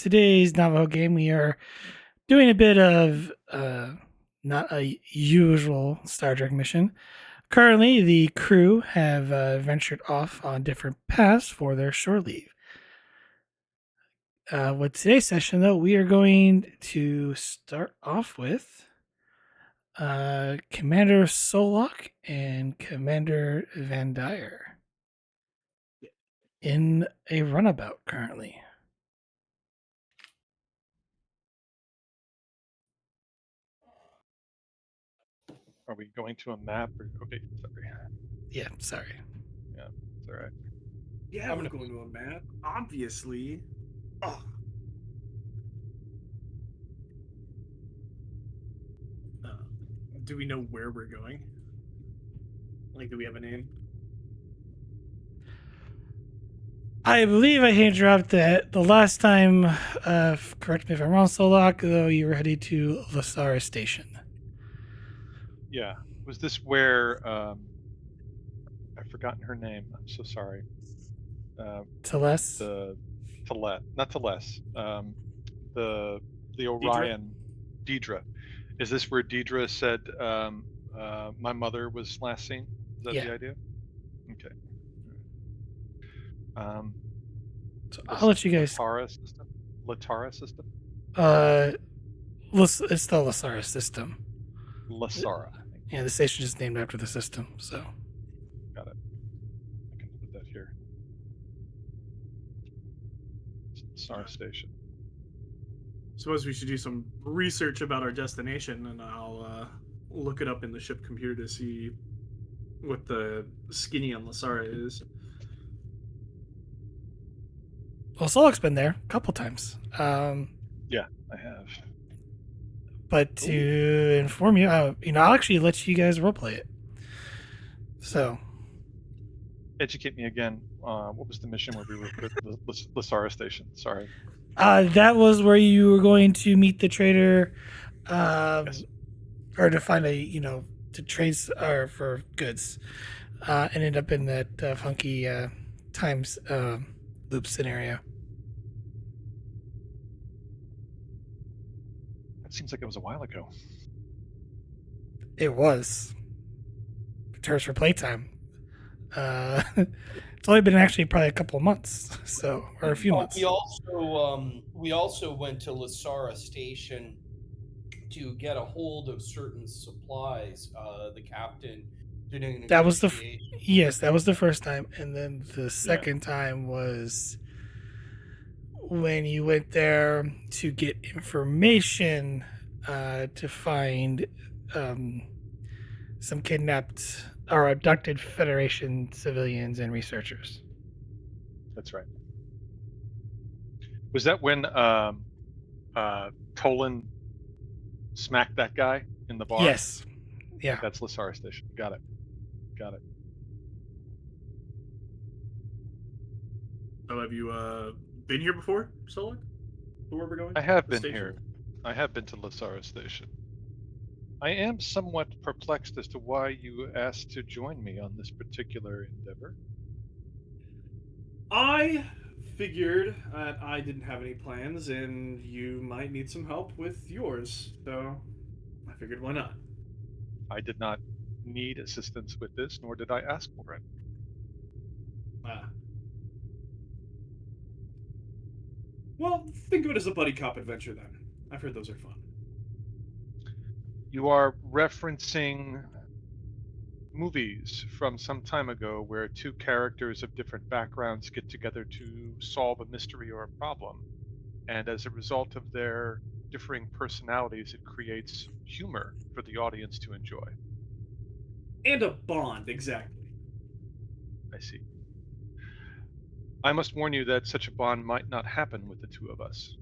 today's Navajo game, we are doing a bit of not a usual Star Trek mission. Currently, the crew have ventured off on different paths for their shore leave. With today's session, though, we are going to start off with Commander Solok and Commander Van Dyer in a runabout currently. Are we going to a map? Okay, sorry. Yeah, sorry. Yeah, it's all right. Yeah, we're going to a map, obviously. Oh. Do we know where we're going? Like, do we have a name? I believe I dropped that the last time, correct me if I'm wrong, Solak, though, you were headed to Lasara Station. Yeah, was this where I've forgotten her name? I'm so sorry. Teles? Not Teles. The Orion, Deidre. Is this where Deidre said my mother was last seen? Is that the idea? Okay. So I'll let you guys. Latara system. It's the Lasara system. Lasara. Yeah, the station is named after the system. So. Got it. I can put that here. Lasara Station. Suppose we should do some research about our destination, and I'll look it up in the ship computer to see what the skinny on Lasara is. Well, Solok's been there a couple times. Yeah, I have. But to inform you, I'll actually let you guys roleplay it. So. Educate me again. What was the mission where we were at the Lasara Station? Sorry. That was where you were going to meet the trader, Yes. or to find to trade or for goods, and end up in that funky times loop scenario. That seems like it was a while ago. It was. Returns for playtime. It's only been actually probably a couple of months, or a few months. We also went to Lasara Station to get a hold of certain supplies. The captain did a negotiation. That was the first time, and then the second time was when you went there to get information to find some kidnapped or abducted Federation civilians and researchers. That's right. Was that when Tolan smacked that guy in the bar? Yes. Yeah. That's Lasara Station. Got it. So have you been here before, Solak? Where we're going? I have been here. I have been to Lasara Station. I am somewhat perplexed as to why you asked to join me on this particular endeavor. I figured that I didn't have any plans and you might need some help with yours, so I figured why not. I did not need assistance with this, nor did I ask for it. Well, think of it as a buddy cop adventure then. I've heard those are fun. You are referencing movies from some time ago where two characters of different backgrounds get together to solve a mystery or a problem, and as a result of their differing personalities, it creates humor for the audience to enjoy. And a bond, exactly. I see. I must warn you that such a bond might not happen with the two of us.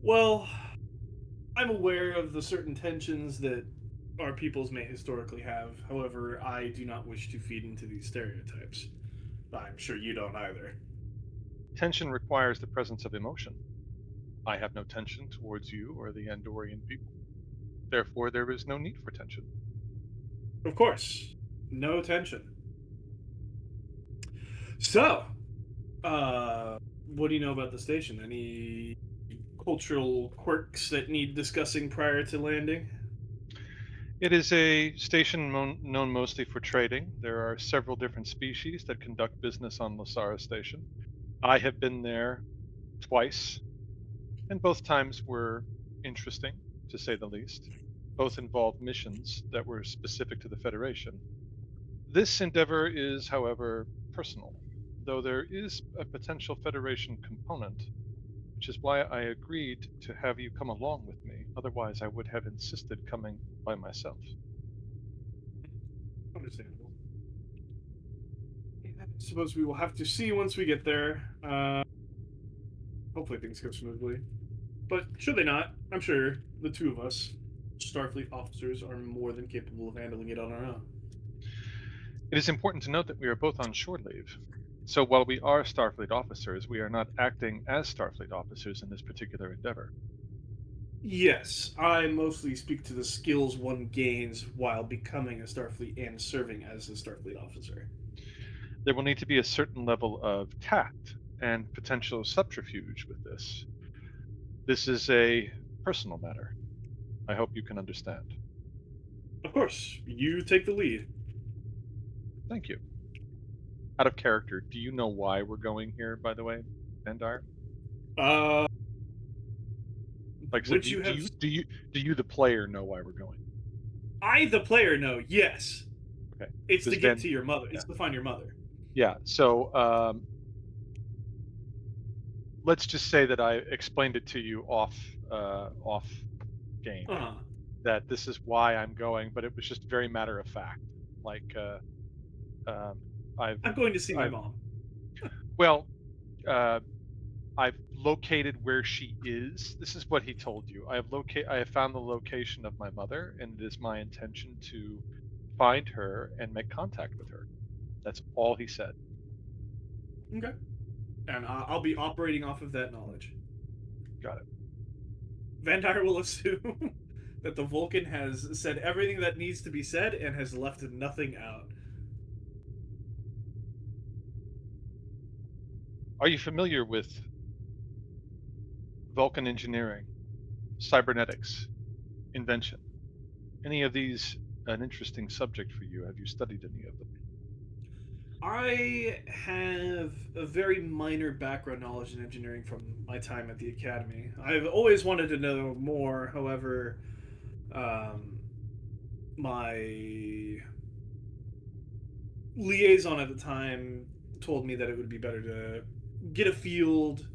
Well, I'm aware of the certain tensions that our peoples may historically have. However, I do not wish to feed into these stereotypes. I'm sure you don't either. Tension requires the presence of emotion. I have no tension towards you or the Andorian people. Therefore, there is no need for tension. Of course. No tension. So, What do you know about the station? Any cultural quirks that need discussing prior to landing? It is a station known mostly for trading. There are several different species that conduct business on Lasara Station. I have been there twice, and both times were interesting, to say the least. Both involved missions that were specific to the Federation. This endeavor is, however, personal, though there is a potential Federation component, which is why I agreed to have you come along with me. Otherwise, I would have insisted coming by myself. Understandable. I suppose we will have to see once we get there. Hopefully things go smoothly. But should they not, I'm sure the two of us, Starfleet officers, are more than capable of handling it on our own. It is important to note that we are both on shore leave. So while we are Starfleet officers, we are not acting as Starfleet officers in this particular endeavor. Yes, I mostly speak to the skills one gains while becoming a Starfleet and serving as a Starfleet officer. There will need to be a certain level of tact and potential subterfuge with this. This is a personal matter. I hope you can understand. Of course, you take the lead. Thank you. Out of character, do you know why we're going here, by the way, Vandar? Uh, Like, so would do you, you do have? you do you do you the player know why we're going? I, the player, know. Yes, Okay. it's to Does get Van? to your mother. Yeah. It's to find your mother. Yeah. So let's just say that I explained it to you off game, Uh, that this is why I'm going, but it was just very matter of fact. Like um, I've I'm going to see my I've mom. well uh, I've located where she is. This is what he told you. I have found the location of my mother, and it is my intention to find her and make contact with her. That's all he said. Okay, and I'll be operating off of that knowledge. Got it. Vandar will assume that the Vulcan has said everything that needs to be said and has left nothing out. Are you familiar with Vulcan engineering, cybernetics, invention? Any of these an interesting subject for you? Have you studied any of them? I have a very minor background knowledge in engineering from my time at the academy. I've always wanted to know more. However, um, my liaison at the time told me that it would be better to get a field,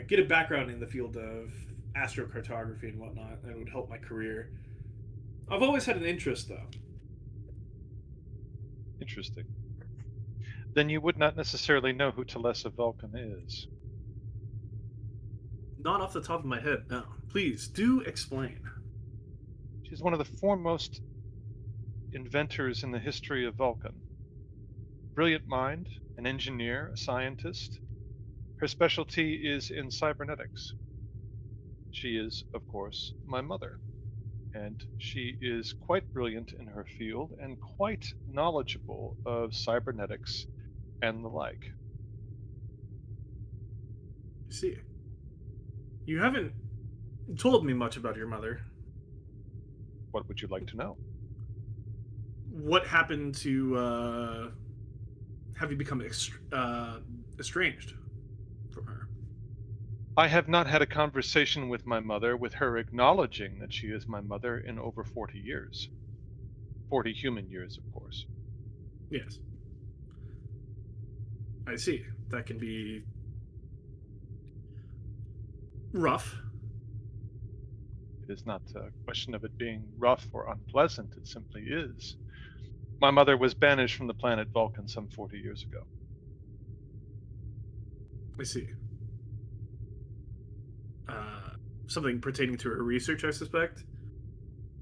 get a background in the field of astrocartography and whatnot. That would help my career. I've always had an interest, though. Interesting. Then you would not necessarily know who Talessa Vulcan is. Not off the top of my head, no. Please do explain. She's one of the foremost inventors in the history of Vulcan. Brilliant mind, an engineer, a scientist. Her specialty is in cybernetics. She is, of course, my mother, and she is quite brilliant in her field and quite knowledgeable of cybernetics and the like. See, you haven't told me much about your mother. What would you like to know? What happened to have you become estranged from her? I have not had a conversation with my mother with her acknowledging that she is my mother in over 40 years. 40 human years, of course. Yes. I see. That can be rough. It is not a question of it being rough or unpleasant, it simply is. My mother was banished from the planet Vulcan some 40 years ago. I see. Something pertaining to her research, I suspect.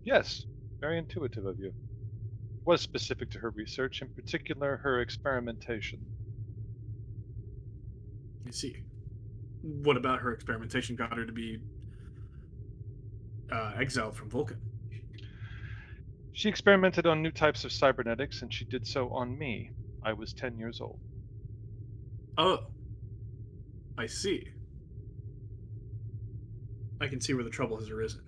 Yes, very intuitive of you. It was specific to her research, in particular her experimentation. I see. What about her experimentation got her to be exiled from Vulcan? She experimented on new types of cybernetics, and she did so on me. I was 10 years old. Oh. I see. I can see where the trouble has arisen.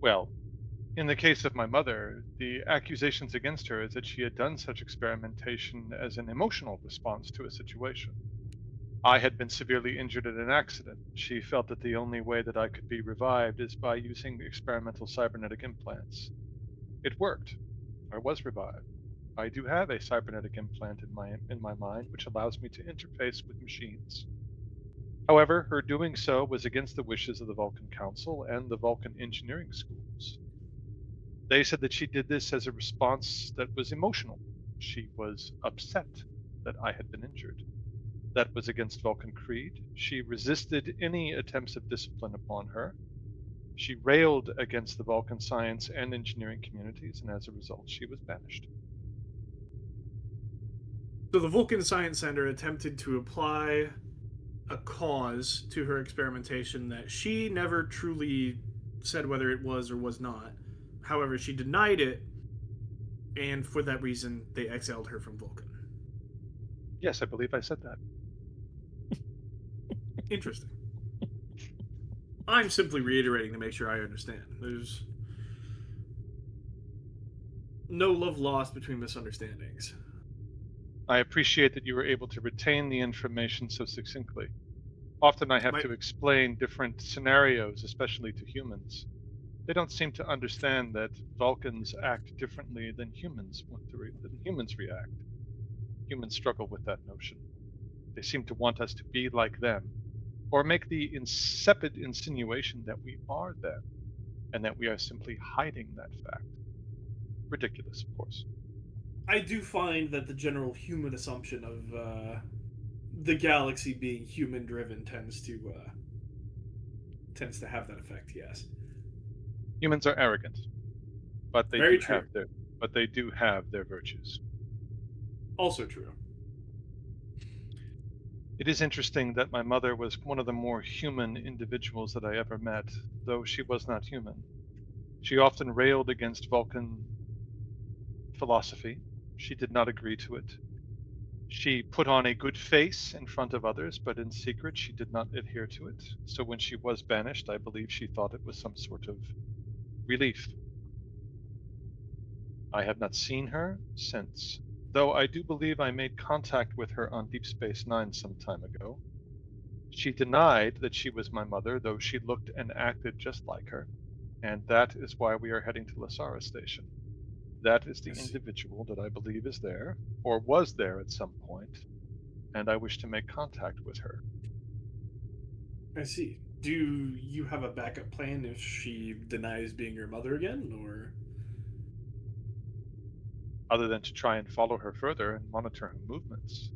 Well, in the case of my mother, the accusations against her is that she had done such experimentation as an emotional response to a situation. I had been severely injured in an accident. She felt that the only way that I could be revived is by using experimental cybernetic implants. It worked. I was revived. I do have a cybernetic implant in my mind which allows me to interface with machines. However, her doing so was against the wishes of the Vulcan Council and the Vulcan engineering schools. They said that she did this as a response that was emotional. She was upset that I had been injured. That was against Vulcan creed. She resisted any attempts of discipline upon her. She railed against the Vulcan science and engineering communities, and as a result, she was banished. So the Vulcan Science Center attempted to apply a cause to her experimentation that she never truly said whether it was or was not. However, she denied it, and for that reason, they exiled her from Vulcan. Yes, I believe I said that. Interesting. I'm simply reiterating to make sure I understand. There's no love lost between misunderstandings. I appreciate that you were able to retain the information so succinctly. Often I have My, to explain different scenarios, especially to humans. They don't seem to understand that Vulcans act differently than than humans react. Humans struggle with that notion. They seem to want us to be like them, or make the insipid insinuation that we are them, and that we are simply hiding that fact. Ridiculous, of course. I do find that the general human assumption of the galaxy being human driven tends to have that effect. Yes, Humans are arrogant, but they very do true. have their virtues. Also true. It is interesting that my mother was one of the more human individuals that I ever met, though she was not human. She often railed against Vulcan philosophy. She did not agree to it. She put on a good face in front of others, but in secret she did not adhere to it. So when she was banished, I believe she thought it was some sort of relief. I have not seen her since, though I do believe I made contact with her on Deep Space Nine some time ago. She denied that she was my mother, though she looked and acted just like her, and that is why we are heading to Lasara Station. That is the I see. individual that I believe is there, or was there at some point, and I wish to make contact with her. I see. Do you have a backup plan if she denies being your mother again, or? Other than to try and follow her further and monitor her movements.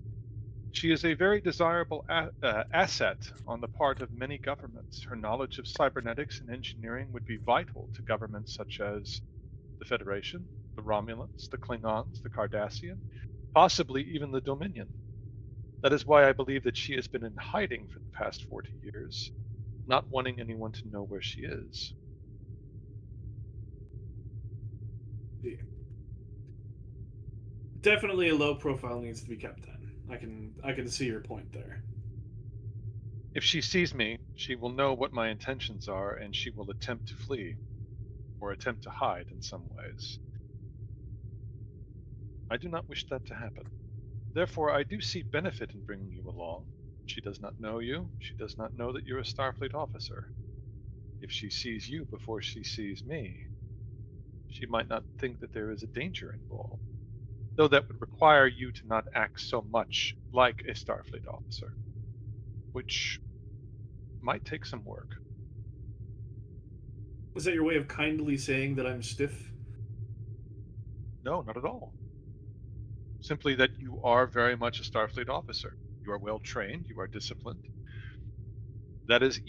She is a very desirable asset on the part of many governments. Her knowledge of cybernetics and engineering would be vital to governments such as the Federation, the Romulans, the Klingons, the Cardassian, possibly even the Dominion. That is why I believe that she has been in hiding for the past 40 years, not wanting anyone to know where she is. Yeah. Definitely a low profile needs to be kept then. I can see your point there. If she sees me, she will know what my intentions are and she will attempt to flee, or attempt to hide in some ways. I do not wish that to happen. Therefore, I do see benefit in bringing you along. She does not know you. She does not know that you're a Starfleet officer. If she sees you before she sees me, she might not think that there is a danger involved, though that would require you to not act so much like a Starfleet officer, which might take some work. Is that your way of kindly saying that I'm stiff? No, not at all. Simply that you are very much a Starfleet officer. You are well trained, you are disciplined. That is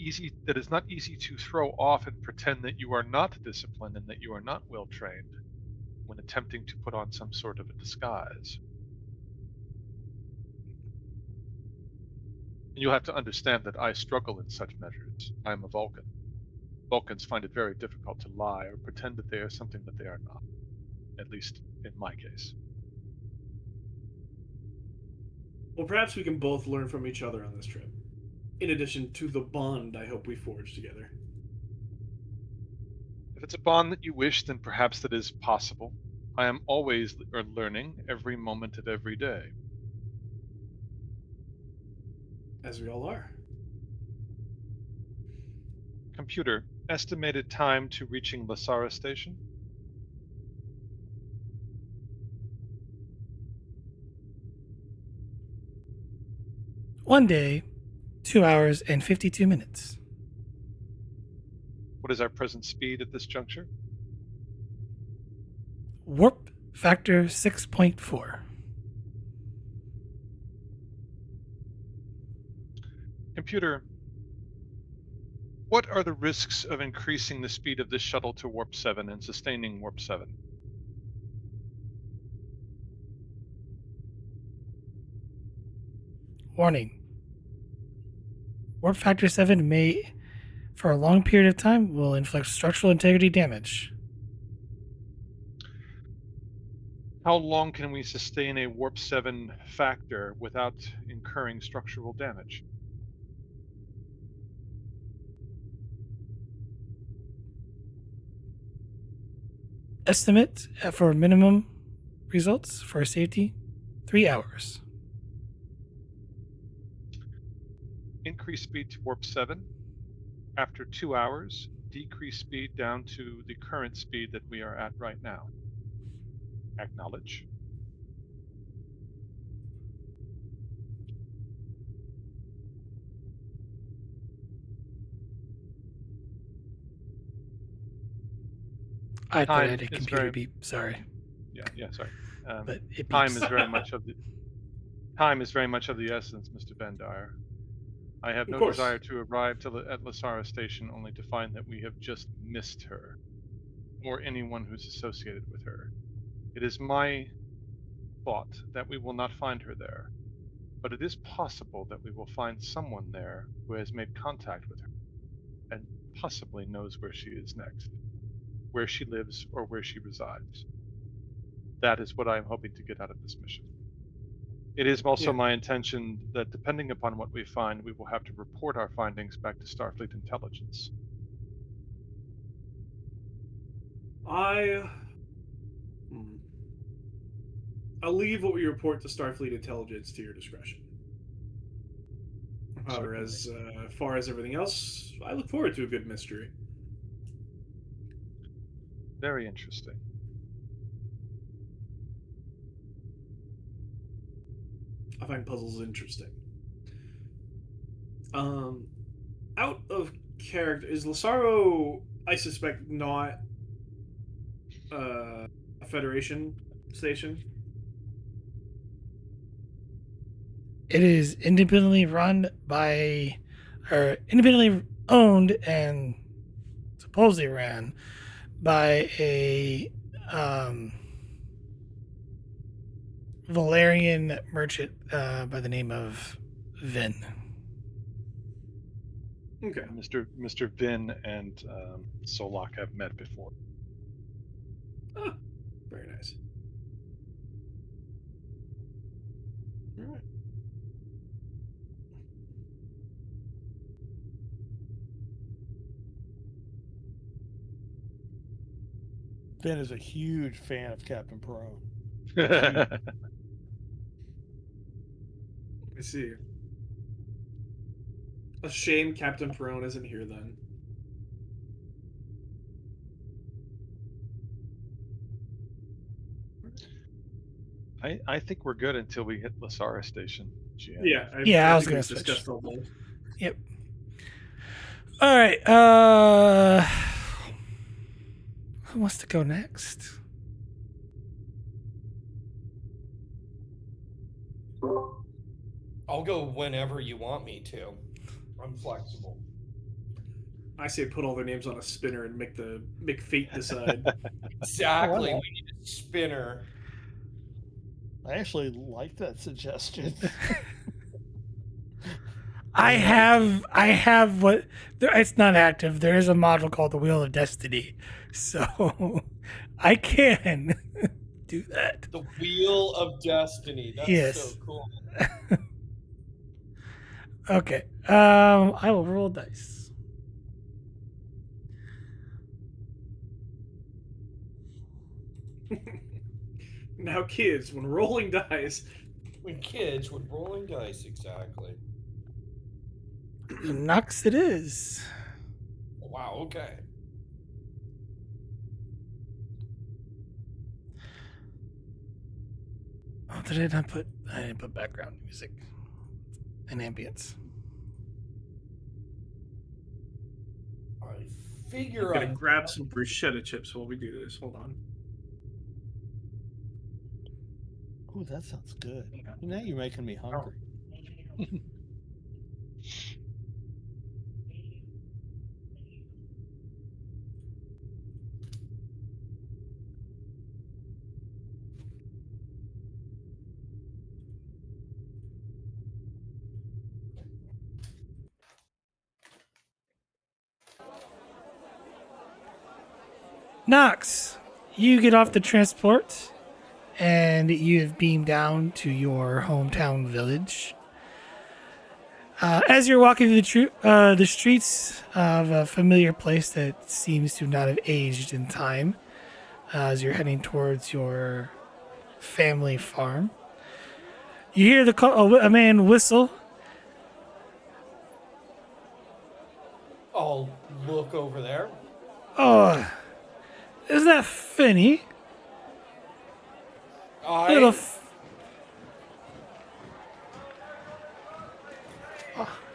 not easy to throw off and pretend that you are not disciplined and that you are not well trained when attempting to put on some sort of a disguise. And you'll have to understand that I struggle in such measures. I am a Vulcan. Vulcans find it very difficult to lie or pretend that they are something that they are not, at least in my case. Well, perhaps we can both learn from each other on this trip. In addition to the bond I hope we forge together. If it's a bond that you wish, then perhaps that is possible. I am always learning every moment of every day. As we all are. Computer, estimated time to reaching Lasara Station? One day, 2 hours and 52 minutes. What is our present speed at this juncture? Warp factor 6.4. Computer, what are the risks of increasing the speed of this shuttle to Warp 7 and sustaining Warp 7? Warning. Warp factor 7 may, for a long period of time, will inflict structural integrity damage. How long can we sustain a Warp 7 factor without incurring structural damage? Estimate for minimum results for safety 3 hours. Increase speed to Warp 7. After 2 hours, decrease speed down to the current speed that we are at right now. Acknowledge. I thought I Time had a is computer very beep. Sorry, sorry. but it Time beeps. is very much of the time is very much of the essence, Mr. Bendire. I have Of no course. desire to arrive at Lasara Station only to find that we have just missed her, or anyone who's associated with her. It is my thought that we will not find her there, but it is possible that we will find someone there who has made contact with her, and possibly knows where she is next, where she lives, or where she resides. That is what I am hoping to get out of this mission. It is also Yeah. my intention that depending upon what we find, we will have to report our findings back to Starfleet Intelligence. I'll leave what we report to Starfleet Intelligence to your discretion. However, as far as everything else, I look forward to a good mystery. Very interesting. I find puzzles interesting. Out of character, is Lasaro, I suspect, not a Federation station? It is independently run by, or independently owned and supposedly ran by a Valerian merchant by the name of Vin. Okay. Mr. Vin and Solak have met before. Ah, very nice. All right. Ben is a huge fan of Captain Perone. I see. A shame Captain Perone isn't here then. I think we're good until we hit Lasara Station. GM. Yeah, I was think gonna we've switch. discussed all those. Yep. All right. Who wants to go next? I'll go whenever you want me to. I'm flexible. I say put all their names on a spinner and make fate decide. Exactly. Oh, We need a spinner. I actually like that suggestion. I have what it's not active. There is a module called the Wheel of Destiny, so I can do that. The Wheel of Destiny. That's Yes. so cool. Okay. I will roll dice. Now, kids, when rolling dice, When kids, when rolling dice, exactly. Knox it is. Wow, okay. Oh, did I not put? I didn't put background music and ambience. I I'm figure gonna I grab some bruschetta chips while we do this. Hold on. Ooh, that sounds good. Now you're making me hungry. Knox, you get off the transport and you have beamed down to your hometown village. As you're walking through the streets of a familiar place that seems to not have aged in time, as you're heading towards your family farm, you hear a man whistle. I'll look over there. Oh, is that Finny? Little.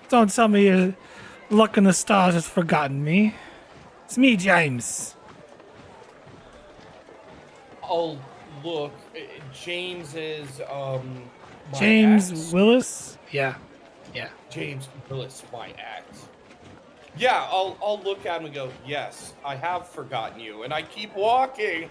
Don't tell me your luck in the stars has forgotten me. It's me, James. I'll look. James is my James ex. Willis? Yeah. Yeah. James Willis, my ex. Yeah, I'll look at him and go, yes, I have forgotten you, and I keep walking.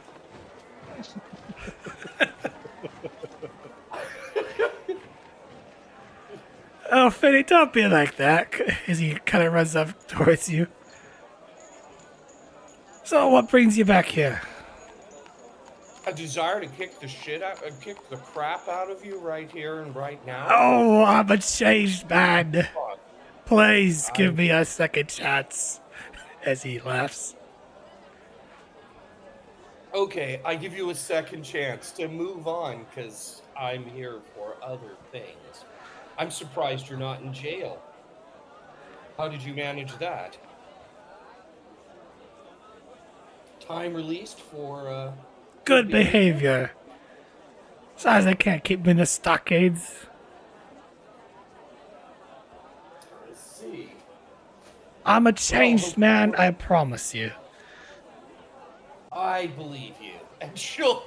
Oh, Finny, don't be like that. As he kind of runs up towards you. So, what brings you back here? A desire to kick the crap out of you right here and right now. Oh, I'm a changed man. Please give me a second chance. As he laughs. Okay, I give you a second chance to move on because I'm here for other things. I'm surprised you're not in jail. How did you manage that? Time released for Good behavior. Besides, they can't keep me in the stockades. Let's see. I'm a changed man, I promise you. I believe you. And she'll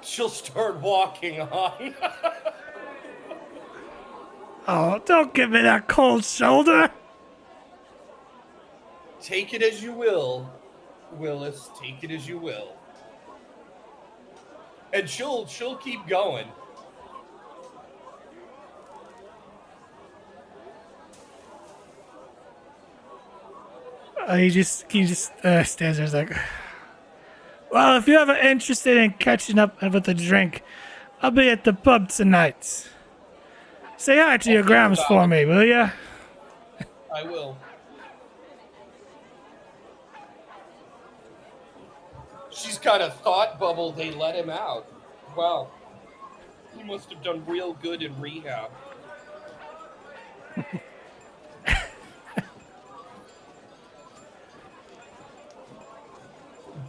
start walking on. Oh, don't give me that cold shoulder. Take it as you will, Willis. Take it as you will. And she'll keep going. He just stands there like, well, if you're ever interested in catching up with a drink, I'll be at the pub tonight. Say hi to your grams for me, will ya? I will. She's got a thought bubble they let him out. Wow. He must have done real good in rehab.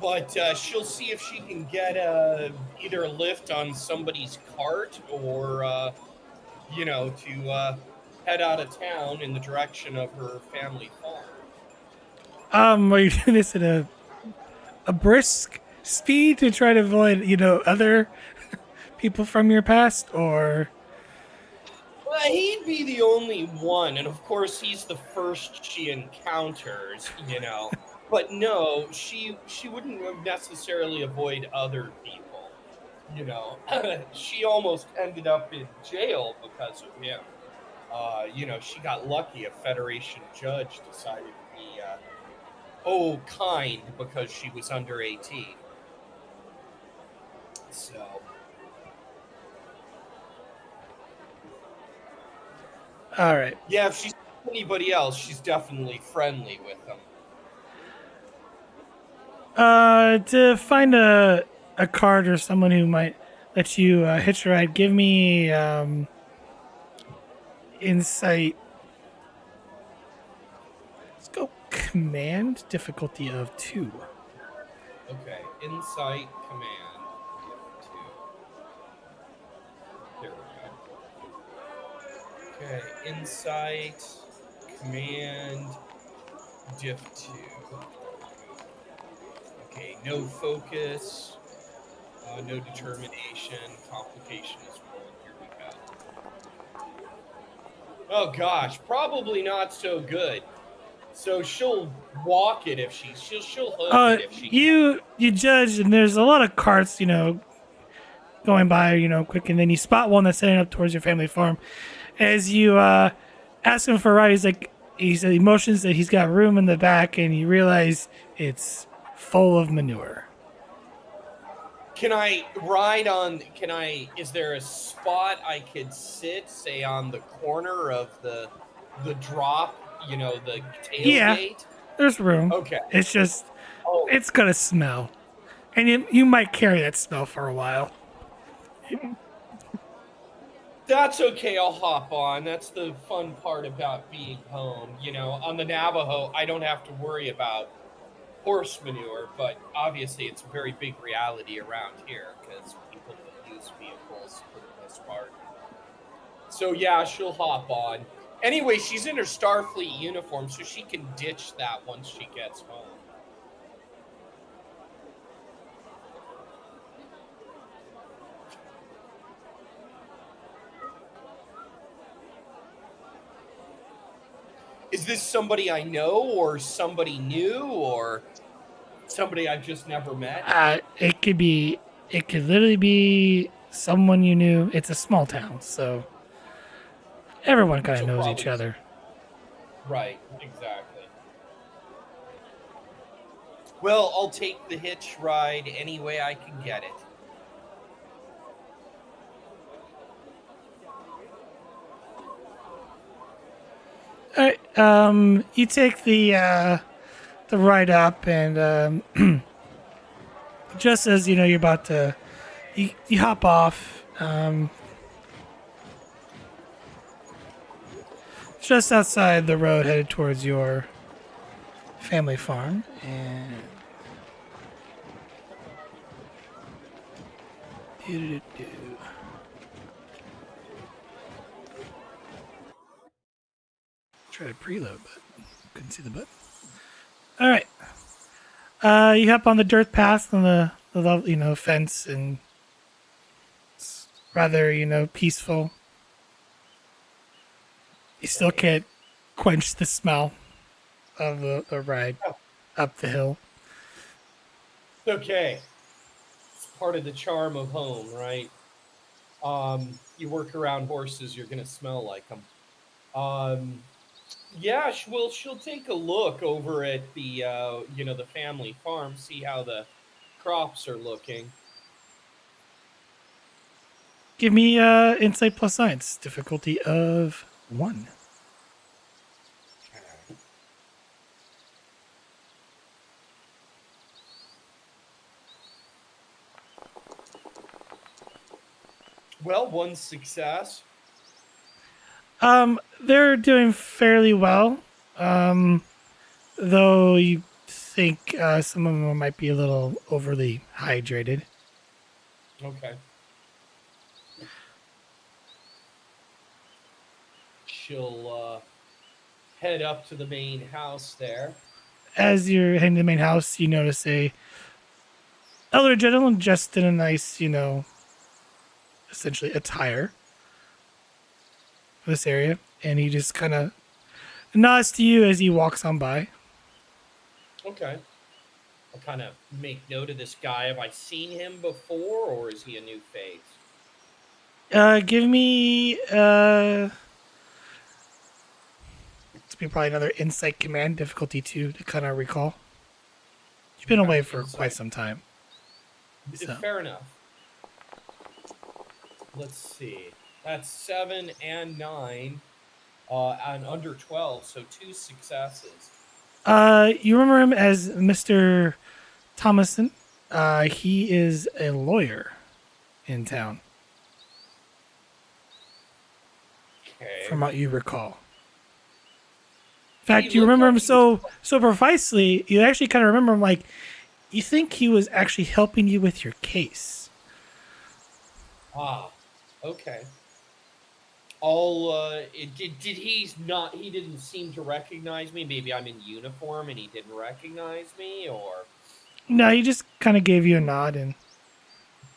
But she'll see if she can get either a lift on somebody's cart or, to head out of town in the direction of her family farm. Are you doing this at a brisk speed to try to avoid, other people from your past, or? Well, he'd be the only one, and of course he's the first she encounters, But no, she wouldn't necessarily avoid other people, She almost ended up in jail because of him. She got lucky. A Federation judge decided to be, kind because she was under 18. So, All right. yeah, if she's anybody else, she's definitely friendly with them. To find a card or someone who might let you hitch a ride, give me insight. Let's go command difficulty of 2. Okay, insight command diff 2. There we go. Okay, insight command diff 2. Okay, no focus, no determination, complication is 1. Here we go. Oh gosh, probably not so good. So she'll walk it if she'll hook it if she can. You judge, and there's a lot of carts, going by, quick, and then you spot one that's heading up towards your family farm. As you ask him for a ride, he motions that he's got room in the back, and you realize it's full of manure. Can I ride on? Is there a spot I could sit, say on the corner of the drop? The Yeah. tailgate. There's room. Okay. It's just, Oh, it's gonna smell, and you might carry that smell for a while. that's okay. I'll hop on. That's the fun part about being home. On the Navajo, I don't have to worry about horse manure, but obviously it's a very big reality around here because people don't use vehicles for the most part. So yeah, she'll hop on. Anyway, she's in her Starfleet uniform, so she can ditch that once she gets home. Is this somebody I know, or somebody new, or somebody I've just never met? It could literally be someone you knew. It's a small town, so everyone kind of So knows probably each other. Right, exactly. Well, I'll take the hitch ride any way I can get it. All right. You take the ride up, and just as you're about to, you hop off. Just outside the road, headed towards your family farm, and try to preload, but couldn't see the button. All right. You hop on the dirt path on the fence, and it's rather peaceful. You still can't quench the smell of the ride up the hill. Okay. It's part of the charm of home, right? You work around horses, you're gonna smell like them. Yeah, she'll take a look over at the family farm, see how the crops are looking. Give me insight plus science, difficulty of 1. Well, one success. They're doing fairly well. Though you think some of them might be a little overly hydrated. Okay. She'll head up to the main house there. As you're heading to the main house, you notice a elder gentleman dressed in a nice, essentially attire for this area, and he just kind of nods to you as he walks on by. Okay. I'll kind of make note of this guy. Have I seen him before, or is he a new face? Give me it's be probably another insight command difficulty 2 to kind of recall. You've been away for Insight. quite some time. So. Fair enough. let's see. That's 7 and 9, and under 12, so 2 successes. You remember him as Mr. Thomason? He is a lawyer in town, Okay. from what you recall. In He fact, you looked remember like him he was. so precisely. You actually kind of remember him like you think he was actually helping you with your case. Ah, okay. All did he not? He didn't seem to recognize me. Maybe I'm in uniform and he didn't recognize me, or No, he just kind of gave you a nod and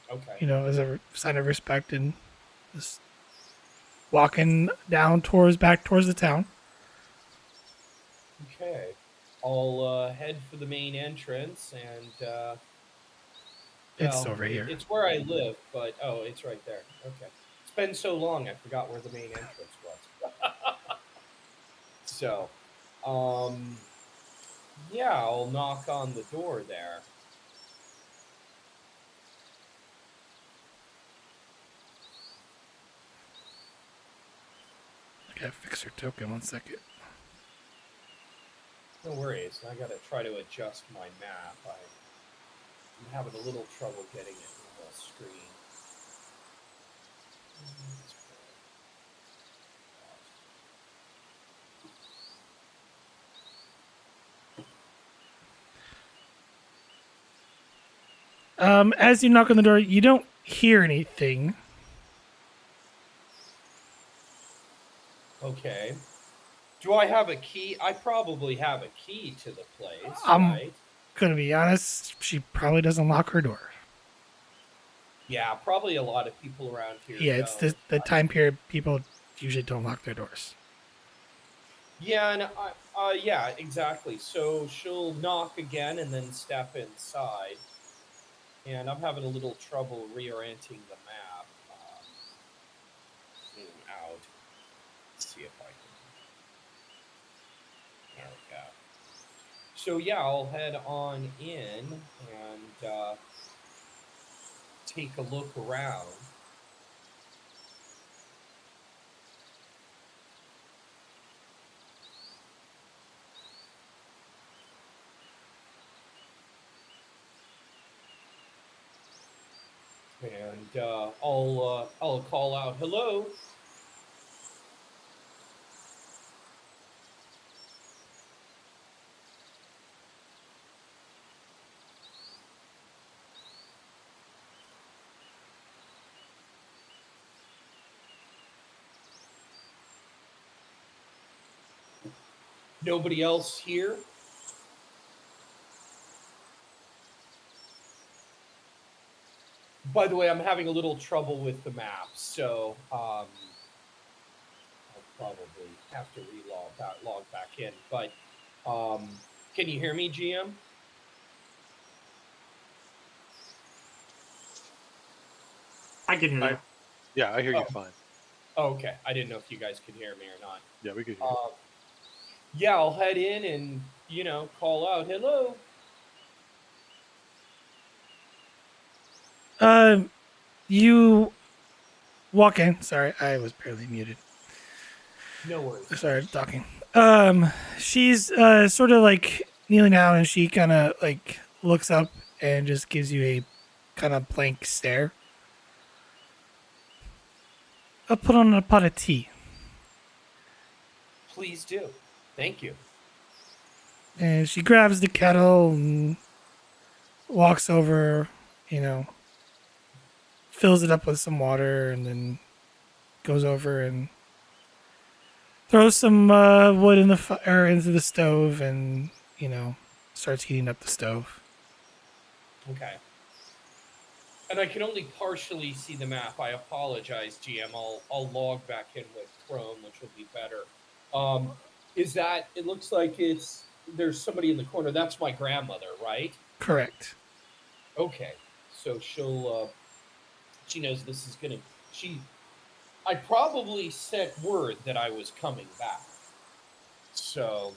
okay, as a sign of respect and just walking down back towards the town. okay. I'll head for the main entrance, and It's well, over here. it's where I live, but oh, it's right there. Okay, it's been so long, I forgot where the main entrance was. So, um, yeah, I'll knock on the door there. I gotta fix your token. 1 second. No worries. I gotta try to adjust my map. I'm having a little trouble getting it on the screen. As you knock on the door, you don't hear anything. Okay. Do I have a key? I probably have a key to the place, I'm right? gonna be honest. She probably doesn't lock her door. Yeah, probably a lot of people around here Yeah, it's don't. the time period people usually don't lock their doors. Yeah, and yeah, exactly. So she'll knock again and then step inside. And I'm having a little trouble reorienting the map. Zoom out. Let's see if I can. There we go. So yeah, I'll head on in and take a look around. And I'll call out, "Hello." Nobody else here? By the way, I'm having a little trouble with the map, so I'll probably have to log back in. But can you hear me, GM? I can hear you. Yeah, I hear you Oh, fine. okay. I didn't know if you guys could hear me or not. Yeah, we could hear you. Yeah, I'll head in and call out, "Hello." You walk in. Sorry, I was barely muted. No worries. Sorry, talking. She's sort of like kneeling down, and she kind of like looks up and just gives you a kind of blank stare. I'll put on a pot of tea. Please do. Thank you. And she grabs the kettle and walks over, you know, fills it up with some water, and then goes over and throws some wood in the fire into the stove, and starts heating up the stove. Okay. And I can only partially see the map. I apologize, GM. I'll log back in with Chrome, which will be better. Is that? It looks like there's somebody in the corner. That's my grandmother, right? Correct. Okay. So she knows this is gonna. I probably sent word that I was coming back. So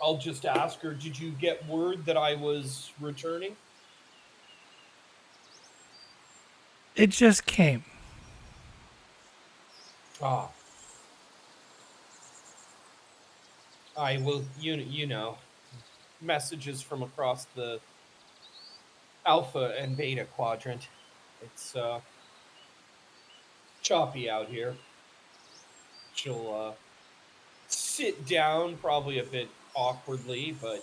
I'll just ask her, did you get word that I was returning? It just came. Ah, I will, you know, messages from across the Alpha and Beta quadrant. It's choppy out here. She'll sit down, probably a bit awkwardly, but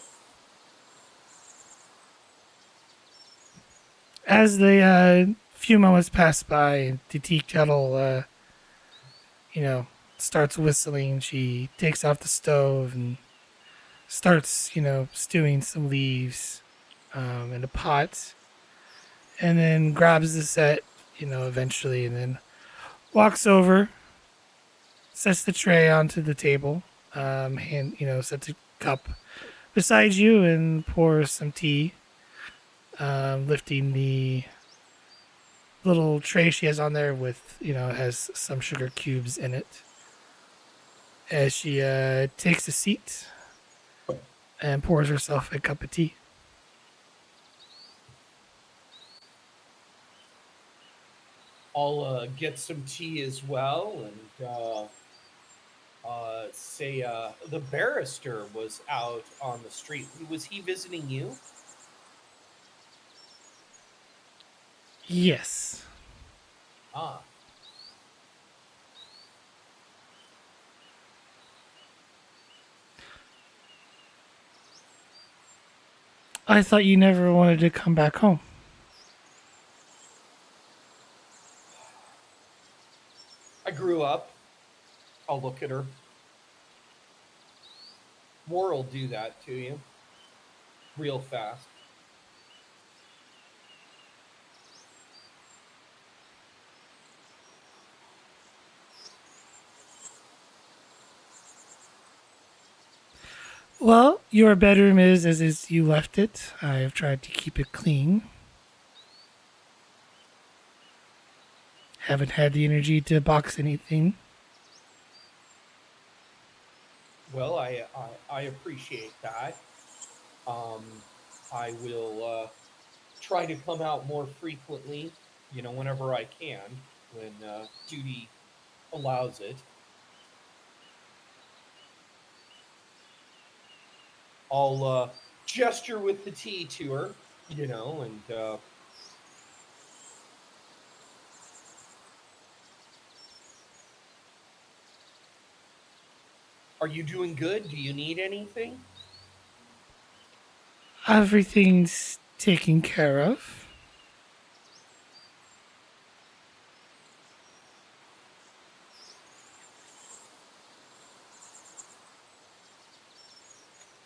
As the few moments pass by, the tea kettle, starts whistling. She takes off the stove and starts, stewing some leaves in a pot, and then grabs the set, eventually, and then walks over, sets the tray onto the table, sets a cup beside you, and pours some tea, lifting the little tray she has on there with, has some sugar cubes in it. As she takes a seat and pours herself a cup of tea. I'll get some tea as well and say the barrister was out on the street. Was he visiting you? Yes. Ah, I thought you never wanted to come back home. I grew up. I'll look at her. War'll do that to you real fast. Well, your bedroom is as is you left it. I have tried to keep it clean. Haven't had the energy to box anything. Well, I appreciate that. Um, I will try to come out more frequently, whenever I can, when duty allows it. I'll gesture with the tea to her, and are you doing good? Do you need anything? Everything's taken care of.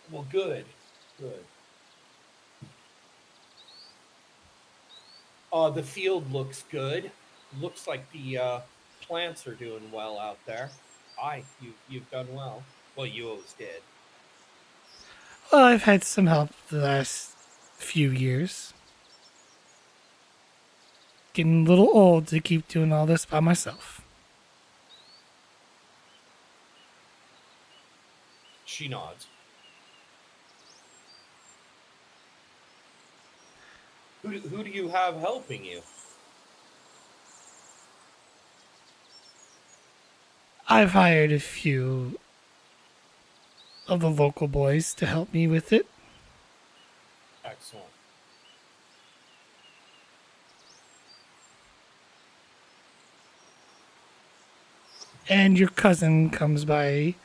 Well, good, good. The field looks good. Looks like the plants are doing well out there. Aye, you've done well. Well, you always did. Well, I've had some help the last few years. Getting a little old to keep doing all this by myself. She nods. Who do you have helping you? I've hired a few of the local boys to help me with it. Excellent. And your cousin comes by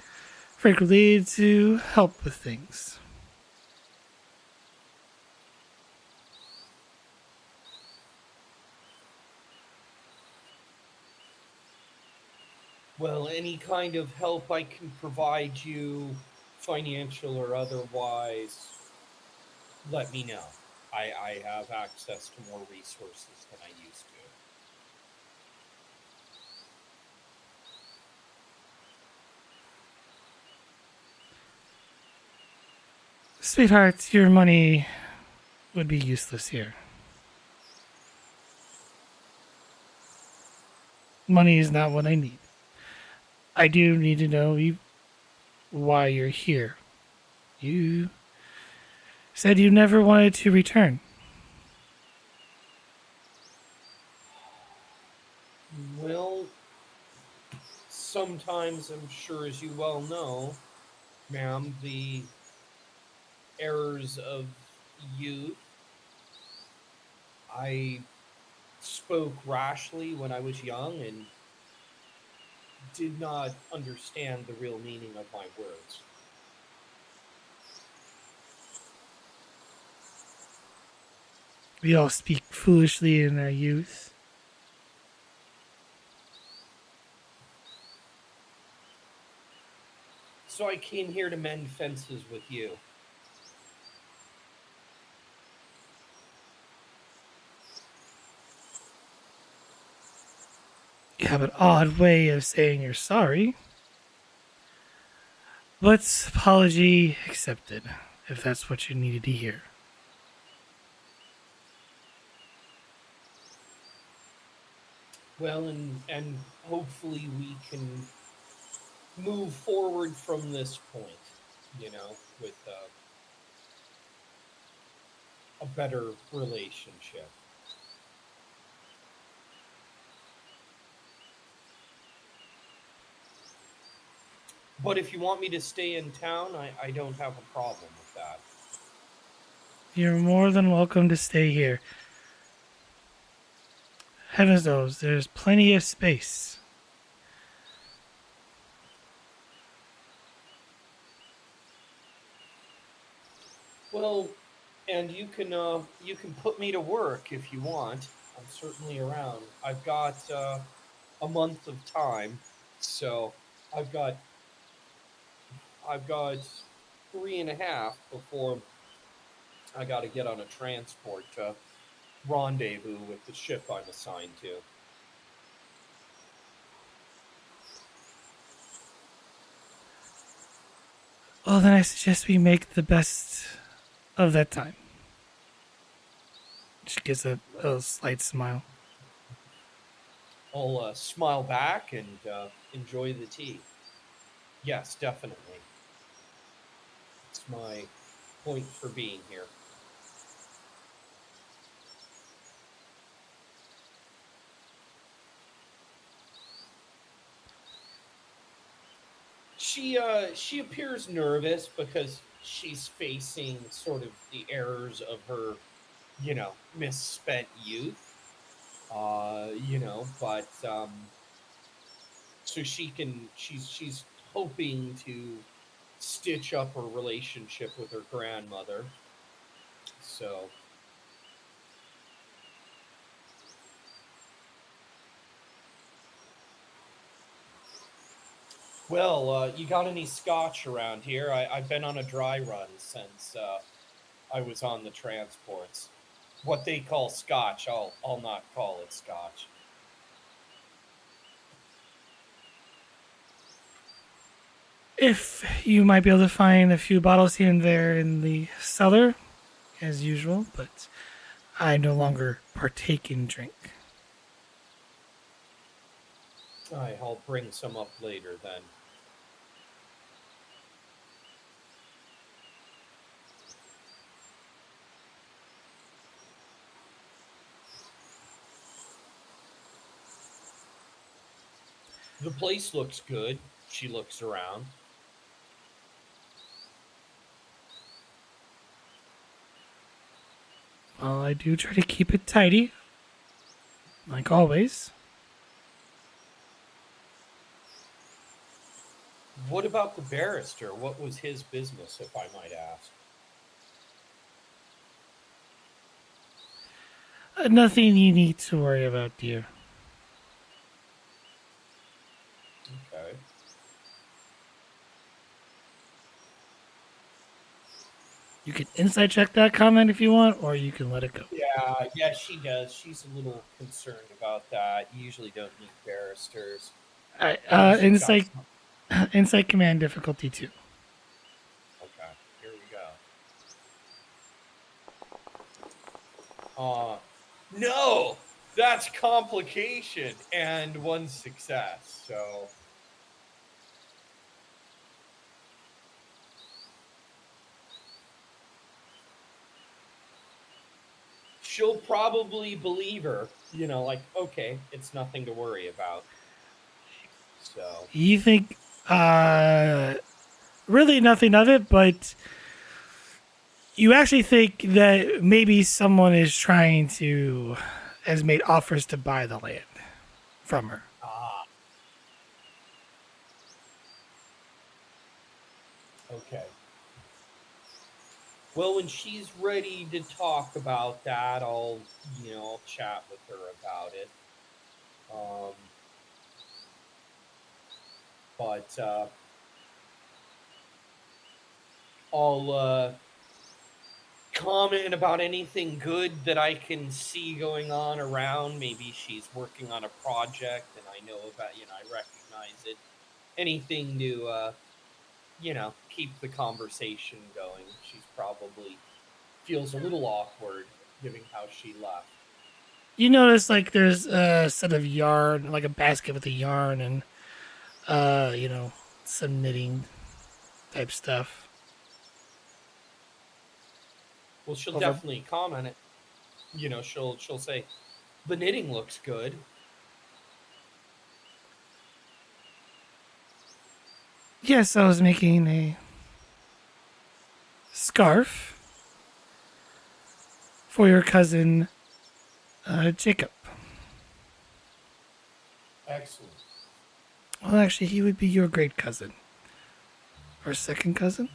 frequently to help with things. Well, any kind of help I can provide you, financial or otherwise, let me know. I have access to more resources than I used to. Sweetheart, your money would be useless here. Money is not what I need. I do need to know why you're here. You said you never wanted to return. Well, sometimes, I'm sure, as you well know, ma'am, the errors of youth. I spoke rashly when I was young and did not understand the real meaning of my words. We all speak foolishly in our youth. So I came here to mend fences with you. You have an odd way of saying you're sorry. But apology accepted, if that's what you needed to hear. Well, and hopefully we can move forward from this point, with a better relationship. But if you want me to stay in town, I don't have a problem with that. You're more than welcome to stay here. Heavens knows, there's plenty of space. Well, and you can put me to work if you want. I'm certainly around. I've got a month of time, so I've got I've got 3.5 before I got to get on a transport to rendezvous with the ship I'm assigned to. Well, then I suggest we make the best of that time. She gives a slight smile. I'll smile back and enjoy the tea. Yes, definitely. It's my point for being here. She appears nervous because she's facing sort of the errors of her, misspent youth. But so she's hoping to stitch up her relationship with her grandmother. So, well, you got any scotch around here? I've been on a dry run since I was on the transports. What they call scotch, I'll not call it scotch. If you might be able to find a few bottles here and there in the cellar, as usual, but I no longer partake in drink. I'll bring some up later then. The place looks good. She looks around. Well, I do try to keep it tidy, like always. What about the barrister? What was his business, if I might ask? Nothing you need to worry about, dear. Okay. You can inside check that comment if you want, or you can let it go. Yeah, she does. She's a little concerned about that. You usually don't need barristers. All right, Unless you've got insight command difficulty 2. Okay, here we go. No! That's complication and one success. So she'll probably believe her, like, okay, it's nothing to worry about. So, You think really nothing of it, but you actually think that maybe someone is trying to has made offers to buy the land from her. ah, okay. Well, when she's ready to talk about that, I'll chat with her about it. Um, but I'll comment about anything good that I can see going on around. Maybe she's working on a project and I know about, I recognize it. Anything to, keep the conversation going. She's probably feels a little awkward given how she left. You notice like there's a set of yarn, like a basket with the yarn and you know, some knitting type stuff. Well, she'll Over definitely comment it. She'll say, the knitting looks good. yes, I was making a scarf for your cousin Jacob. Excellent. Well, actually, he would be your great cousin or second cousin.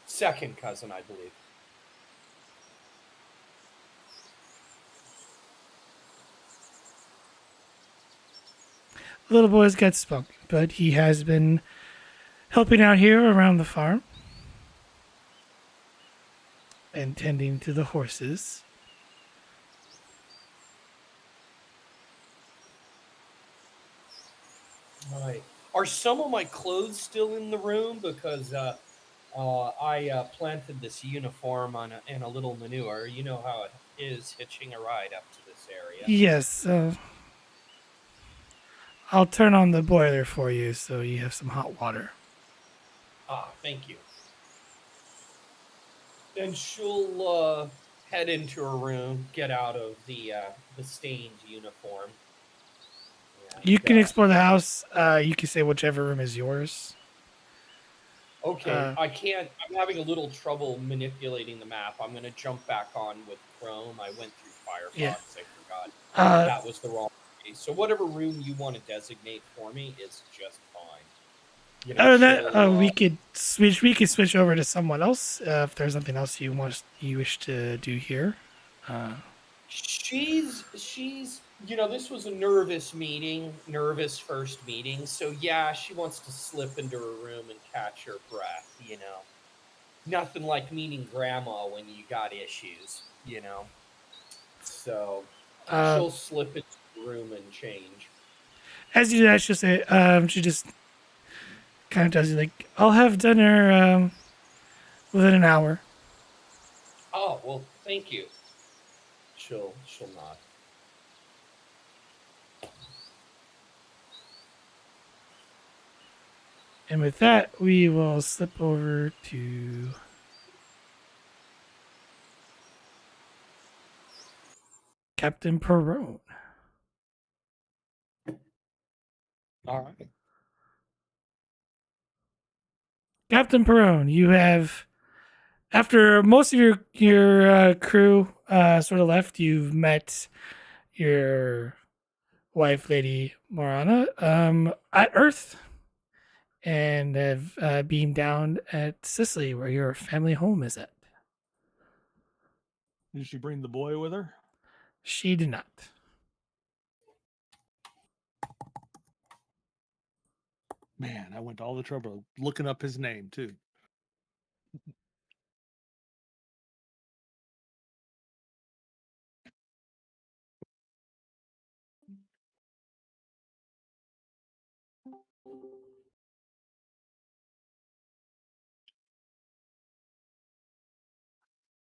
Second cousin, I believe. The little boy's got spunk, but he has been helping out here around the farm and tending to the horses. Right. Are some of my clothes still in the room? Because I planted this uniform in a little manure. You know how it is hitching a ride up to this area. Yes, I'll turn on the boiler for you so you have some hot water. Ah, thank you. Then she'll head into her room, get out of the stained uniform, You and can explore the house. You can say whichever room is yours. okay, Uh, I can't. I'm having a little trouble manipulating the map. I'm gonna jump back on with Chrome. I went through yeah. Firefox. I forgot Uh, that was the wrong way. So whatever room you want to designate for me is just fine. Other than that, She'll. we could switch over to someone else if there's something else you wish to do here. Uh, She's. This was a nervous meeting, nervous first meeting. So yeah, she wants to slip into her room and catch her breath. Nothing like meeting grandma when you got issues. So uh, she'll slip into the room and change. as you do that, she'll say, she just kind of tells you like, I'll have dinner within an hour. Oh well, thank you. She'll nod. And with that, we will slip over to Captain Perone. All right. Captain Perone, you have after most of your crew sort of left, you've met your wife, Lady Morana, at Earth, and have beamed down at Sicily, where your family home is at. Did she bring the boy with her? She did not. Man, I went to all the trouble of looking up his name too.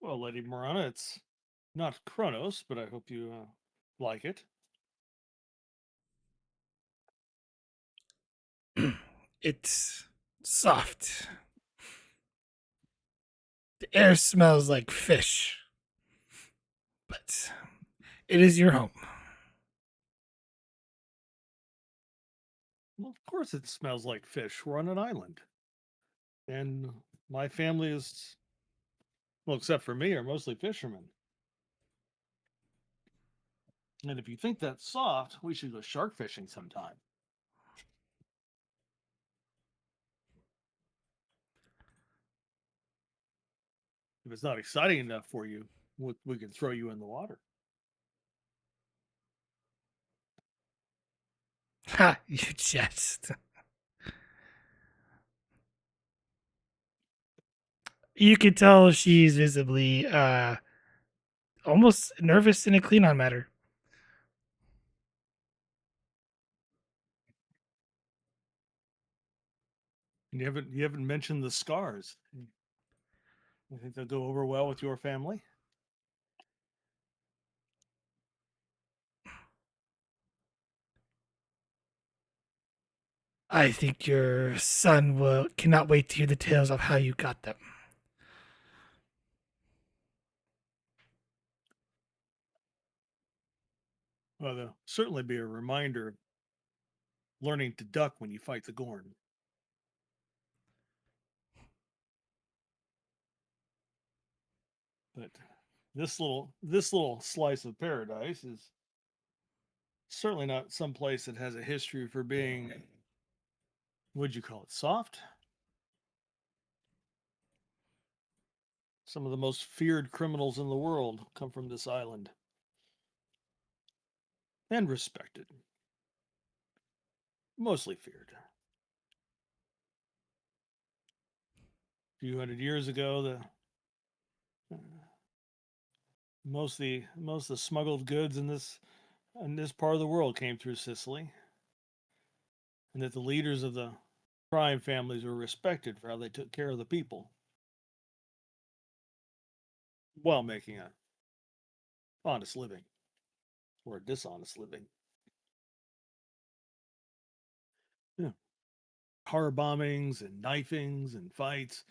Well, Lady Morana, it's not Kronos, but I hope you like it. It's soft. The air smells like fish. but it is your home. Well, of course it smells like fish. We're on an island. And my family is, well, except for me, are mostly fishermen. And if you think that's soft, we should go shark fishing sometime. If it's not exciting enough for you, we can throw you in the water. Ha! You jest. You could tell she's visibly almost nervous in a Klingon matter. You haven't mentioned the scars. I think they'll go over well with your family. I think your son will cannot wait to hear the tales of how you got them. Well, there'll certainly be a reminder of learning to duck when you fight the Gorn. But this little slice of paradise is certainly not some place that has a history for being, would you call it, soft? Some of the most feared criminals in the world come from this island and respected, mostly feared. A few hundred years ago, most of the smuggled goods in this part of the world came through Sicily, and that the leaders of the crime families were respected for how they took care of the people while making a honest living or a dishonest living. Yeah. Car bombings and knifings and fights,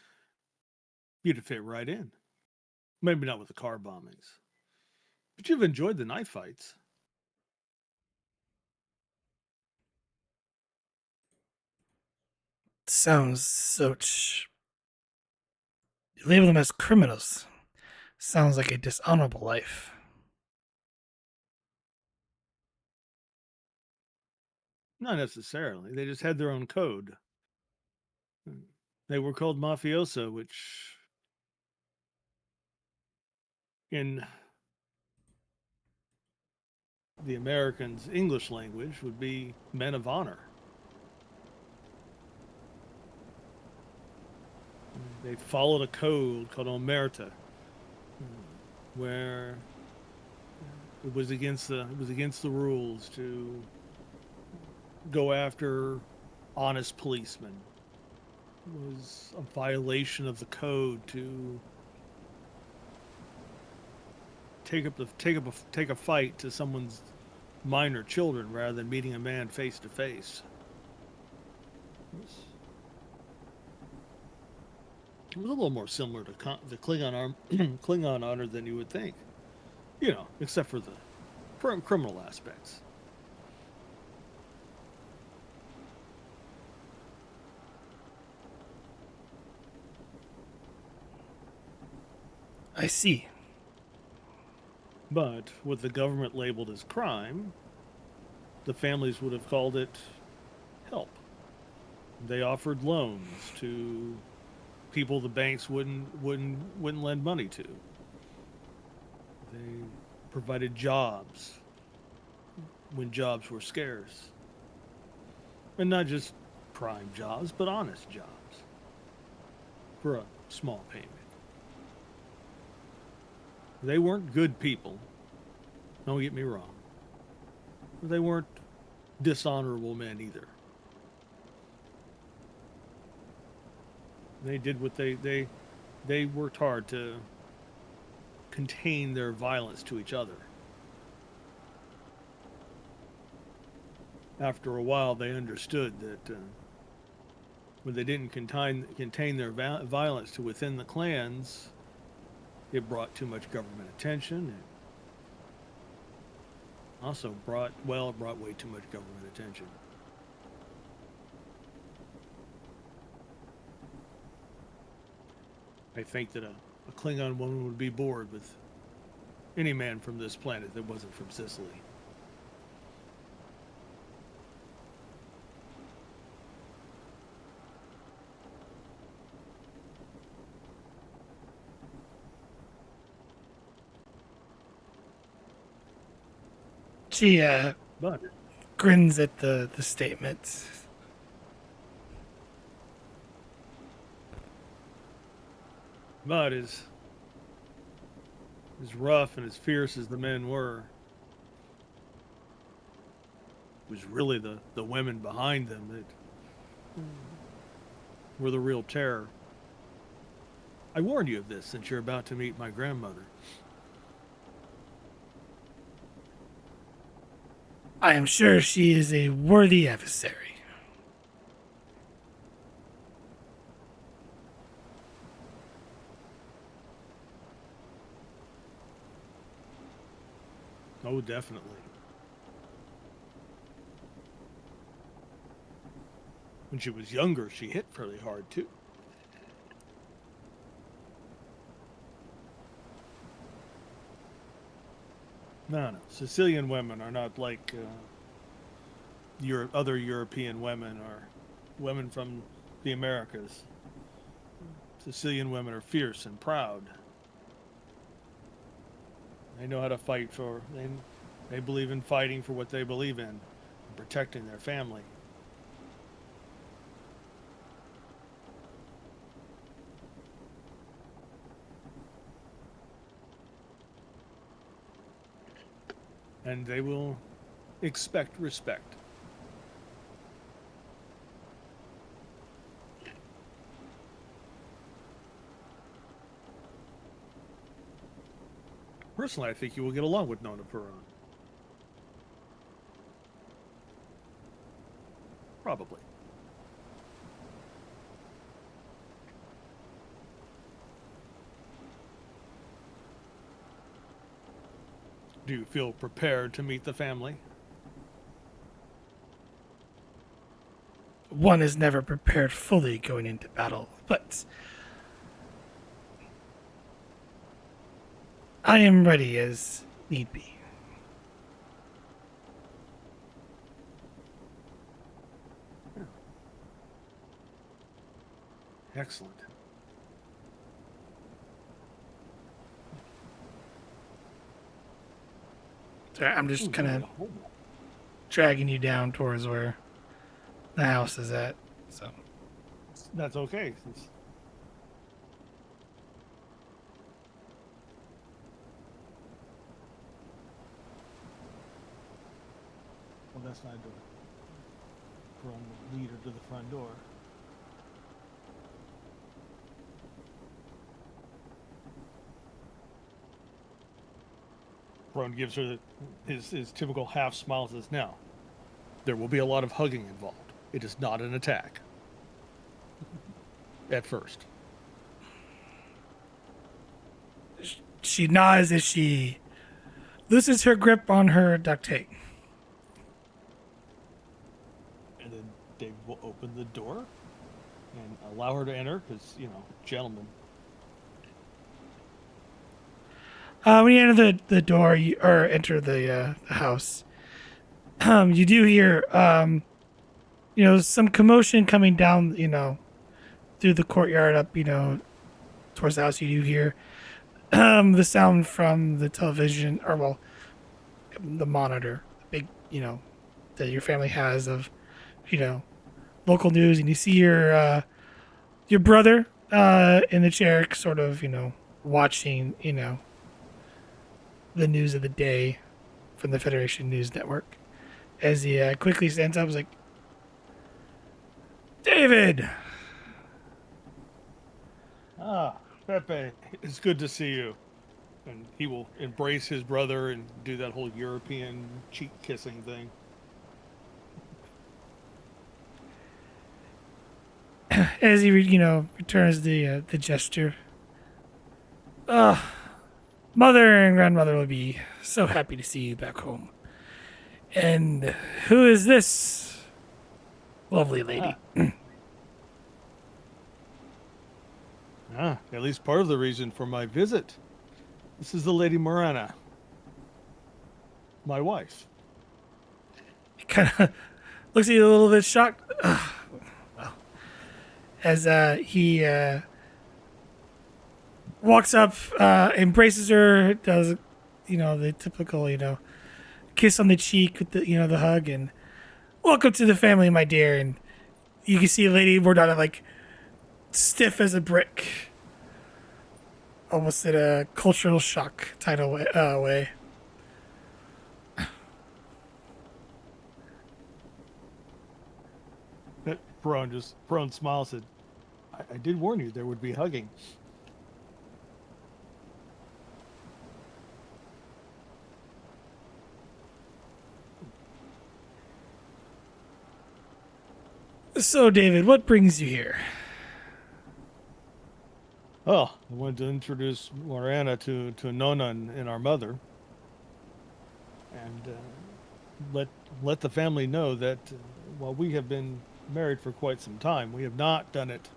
you'd fit right in. Maybe not with the car bombings, but you've enjoyed the knife fights. Sounds such. You label them as criminals. Sounds like a dishonorable life. Not necessarily. They just had their own code. They were called mafioso, which in the Americans' English language would be men of honor. They followed a code called omerta, where it was against the rules to go after honest policemen. It was a violation of the code to take a fight to someone's minor children rather than meeting a man face to face. It was a little more similar to the Klingon honor than you would think, except for the criminal aspects. I see. But what the government labeled as crime, the families would have called it help. They offered loans to people the banks wouldn't lend money to. They provided jobs when jobs were scarce. And not just prime jobs, but honest jobs for a small payment. They weren't good people, don't get me wrong. But they weren't dishonorable men either. They did what they worked hard to contain their violence to each other. After a while, they understood that when they didn't contain their violence to within the clans, it brought too much government attention. Also brought way too much government attention. I think that a Klingon woman would be bored with any man from this planet that wasn't from Sicily. She But grins at the statement. But as rough and as fierce as the men were, it was really the women behind them that were the real terror. I warned you of this since you're about to meet my grandmother. I am sure she is a worthy adversary. Oh, definitely. When she was younger, she hit fairly hard, too. No. Sicilian women are not like other European women or women from the Americas. Sicilian women are fierce and proud. They know how to fight they believe in fighting for what they believe in and protecting their family. And they will expect respect. Personally, I think you will get along with Nona Peron. Probably. Do you feel prepared to meet the family? One is never prepared fully going into battle, but I am ready as need be. Excellent. Sorry, I'm just kind of Oh, dragging you down towards where the house is at. So that's okay. Well, that's not a door. From the leader to the front door. Ron gives her his typical half smile and says, "Now, there will be a lot of hugging involved. It is not an attack. At first." she nods as she loosens her grip on her duct tape. And then they will open the door and allow her to enter because, gentlemen. When you enter the door, or enter the house, you do hear some commotion coming down, through the courtyard up, towards the house. You do hear the sound from the television, or well, the monitor, the big, that your family has of, local news, and you see your brother in the chair, sort of, watching, the news of the day from the Federation News Network. As he quickly stands up, he's like, David! Ah, Pepe, it's good to see you. And he will embrace his brother and do that whole European cheek kissing thing. As he, returns the gesture. Mother and grandmother will be so happy to see you back home. And who is this lovely lady? At least part of the reason for my visit. This is the Lady Morana, my wife. He kind of looks at you a little bit shocked. Well, as he walks up, embraces her, does the typical kiss on the cheek with the hug, and welcome to the family, my dear. And you can see Lady Mordana like stiff as a brick, almost in a cultural shock kind of way. Perone smiled, said, I did warn you there would be hugging. So, David, what brings you here? Oh, I wanted to introduce Morana to Nona and our mother, and let the family know that while we have been married for quite some time, we have not done it,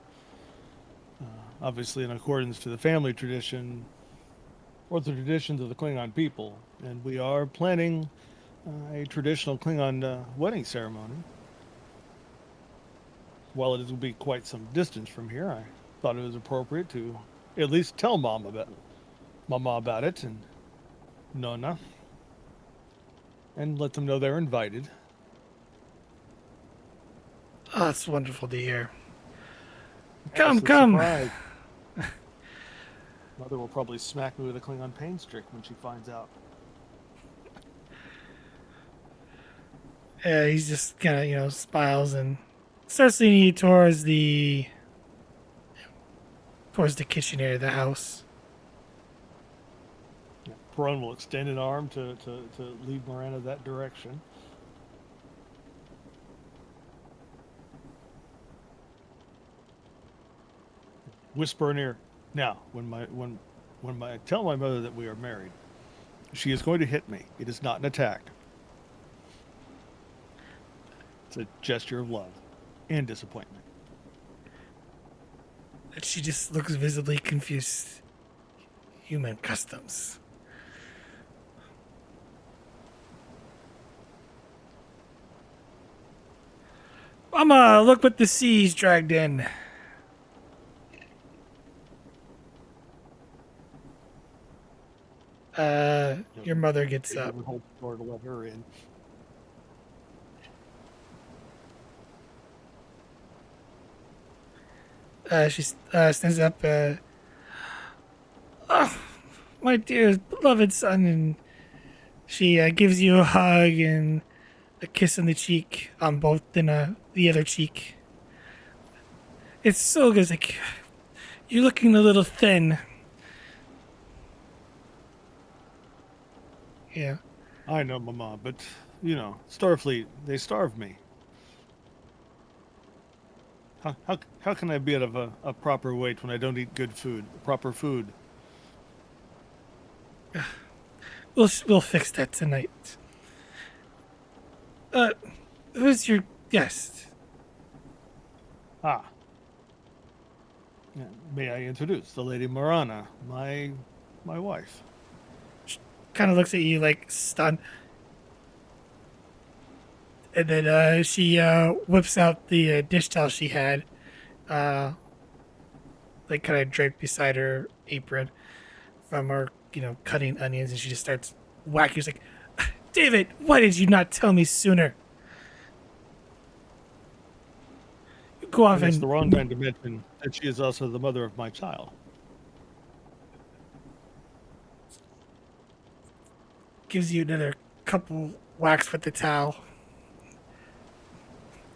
obviously in accordance to the family tradition or the traditions of the Klingon people, and we are planning a traditional Klingon wedding ceremony. While it will be quite some distance from here, I thought it was appropriate to at least tell Mama about it and Nona, and let them know they're invited. Oh, that's wonderful to hear. Yes, it's a Come. surprise. Mother will probably smack me with a Klingon pain stick when she finds out. He's just kind of smiles and starts leaning you towards the kitchen area of the house. Perone will extend an arm to lead Morana that direction. Whisper in ear. Now, when I tell my mother that we are married, she is going to hit me. It is not an attack. It's a gesture of love and disappointment. She just looks visibly confused. Human customs. Mama, look what the sea's dragged in. Your mother gets up. Hold the door to let her in. She stands up. Oh, my dear beloved son, and she gives you a hug and a kiss on the cheek, on both in the other cheek. It's so good. It's like you're looking a little thin. Yeah. I know, Mama, but Starfleet, they starve me. How can I be at a proper weight when I don't eat good food, proper food? We'll fix that tonight. Who's your guest? Ah. Yeah, may I introduce the Lady Morana, my wife. Kind of looks at you like stunned. And then she whips out the dish towel she had, like kind of draped beside her apron from her, cutting onions, and she just starts whacking. She's like, David, why did you not tell me sooner? You go off It's and the wrong time to mention that she is also the mother of my child. gives you another couple whacks with the towel.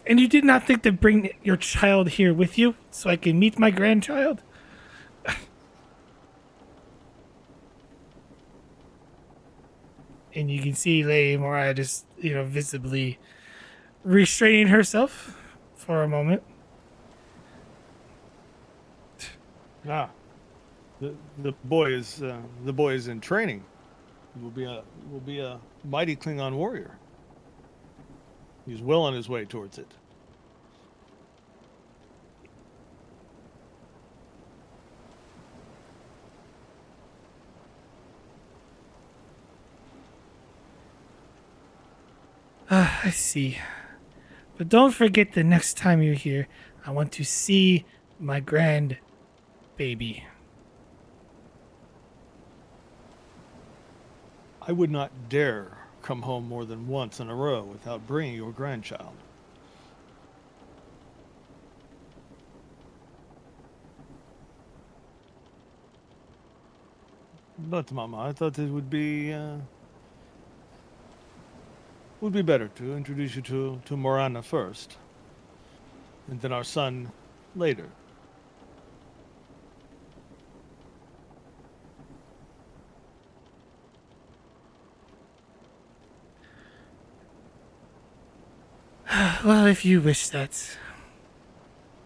And you did not think to bring your child here with you so I can meet my grandchild? And you can see Lady Mariah just, visibly restraining herself for a moment. Ah, the boy is in training. He will be a mighty Klingon warrior. He's well on his way towards it. I see. But don't forget the next time you're here, I want to see my grand baby. I would not dare come home more than once in a row without bringing your grandchild. But, Mama, I thought it would be better to introduce you to Morana first, and then our son later. Well, if you wish that.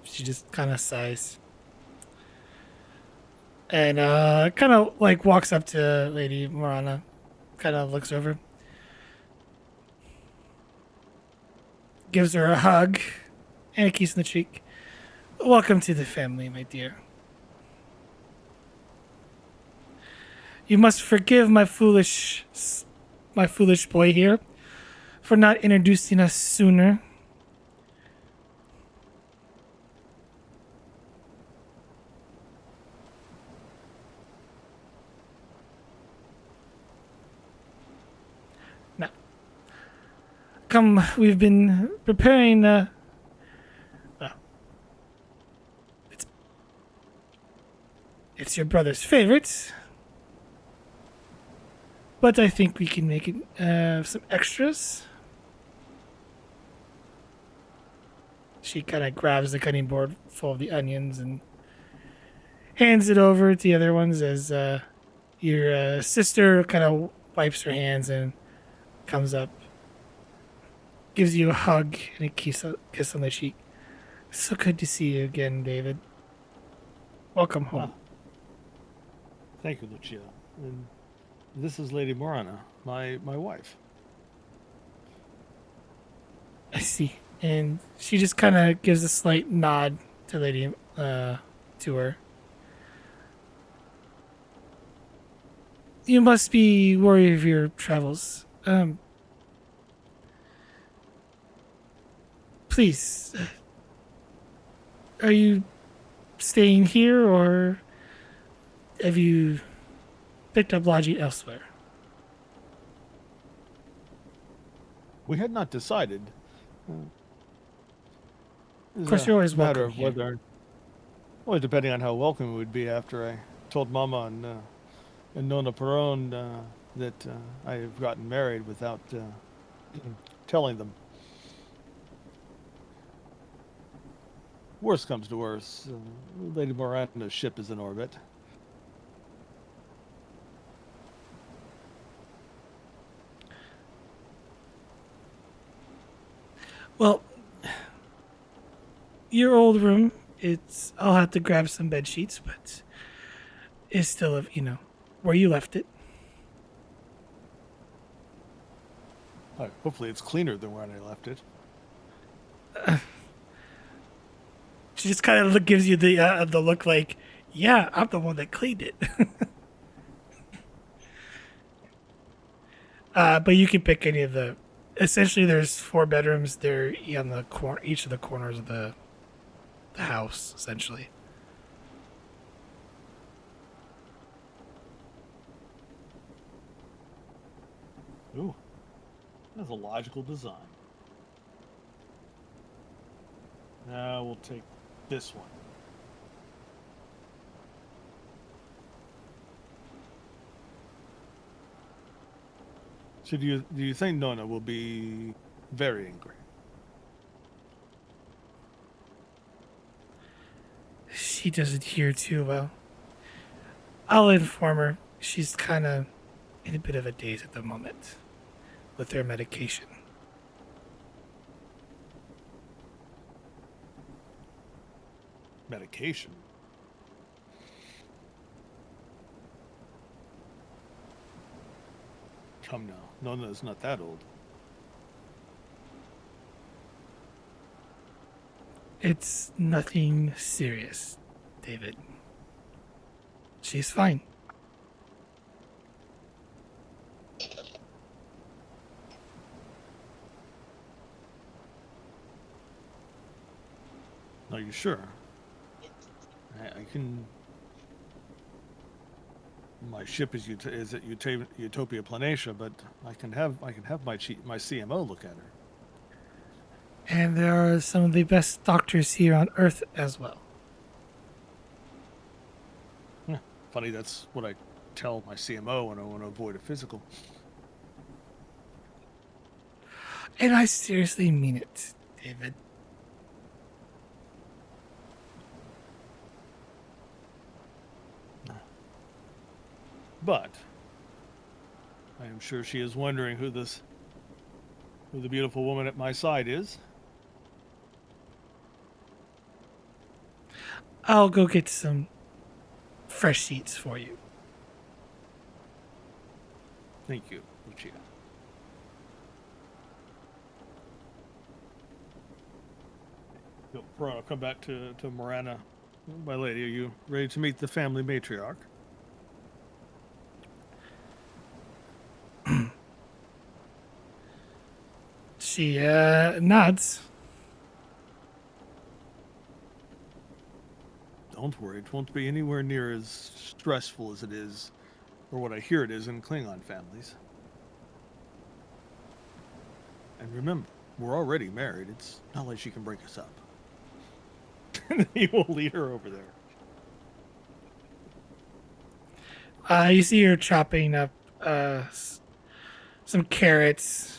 She just kind of sighs. And kind of like walks up to Lady Morana. Kind of looks over. Gives her a hug and a kiss on the cheek. Welcome to the family, my dear. You must forgive my foolish boy here for not introducing us sooner. Now, come, we've been preparing. Well, it's your brother's favorite, but I think we can make it some extras. She kind of grabs the cutting board full of the onions and hands it over to the other ones as your sister kind of wipes her hands and comes up, gives you a hug and a kiss on the cheek. So good to see you again, David. Welcome home. Thank you, Lucia. And this is Lady Morana, my wife. I see. And she just kind of gives a slight nod to Lady, to her. You must be worried of your travels. Please, are you staying here or have you picked up lodging elsewhere? We had not decided. Of course, you're always matter welcome of here. whether, well, depending on how welcome it would be after I told Mama and Nona Perone that I have gotten married without telling them. Worst comes to worst, Lady Morana's ship is in orbit. Well, your old room, I'll have to grab some bed sheets, but it's still, where you left it. Hopefully it's cleaner than when I left it. She just kind of gives you the look like, yeah, I'm the one that cleaned it. But you can pick any of the. Essentially, there's 4 bedrooms. They're on the each of the corners of the house, essentially. Ooh, that's a logical design. Now we'll take this one. So do you think Nona will be very angry? She doesn't hear too well. I'll inform her. She's kind of in a bit of a daze at the moment with her medication. Medication? Come now, Nona is not that old. It's nothing serious, David. She's fine. Are you sure? I can. My ship is at Utopia Planatia, but I can have my CMO look at her. And there are some of the best doctors here on Earth as well. Funny, that's what I tell my CMO when I want to avoid a physical. And I seriously mean it, David. But I am sure she is wondering who the beautiful woman at my side is. I'll go get some fresh sheets for you. Thank you, Lucia. I'll come back to Morana. My lady, are you ready to meet the family matriarch? She nods. Don't worry, it won't be anywhere near as stressful as it is, or what I hear it is in Klingon families. And remember, we're already married. It's not like she can break us up. He will lead her over there. You see her chopping up some carrots.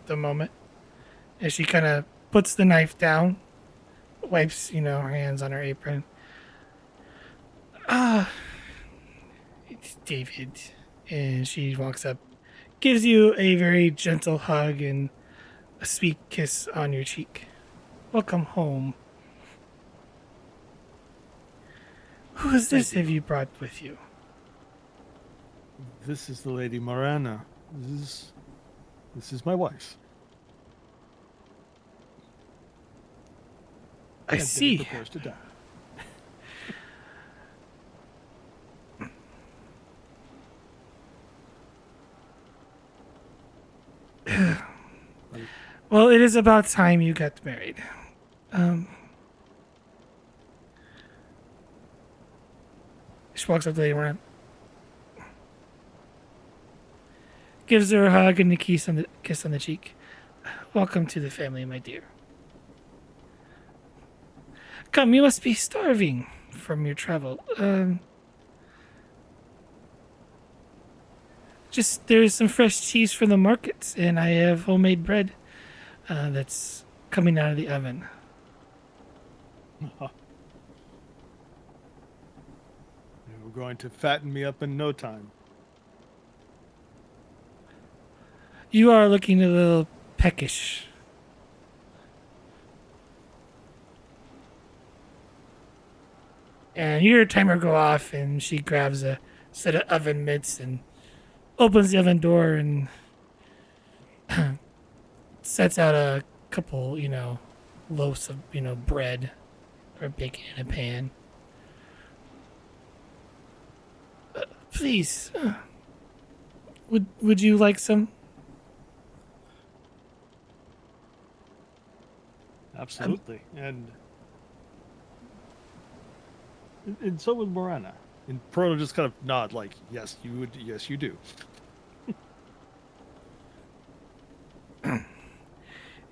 The moment as she kind of puts the knife down, wipes her hands on her apron. It's David, and she walks up, gives you a very gentle hug and a sweet kiss on your cheek. Welcome home. Who is this have you brought with you? This is the Lady Morana. This is my wife. I And see. Debbie prepares to die. Well, it is about time you got married. She walks up to Lady Moran, gives her a hug and a kiss on the cheek. Welcome to the family, my dear. Come, you must be starving from your travel. Just there's some fresh cheese from the markets, and I have homemade bread that's coming out of the oven. You're going to fatten me up in no time. You are looking a little peckish. And you hear a timer go off, and she grabs a set of oven mitts and opens the oven door and sets out a couple, loaves of, bread or bacon in a pan. Please, would you like some? Absolutely. And so would Morana. And Proto just kind of nod like, yes, you would. Yes, you do.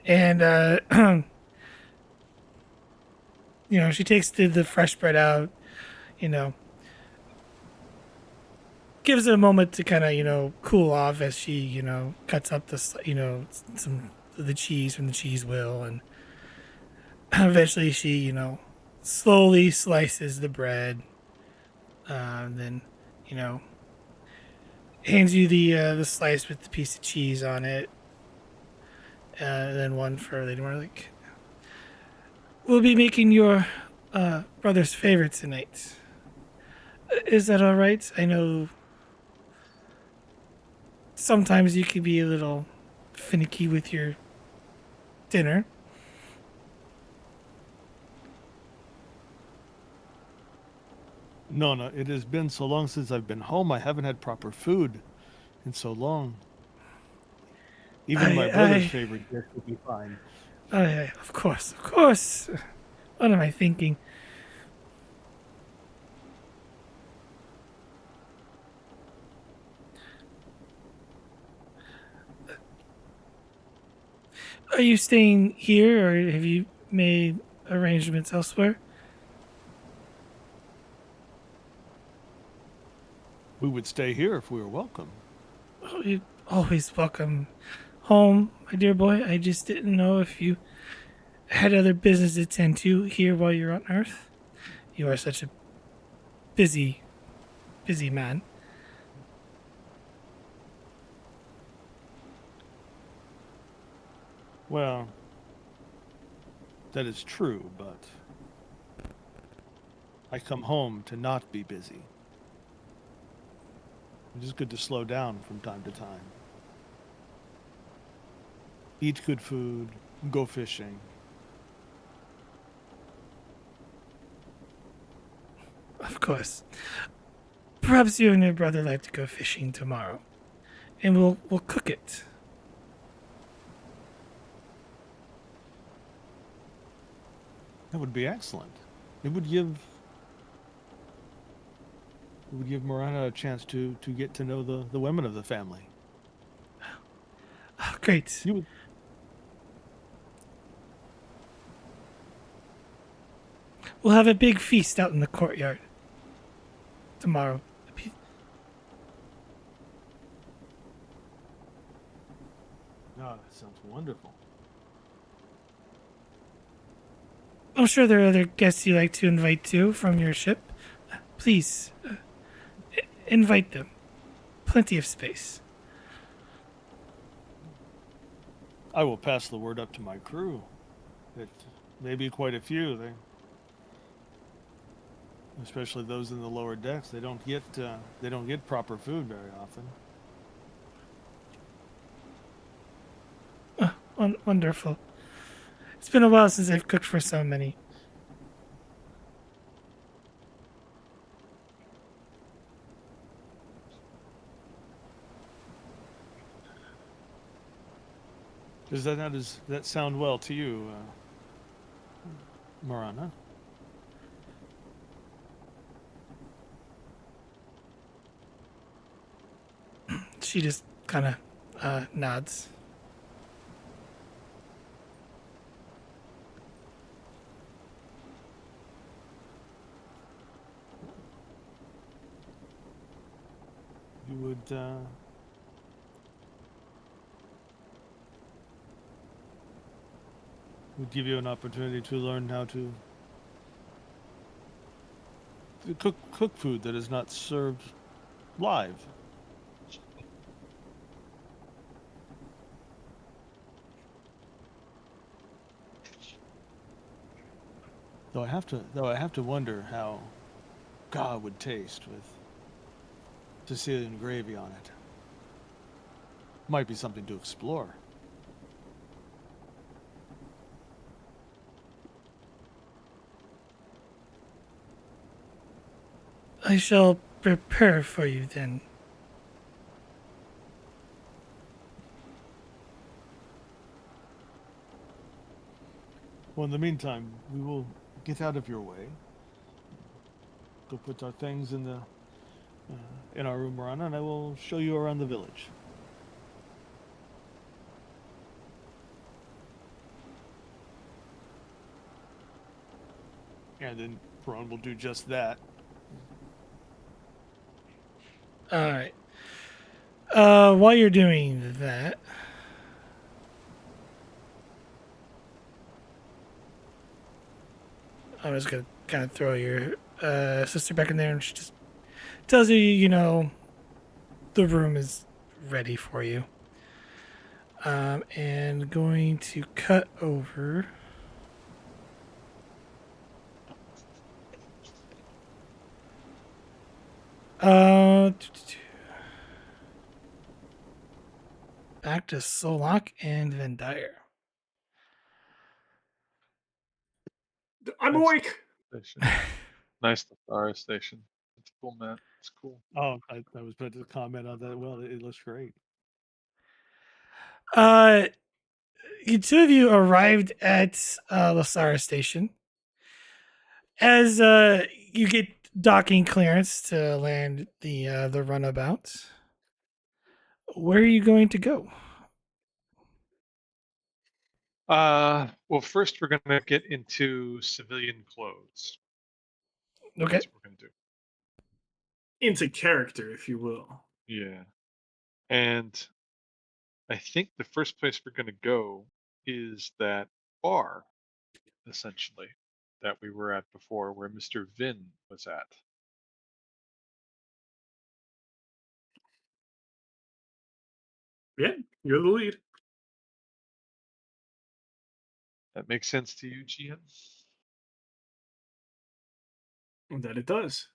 And she takes the fresh bread out, gives it a moment to kind of cool off as she cuts up some of the cheese from the cheese wheel, and eventually she slowly slices the bread, then hands you the slice with the piece of cheese on it, and then one for Lady Marlick. We'll be making your brother's favorite tonight. Is that all right? I know sometimes you can be a little finicky with your dinner. No, it has been so long since I've been home. I haven't had proper food in so long. Even my brother's I, favorite dish would be fine. of course, of course. What am I thinking? Are you staying here, or have you made arrangements elsewhere? We would stay here if we were welcome. Oh, you're always welcome home, my dear boy. I just didn't know if you had other business to tend to here while you're on Earth. You are such a busy, busy man. Well, that is true, but I come home to not be busy. It is good to slow down from time to time. Eat good food, go fishing. Of course. Perhaps you and your brother like to go fishing tomorrow, and we'll cook it. That would be excellent. It would give Morana a chance to get to know the women of the family. Oh, great. You would, We'll have a big feast out in the courtyard tomorrow. no, that sounds wonderful. I'm sure there are other guests you like to invite too from your ship. Please, invite them. Plenty of space. I will pass the word up to my crew. It may be quite a few. Especially those in the lower decks, they don't get proper food very often. Wonderful. It's been a while since I've cooked for so many. Does that sound well to you, Marana? She just kind of nods. You would give you an opportunity to learn how to cook food that is not served live. Though I have to wonder how God would taste with Sicilian gravy on it. Might be something to explore. I shall prepare for you then. Well, in the meantime, we will get out of your way. Go put our things in our room, Marana, and I will show you around the village. And then Peron will do just that. All right. While you're doing that, I was gonna kind of throw your sister back in there, and she just tells you, the room is ready for you. And going to cut over. Back to Solak and Vendire. I'm Nice awake. station. Nice Star Station. It's a cool map. It's cool. Oh, I was about to comment on that. Well, it looks great. Uh, you two of you arrived at Lasara Station. As you get docking clearance to land the runabout, where are you going to go? Well, first we're gonna get into civilian clothes. Okay. That's what we're gonna do. Into character, if you will. Yeah. And I think the first place we're gonna go is that bar, essentially, that we were at before, where Mr. Vin was at. Yeah, you're the lead. That makes sense to you, GM? That it does.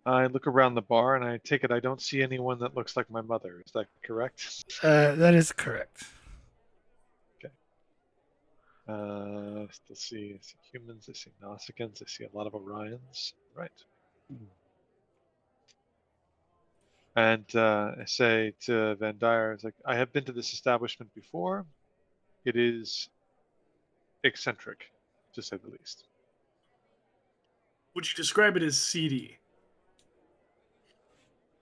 I look around the bar and I take it I don't see anyone that looks like my mother. Is that correct? That is correct. Let's see. I see humans. I see Nausicaans. I see a lot of Orions. Right. And I say to Van Dyer, it's like, I have been to this establishment before. It is eccentric, to say the least. Would you describe it as seedy?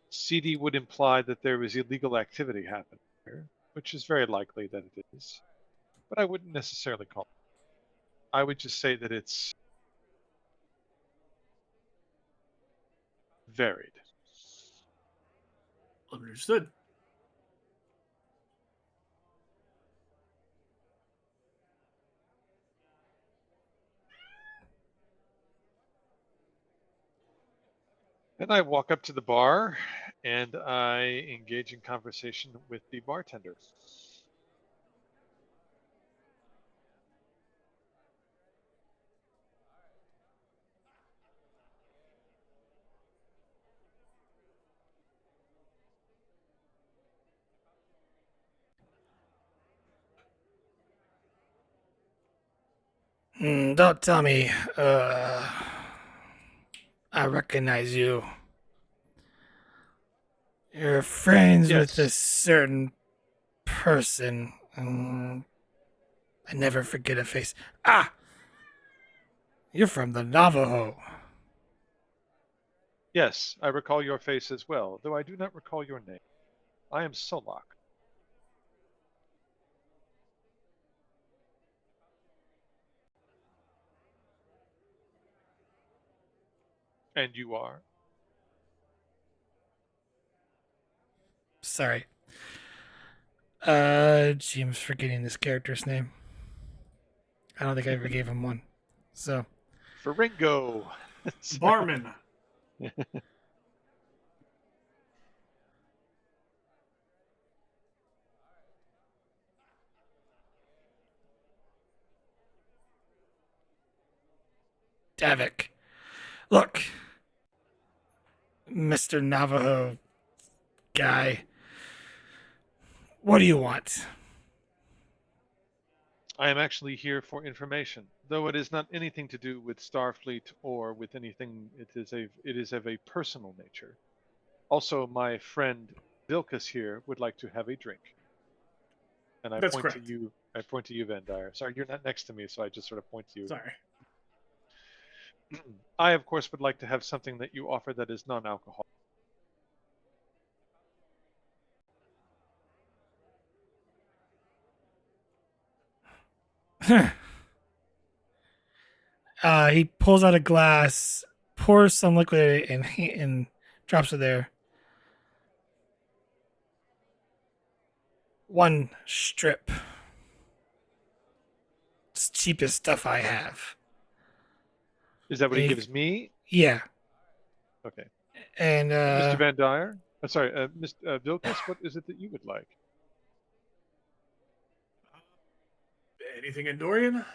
Seedy would imply that there is illegal activity happening here, which is very likely that it is. But I wouldn't necessarily call it. I would just say that it's varied. Understood. And I walk up to the bar and I engage in conversation with the bartender. Don't tell me. I recognize you. You're friends with a Yes, certain person. I never forget a face. Ah, you're from the Navajo. yes, I recall your face as well, though I do not recall your name. I am Solak. And you are? Sorry. James forgetting this character's name. I don't think I ever gave him one. So, Faringo. Barman. Davik. Look, Mr. Navajo guy. What do you want? I am actually here for information, though it is not anything to do with Starfleet or with anything. It is of a personal nature. Also, my friend Vilkas here would like to have a drink. And I That's point to correct. you. I point to you, Van Dyer. Sorry, you're not next to me, so I just sort of point to you. Sorry. I, of course, would like to have something that you offer that is non-alcoholic. He pulls out a glass, pours some liquid, and drops it there. One strip. It's cheapest stuff I have. Is that what he And gives me? yeah, Okay. and Mr. Van Dyer? Sorry, Mr. Vilkas, what is it that you would like? Anything Andorian?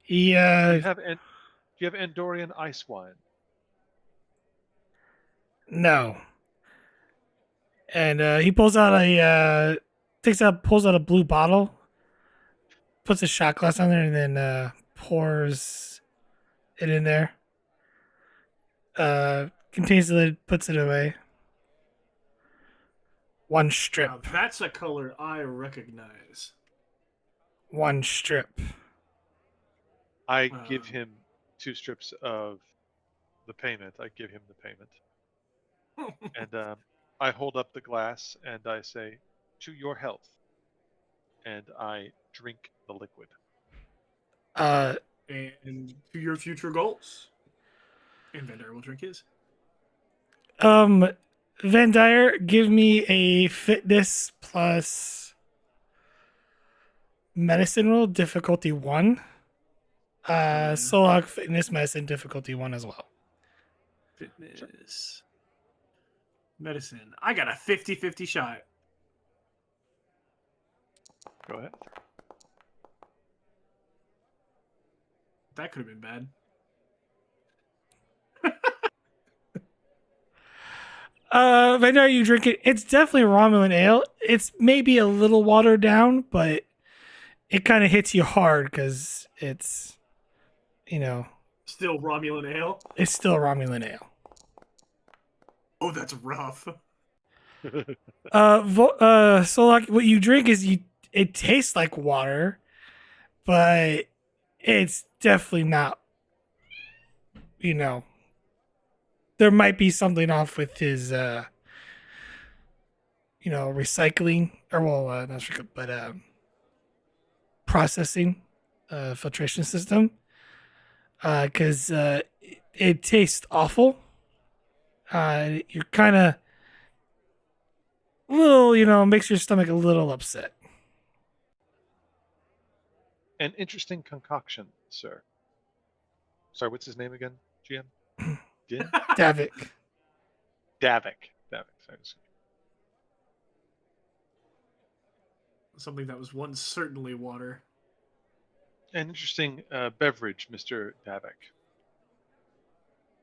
he Do you have Andorian ice wine? no, and he pulls out a blue bottle, puts a shot glass on there, and then pours it in there. Contains the lid, puts it away. One strip. Now, that's a color I recognize. One strip. I give him 2 strips of the payment. I give him the payment. And I hold up the glass and I say, "To your health." And I drink the liquid. And to your future goals. And Vander will drink his. Van Dyer, give me a fitness plus medicine roll, difficulty 1. Solok, fitness, medicine, difficulty 1 as well. Fitness. Medicine. I got a 50-50 shot. Go ahead. That could have been bad. Van Dyer, you drink it. It's definitely Romulan ale. It's maybe a little watered down, but it kind of hits you hard because it's, Still Romulan ale. it's still Romulan ale. Oh, that's rough. Solok, what you drink is it tastes like water, but it's definitely not, there might be something off with his, recycling, or not recycling, but processing, filtration system, because it tastes awful. You're kind of little, makes your stomach a little upset. An interesting concoction, sir. Sorry, what's his name again, GM? Din? Davik. Davik. Sorry. Something that was once certainly water. An interesting beverage, Mr. Davik.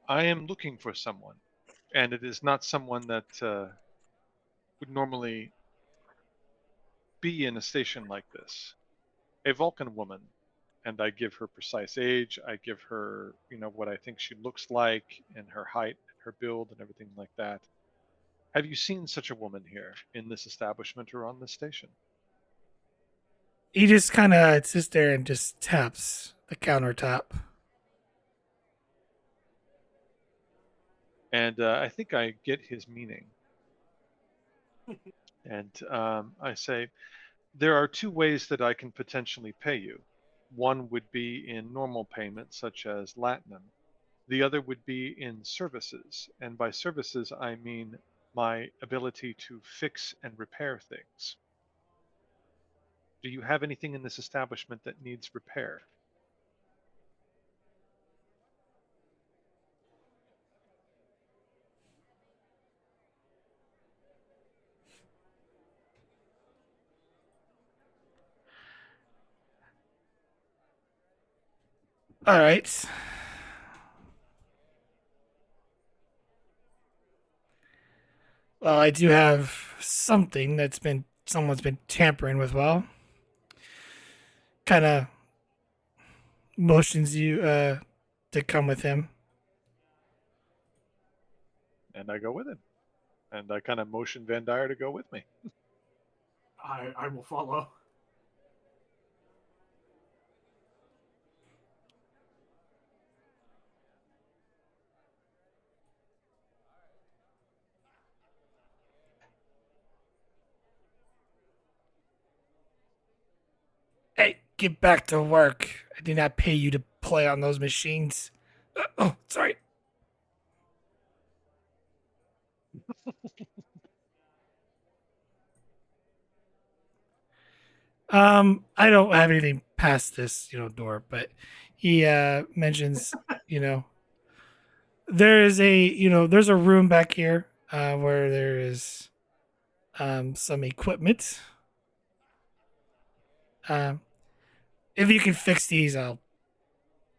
I am looking for someone, and it is not someone that would normally be in a station like this. A Vulcan woman, and I give her precise age. I give her, what I think she looks like, and her height, and her build, and everything like that. Have you seen such a woman here in this establishment or on this station? He just kind of sits there and just taps the countertop. And I think I get his meaning. And I say, there are 2 ways that I can potentially pay you. One would be in normal payment, such as latinum. The other would be in services. And by services, I mean my ability to fix and repair things. Do you have anything in this establishment that needs repair? All right. Well, I do have something someone's been tampering with. Well, kind of motions you to come with him. And I go with him. And I kind of motion Van Dyer to go with me. I will follow. Hey, get back to work. I did not pay you to play on those machines. Oh, sorry. I don't have anything past this, door, but he mentions, you know, there is there's a room back here where there is some equipment. Um, if you can fix these, I'll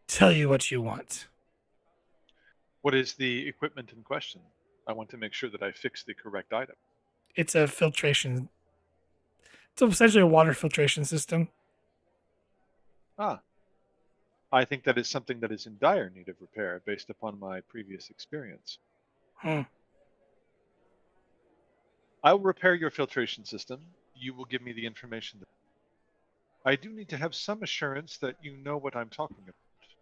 tell you what you want. What is the equipment in question? I want to make sure that I fix the correct item. It's a filtration. It's essentially a water filtration system. Ah, I think that is something that is in dire need of repair based upon my previous experience. Hmm. I will repair your filtration system. You will give me the information. I do need to have some assurance that you know what I'm talking about.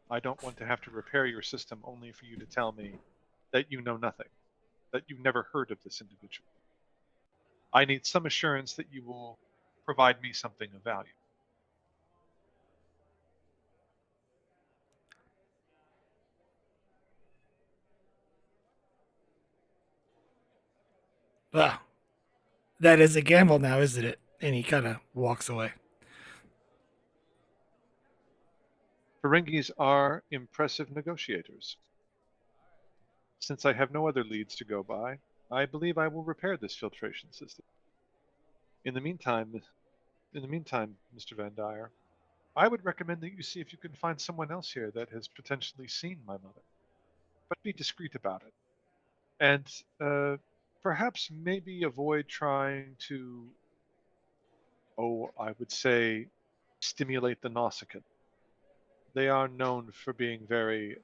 I don't want to have to repair your system only for you to tell me that you know nothing, that you've never heard of this individual. I need some assurance that you will provide me something of value. Well, that is a gamble now, isn't it? And he kind of walks away. Ferengis are impressive negotiators. Since I have no other leads to go by, I believe I will repair this filtration system. In the meantime, Mr. Van Dyer, I would recommend that you see if you can find someone else here that has potentially seen my mother. But be discreet about it. And perhaps maybe avoid trying to, I would say, stimulate the Nausicaan. They are known for being very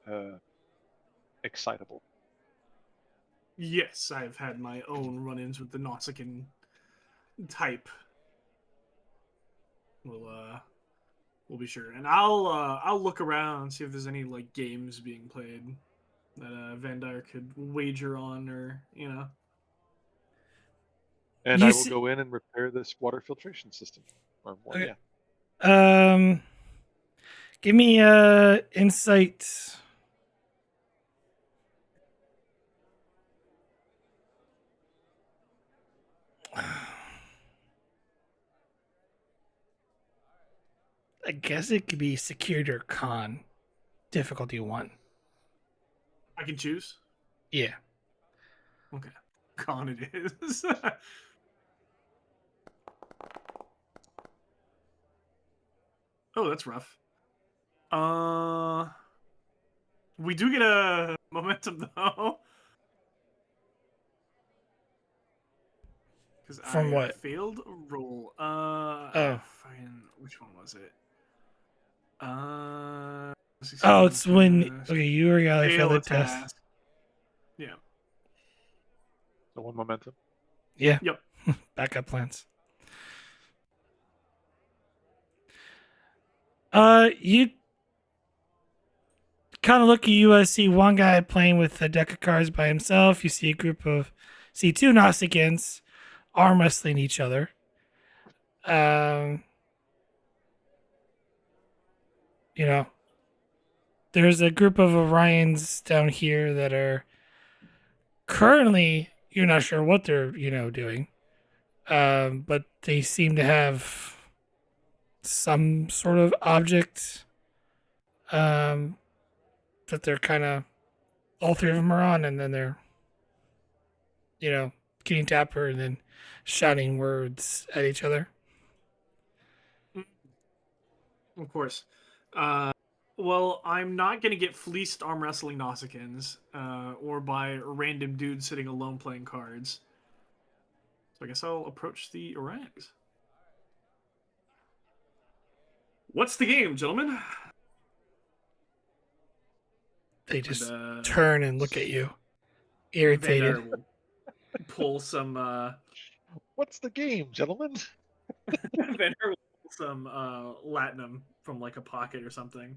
excitable. Yes, I've had my own run-ins with the Nausicaan type. We'll be sure, and I'll look around and see if there's any like games being played that Van Dyer could wager on, or And You I will see, go in and repair this water filtration system. Or more, okay. yeah. Give me insight. I guess it could be secured or con. Difficulty 1. I can choose. Yeah. Okay, con it is. Oh, that's rough. We do get a momentum though, because From I what? failed a roll. Oh. Fine. Which one was it? Oh, Succeeding on it's when task. okay, you or I failed Fail the a test. task. Yeah. So one momentum. Yeah. Yep. Backup plans. You kind of look at you. See one guy playing with a deck of cards by himself. You see two Nausicaans arm wrestling each other. Um, you know, there's a group of Orions down here that are currently you're not sure what they're doing. But they seem to have some sort of object um, that they're kind of all three of them are on, and then they're getting dapper and then shouting words at each other. Of course. Uh, well, I'm not gonna get fleeced arm wrestling Nausicaans, or by random dudes sitting alone playing cards. So I guess I'll approach the Orions. What's the game, gentlemen? They And just turn and look at you, irritated. Vandar will pull some. What's the game, gentlemen? Vandar will pull some latinum from like a pocket or something,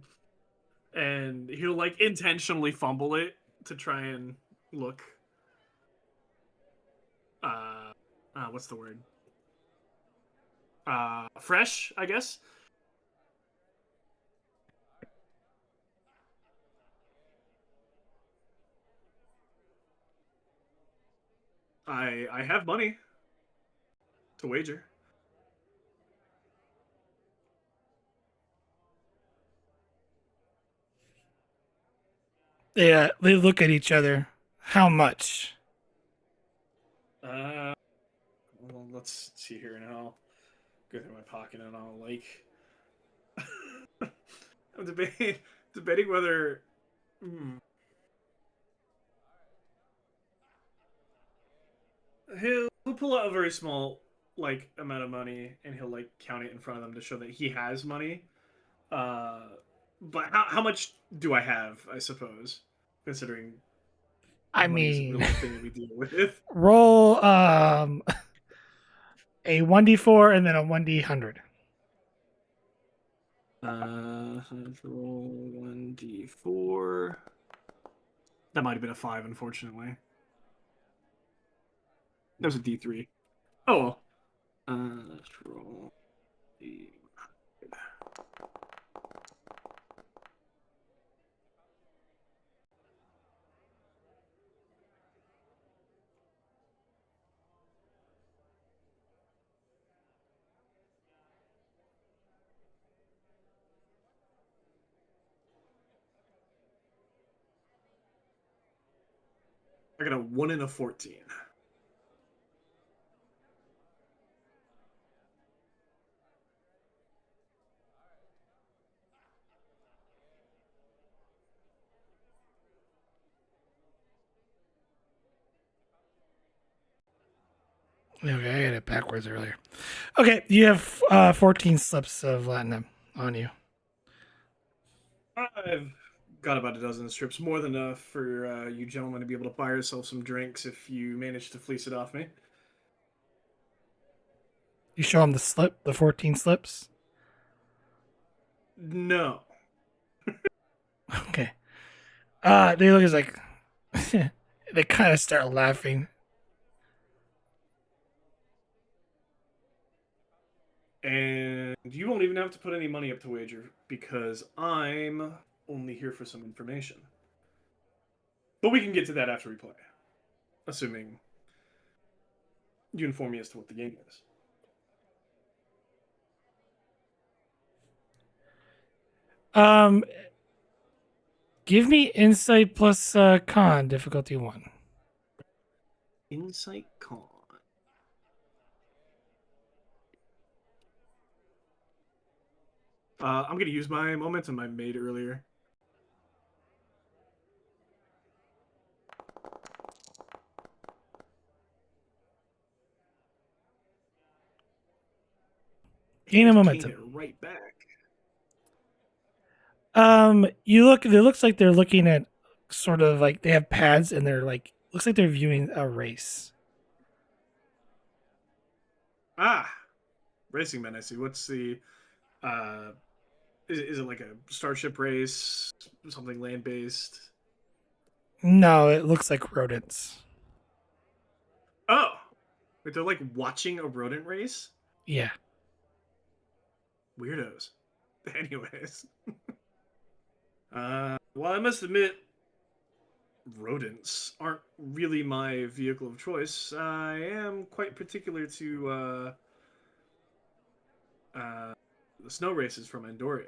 and he'll like intentionally fumble it to try and look. What's the word? Fresh, I guess. I have money to wager. They look at each other. How much? Uh, well, let's see here, and I'll go through my pocket, and I'll like. I'm debating whether. Hmm, he'll pull out a very small like amount of money, and he'll like count it in front of them to show that he has money. Uh, but how much do I have? I suppose, considering I money is mean, really the thing that we deal with. roll a 1d4 and then a 1d100. Let's roll 1d4. That might have been a 5, unfortunately. That was a d3. Oh well. Let's roll the. I got a 1 and a 14. Okay, I had it backwards earlier. Okay, you have 14 slips of latinum on you. I've got about a dozen strips, more than enough for you gentlemen to be able to buy yourself some drinks if you manage to fleece it off me. You show them the 14 slips. No. Okay. They look as like they kind of start laughing. And you won't even have to put any money up to wager because I'm only here for some information. But we can get to that after we play. Assuming you inform me as to what the game is. Um, give me insight plus con difficulty 1. Insight con. I'm going to use my momentum I made earlier. Gain a Just momentum. came it right back. You look. It looks like they're looking at sort of like they have pads and they're like looks like they're viewing a race. Ah, racing men. I see. What's the? Uh, is it like a starship race? Something land based? No, it looks like rodents. Oh, wait, they're like watching a rodent race. Yeah. Weirdos. Anyways, well, I must admit, rodents aren't really my vehicle of choice. I am quite particular to the snow races from Andoria.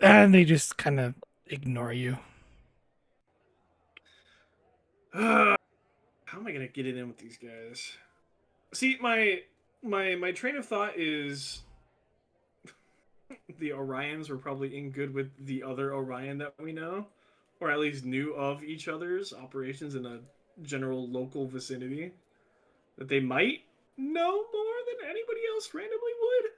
And they just kind of ignore you. How am I gonna get it in with these guys? See, my train of thought is the Orions were probably in good with the other Orion that we know, or at least knew of each other's operations in a general local vicinity. That they might know more than anybody else randomly would.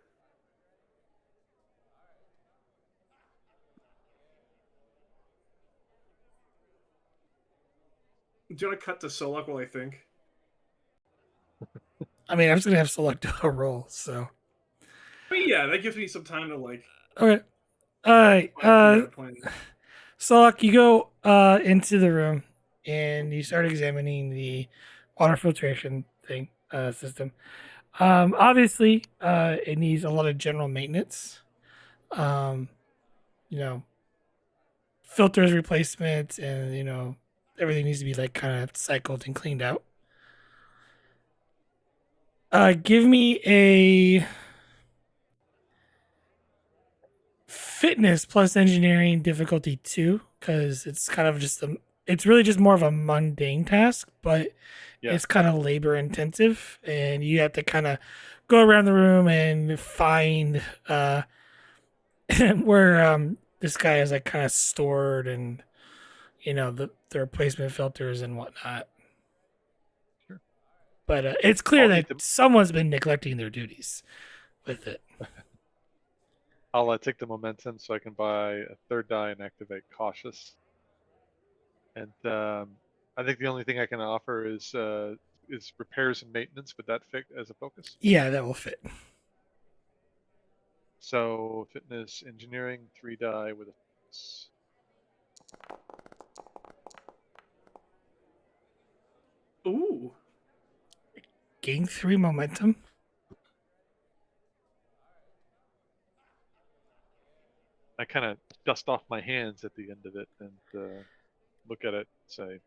Do you want to cut to Solok while I think? I mean, I'm just gonna have select a roll. So. But yeah, that gives me some time to like Okay. All right. figure out a plan. Solok, you go into the room and you start examining the water filtration thing system. Obviously, it needs a lot of general maintenance. Um, you know, filters replacement, and everything needs to be like kind of cycled and cleaned out. Give me a fitness plus engineering difficulty 2 because it's kind of it's really just more of a mundane task, but Yeah. it's kind of labor intensive, and you have to kind of go around the room and find where this guy is like kind of stored, and the replacement filters and whatnot. Sure. But it's clear I'll that eat them. someone's been neglecting their duties with it. I'll take the momentum so I can buy a third die and activate cautious. And I think the only thing I can offer is repairs and maintenance. Would that fit as a focus? Yeah, that will fit. So fitness, engineering, 3 die with a focus. Ooh. Gain 3 momentum. I kind of dust off my hands at the end of it and look at it and say,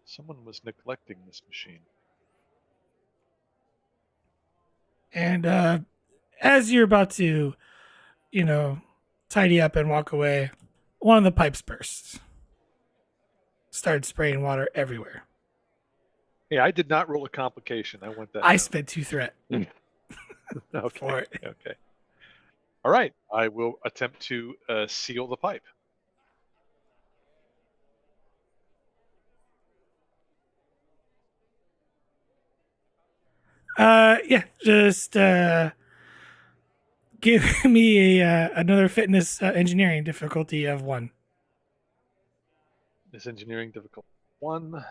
someone was neglecting this machine. And as you're about to, tidy up and walk away, one of the pipes bursts. Started spraying water everywhere. Hey, I did not roll a complication. I want that. I known. spent 2 threat Okay. for it. Okay. All right. I will attempt to seal the pipe. Yeah, just give me another fitness engineering difficulty of 1. This engineering difficult 1.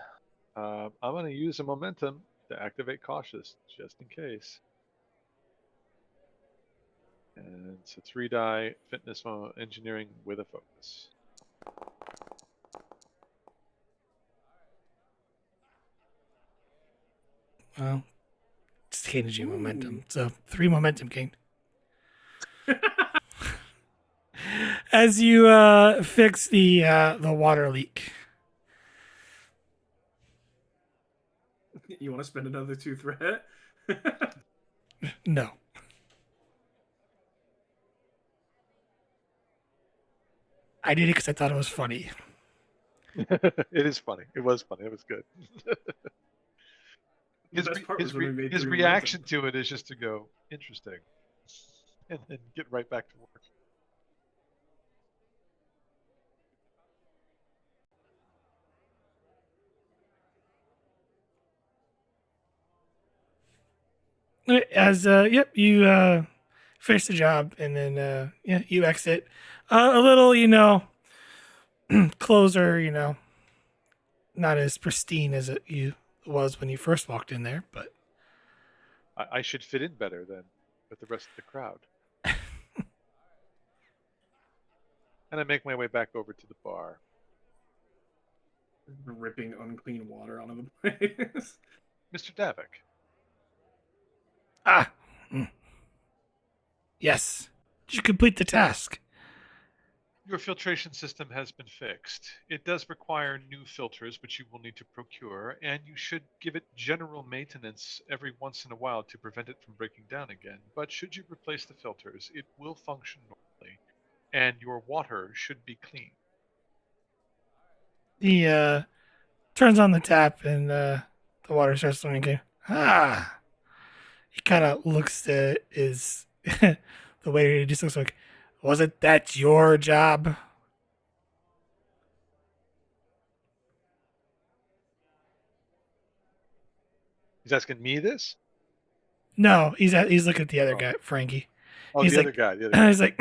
I'm going to use a momentum to activate cautious just in case. And it's a 3 die fitness engineering with a focus. Well, just handed you Ooh. momentum. So 3 momentum gained. As you fix the water leak. You want to spend another 2 threat? No. I did it because I thought it was funny. It is funny. It was funny. It was good. The best part was when we made his 3 reaction momentum. to it is just to go, interesting, and then get right back to work. As yep, you finish the job, and then yeah, you exit. A little, clothes are not as pristine as it was when you first walked in there, but I should fit in better than with the rest of the crowd. And I make my way back over to the bar. Ripping unclean water onto the place. Mr. Davik, ah, yes, did you complete the task? your filtration system has been fixed. It does require new filters, which you will need to procure, and you should give it general maintenance every once in a while to prevent it from breaking down again. But should you replace the filters, it will function normally, and your water should be clean. He turns on the tap, and the water starts flowing again. He kind of looks at his the waiter. He just looks like, wasn't that your job? He's asking me this? No, he's looking at the other Oh. guy, Frankie. Oh, He's the like, other guy. The other guy. he's like,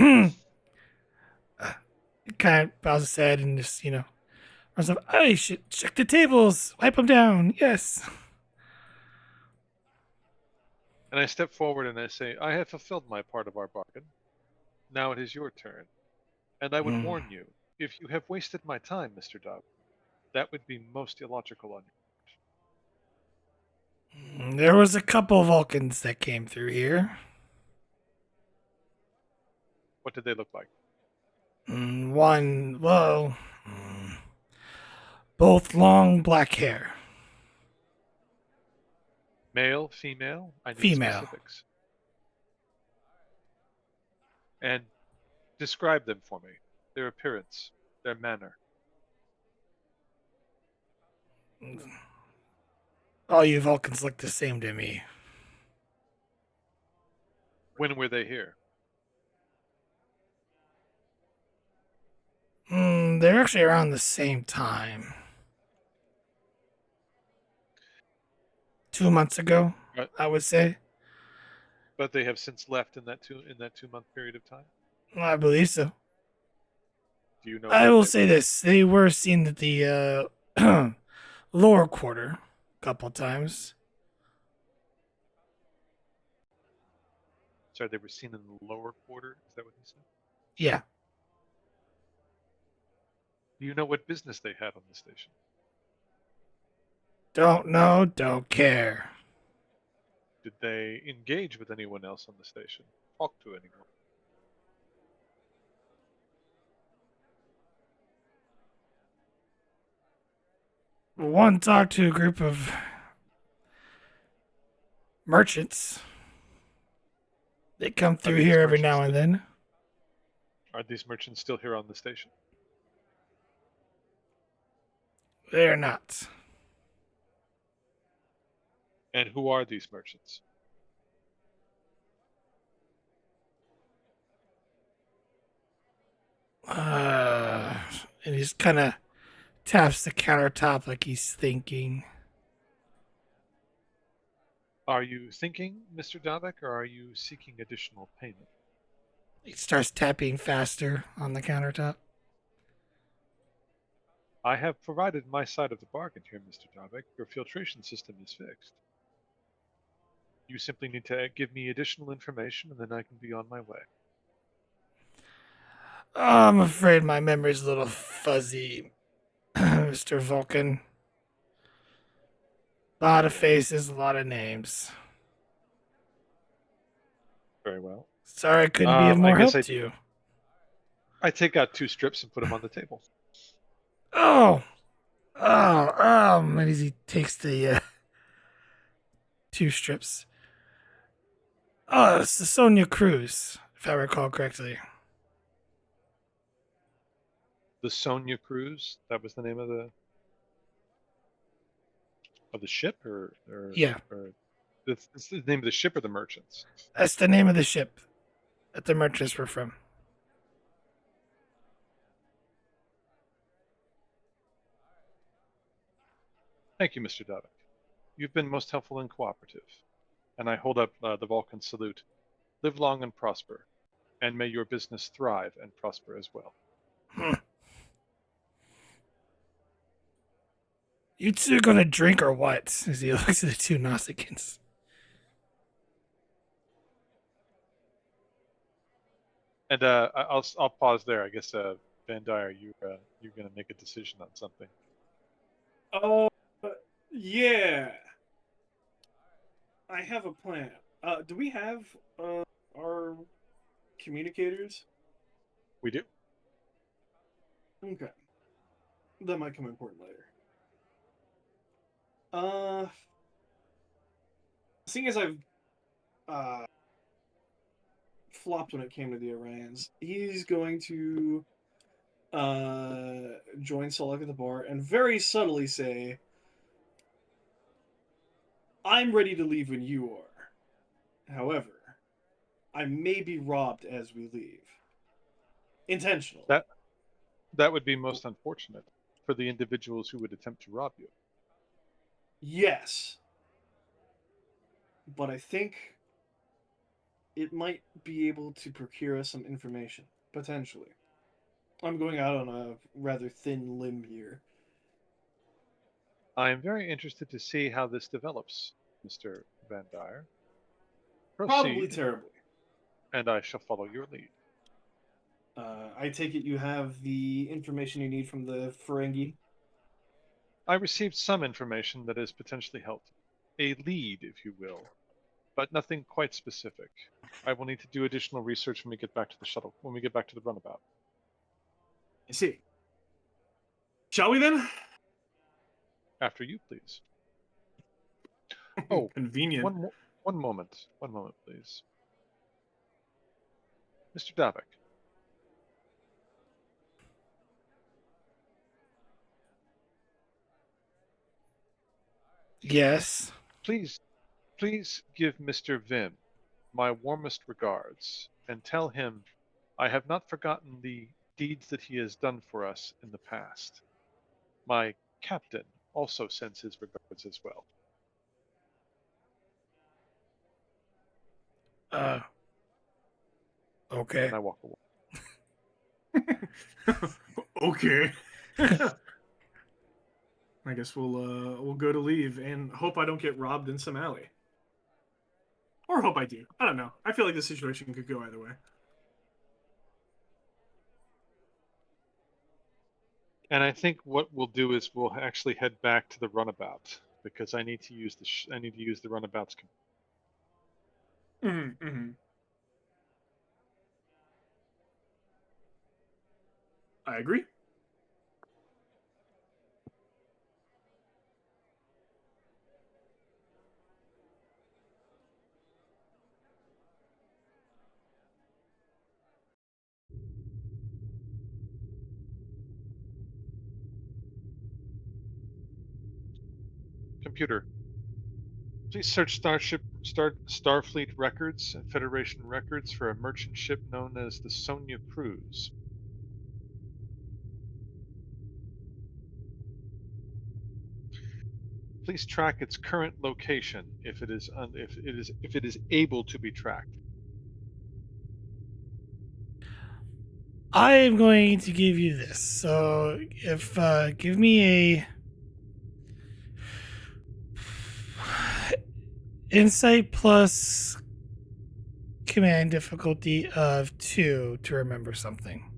kind of bows his head and just runs up. I should check the tables, wipe them down. Yes. And I step forward and I say, I have fulfilled my part of our bargain. Now it is your turn. And I would warn you, if you have wasted my time, Mr. Dog, that would be most illogical on you. There was a couple Vulcans that came through here. What did they look like? One, well, both long black hair. Male, female? I need Female. specifics. And Describe them for me. Their appearance, their manner. All you Vulcans look the same to me. When were they here? They're actually around the same time. 2 months ago, But, I would say. but they have since left in that 2 month period of time. I believe so. Do you know I where will they say were? this: they were seen at the lower quarter a couple times. Sorry, they were seen in the lower quarter. Is that what you said? Yeah, Do you know what business they had on the station? don't know, don't care. Did they engage with anyone else on the station? Talk to anyone? One talked to a group of merchants. They come Are through these here every merchants now and still, then. are these merchants still here on the station? They're not. And who are these merchants? Uh, and he's kind of taps the countertop like he's thinking. Are you thinking, Mr. Davik, or are you seeking additional payment? He starts tapping faster on the countertop. I have provided my side of the bargain here, Mr. Davik. Your filtration system is fixed. You simply need to give me additional information, and then I can be on my way. Oh, I'm afraid my memory's a little fuzzy, Mr. Vulcan. A lot of faces, a lot of names. Very well. Sorry I couldn't be of I more guess help to you. I take out 2 strips and put them on the table. Oh, and as he takes the 2 strips. Oh, it's the Sonia Cruz, if I recall correctly. The Sonia Cruise. That was the name of the ship, Yeah, or it's the name of the ship or the merchants. that's the name of the ship that the merchants were from. Thank you, Mr. Davik. You've been most helpful and cooperative. And I hold up the Vulcan salute. Live long and prosper, and may your business thrive and prosper as well. Hmm. You two gonna drink or what? As he looks at the two Nausicaans. And I'll pause there. I guess Van Dyer, you're going to make a decision on something. Oh, yeah. I have a plan. Do we have our communicators? We do. Okay. That might come important later. Uh, seeing as I've flopped when it came to the Orions, he's going to join Solak at the bar and very subtly say, I'm ready to leave when you are. However, I may be robbed as we leave. Intentionally. That would be most unfortunate for the individuals who would attempt to rob you. Yes. But I think it might be able to procure us some information, potentially. I'm going out on a rather thin limb here. I am very interested to see how this develops, Mr. Van Dyer. Probably Proceed, terribly. and I shall follow your lead. I take it you have the information you need from the Ferengi? I received some information that has potentially helped. A lead, if you will, but nothing quite specific. I will need to do additional research when we get back to the shuttle, when we get back to the runabout. I see. Shall we then? After you, please. Oh, Convenient. one moment, please. Mr. Davik, Yes. Please, please give Mr. Vim my warmest regards, and tell him I have not forgotten the deeds that he has done for us in the past. My captain also sends his regards as well. Uh. Okay. And I walk away. Okay. I guess we'll go to leave and hope I don't get robbed in some alley. Or hope I do. I don't know. I feel like the situation could go either way. And I think what we'll do is we'll actually head back to the runabout because I need to use the runabout's. Mm-hmm. I agree. Computer, please search Starfleet records and Federation records for a merchant ship known as the Sonia Cruz. Please track its current location if it is able to be tracked. I am going to give you this. So, if give me a insight plus command difficulty of 2 to remember something.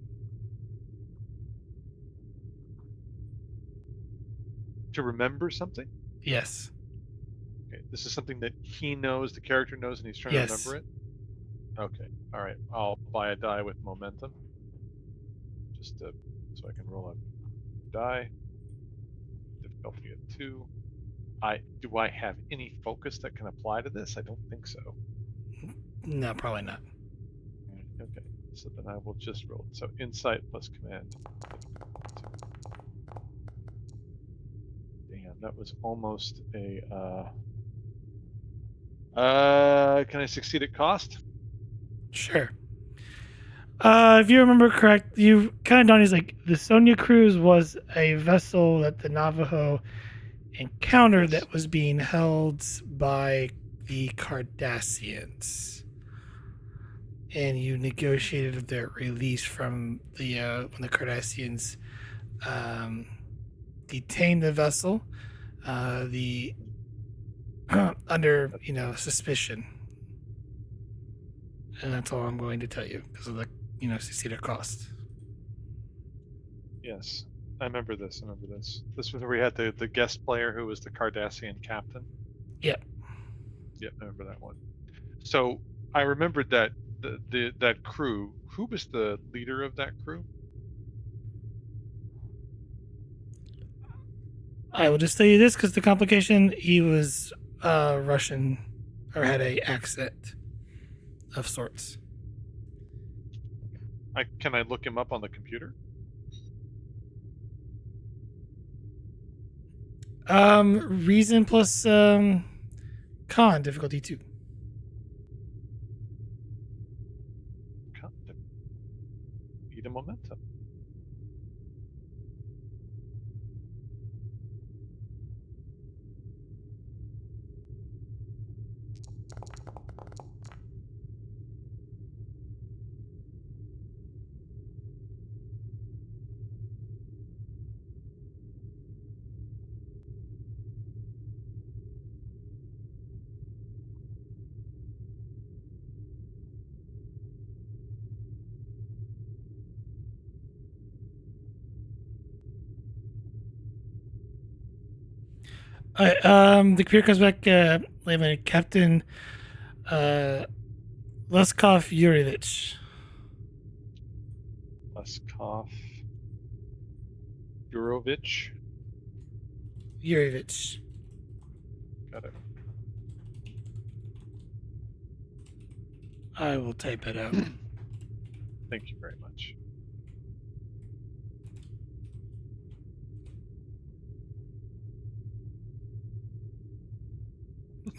To remember something? Yes. Okay, this is something that he knows, the character knows, and he's trying Yes. to remember it? Okay, alright. I'll buy a die with momentum. Just so I can roll a die. Difficulty of 2. Do I have any focus that can apply to this? I don't think so. No, probably not. Okay, so then I will just roll. So insight plus command. Damn, that was almost a. Can I succeed at cost? Sure. If you remember correct, you kind of done is like the Sonia Cruz was a vessel that the Navajo encountered Yes. that was being held by the Cardassians, and you negotiated their release from the when the Cardassians detained the vessel, the under suspicion, and that's all I'm going to tell you because of the succeeded cost. Yes, I remember this. This was where we had the guest player who was the Cardassian captain. Yep. Yep, I remember that one. So I remembered that that crew. Who was the leader of that crew? I will just tell you this because the complication, he was Russian or had a accent of sorts. Can I look him up on the computer? Reason plus con difficulty 2. Need a momentum. All right, the computer comes back. Wait a minute, Captain Leskov Yurievich. Leskov Yurovich. Yurievich. Got it. I will type it out. Thank you very much.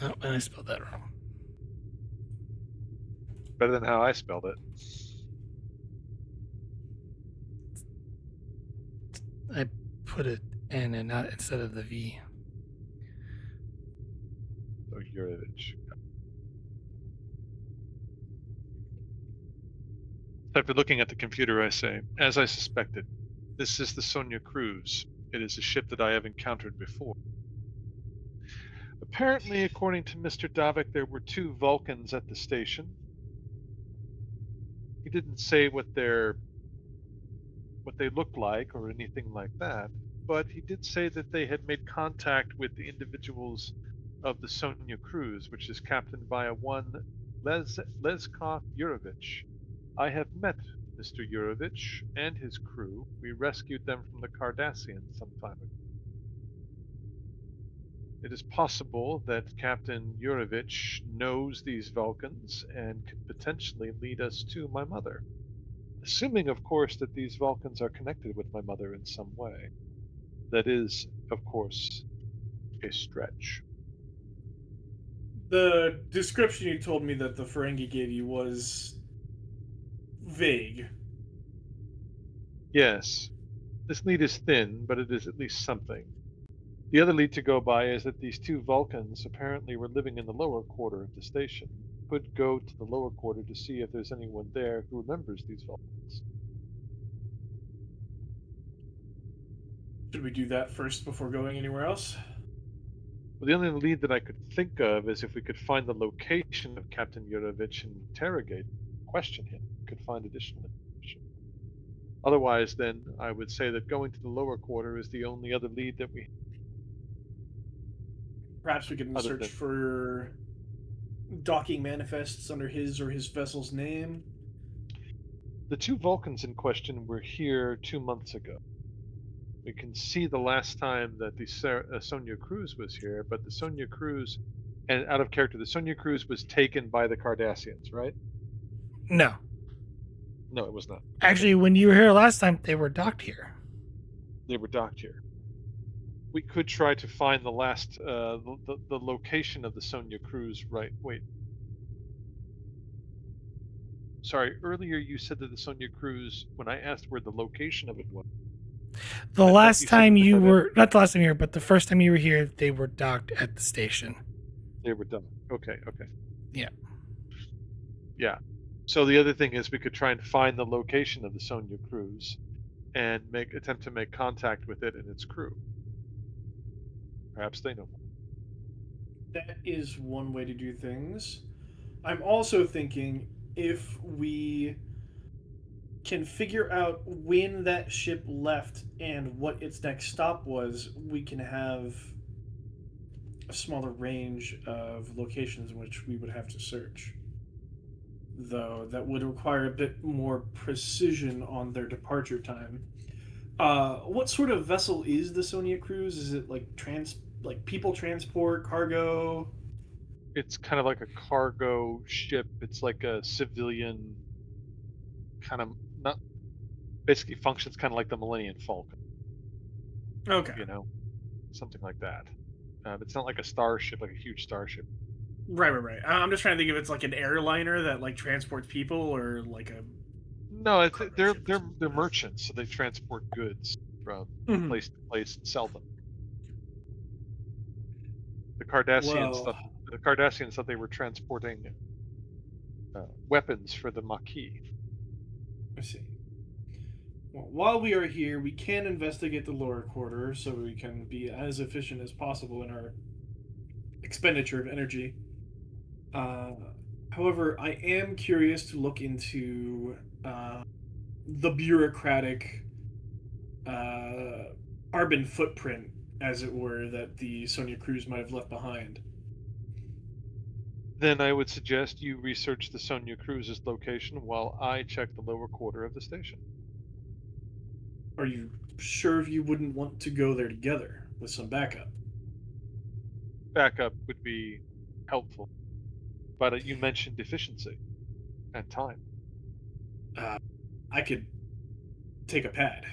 Oh, and I spelled that wrong. Better than how I spelled it. I put an N and not instead of the V. Oh, Yurovich. After looking at the computer, I say, as I suspected, this is the Sonia Cruz. It is a ship that I have encountered before. Apparently, according to Mr. Davik, there were 2 Vulcans at the station. He didn't say what they looked like or anything like that, but he did say that they had made contact with the individuals of the Sonia Cruz, which is captained by a one Leskov Yurovich. I have met Mr. Yurovich and his crew. We rescued them from the Cardassians some time ago. It is possible that Captain Yurovich knows these Vulcans and could potentially lead us to my mother. Assuming, of course, that these Vulcans are connected with my mother in some way. That is, of course, a stretch. The description you told me that the Ferengi gave you was vague. Yes, this lead is thin, but it is at least something. The other lead to go by is that these 2 Vulcans apparently were living in the lower quarter of the station. Could go to the lower quarter to see if there's anyone there who remembers these Vulcans. Should we do that first before going anywhere else? Well, the only lead that I could think of is if we could find the location of Captain Yurovich and interrogate, question him, could find additional information. Otherwise, then, I would say that going to the lower quarter is the only other lead that we have. Perhaps we can Other search than- for docking manifests under his or his vessel's name. The 2 Vulcans in question were here 2 months ago. We can see the last time that the Sonia Cruz was here, but the Sonia Cruz, and out of character, the Sonia Cruz was taken by the Cardassians, right? No. No, it was not. Actually, when you were here last time, they were docked here. They were docked here. We could try to find the last, the location of the Sonia Cruz, right? Wait. Sorry, earlier you said that the Sonia Cruz, when I asked where the location of it was. The I last thought you said time that the you Cardassians- were, not the last time you were, but the first time you were here, they were docked at the station. They were done. Okay. Yeah. Yeah. So the other thing is we could try and find the location of the Sonia Cruz and attempt to make contact with it and its crew. Perhaps they know more. That is one way to do things. I'm also thinking if we can figure out when that ship left and what its next stop was, we can have a smaller range of locations in which we would have to search. Though that would require a bit more precision on their departure time. What sort of vessel is the Sonia Cruz? Is it like people transport, cargo? It's kind of like a cargo ship. It's like a civilian kind of, not basically functions kind of like the Millennium Falcon, Okay. you know, something like that. It's not like a starship, like a huge starship. Right. I'm just trying to think if it's like an airliner that like transports people or like a. No, Cargo ship or something. they're merchants, so they transport goods from Mhm. place to place and sell them. The Cardassians Well, thought they were transporting weapons for the Maquis. I see. Well, while we are here, we can investigate the lower quarter so we can be as efficient as possible in our expenditure of energy. However, I am curious to look into the bureaucratic carbon footprint, as it were, that the Sonia Cruz might have left behind. Then I would suggest you research the Sonia Cruz's location while I check the lower quarter of the station. Are you sure you wouldn't want to go there together with some backup? Backup would be helpful, but you mentioned efficiency and time. I could take a pad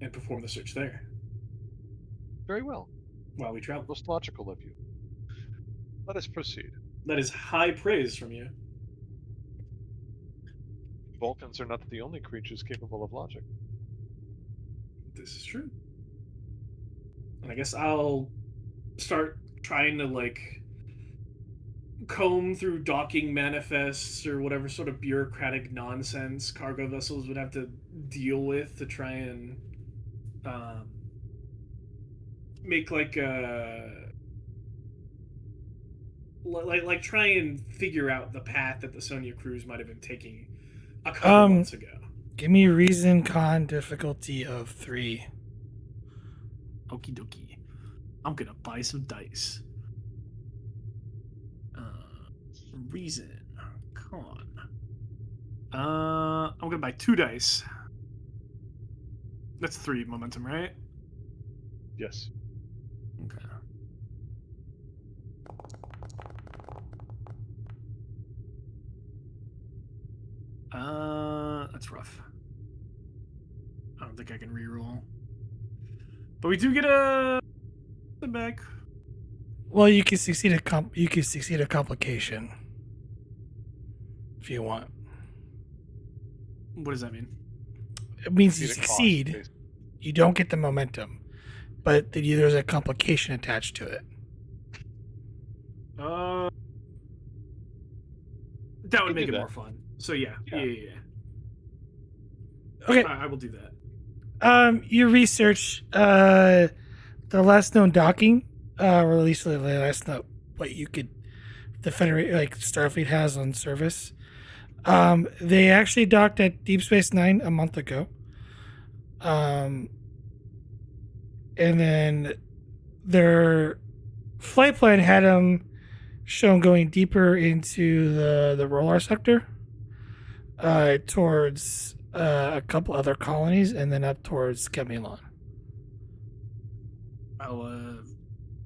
and perform the search there Very well. while we travel. Most logical of you. Let us proceed. That is high praise from you. Vulcans are not the only creatures capable of logic. This is true. And I guess I'll start trying to like comb through docking manifests or whatever sort of bureaucratic nonsense cargo vessels would have to deal with to try and make like a like try and figure out the path that the Sonia cruise might have been taking a couple months ago. Give me reason con difficulty of 3. Okie dokie. I'm gonna buy some dice. Reason con. I'm gonna buy 2 dice. That's 3 momentum, right? Yes. Okay. That's rough. I don't think I can reroll. But we do get a back. Well, you can succeed a complication if you want. What does that mean? It means you Succeed at cost, succeed. basically. You don't get the momentum, but there's a complication attached to it. That would can make do it that. more fun. So yeah. Okay. I will do that. You research the last known docking, or at least the last known what you could the Federate like Starfleet has on service. They actually docked at Deep Space Nine a month ago. And then their flight plan had them shown going deeper into the Rolar sector, towards a couple other colonies, and then up towards Gemilon. I'll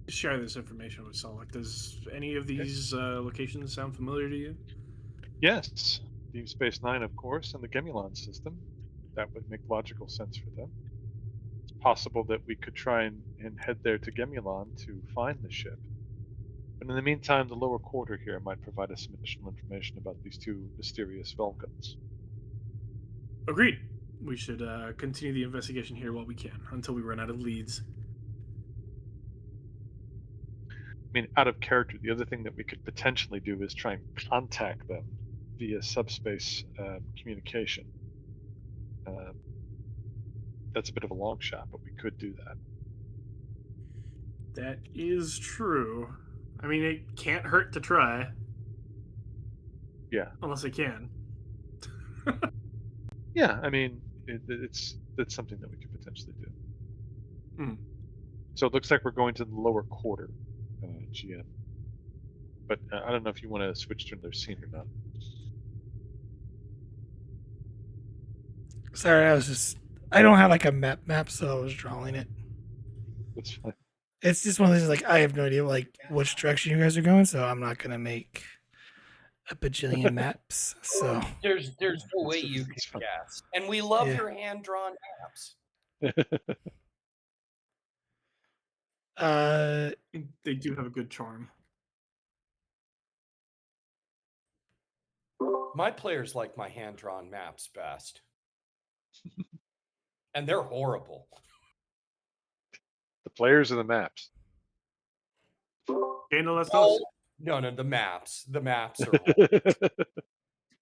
share this information with Solak. Does any of these locations sound familiar to you? Yes. Deep Space Nine, of course, and the Gemilon system. That would make logical sense for them. It's possible that we could try and head there to Gemilon to find the ship. But in the meantime, the lower quarter here might provide us some additional information about these 2 mysterious Vulcans. Agreed. We should continue the investigation here while we can, until we run out of leads. I mean, out of character, the other thing that we could potentially do is try and contact them via subspace communication. That's a bit of a long shot, but we could do that. That is true. I mean, it can't hurt to try. Yeah. Unless it can. Yeah, I mean, that's something that we could potentially do. Mm. So it looks like we're going to the lower quarter, GM. But I don't know if you want to switch to another scene or not. Sorry, I don't have like a map, so I was drawing it. That's fine. It's just one of those like I have no idea like which direction you guys are going, so I'm not gonna make a bajillion maps. So There's no way you can guess. And we love your hand-drawn maps. They do have a good charm. My players like my hand-drawn maps best. And they're horrible. The players or the maps? Okay, no, that's those. No, the maps. The maps are horrible.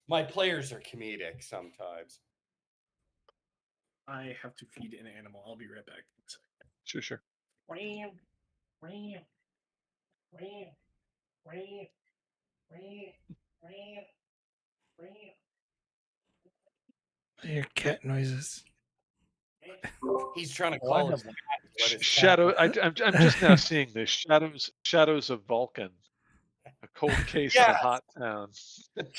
My players are comedic sometimes. I have to feed an animal. I'll be right back. Sure. Your cat noises. He's trying to call his cat. Shadow. I'm just now seeing this. Shadows of Vulcan. A cold case in a hot town.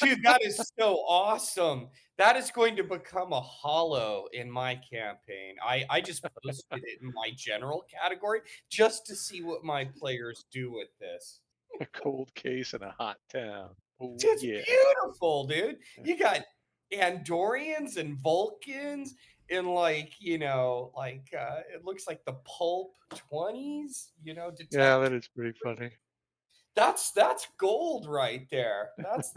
Dude, that is so awesome. That is going to become a hollow in my campaign. I just posted it in my general category just to see what my players do with this. A cold case in a hot town. Oh, It's yeah. beautiful, dude. You got Andorians and Vulcans in it looks like the pulp 20s, Yeah, that is pretty funny. That's gold right there. That's.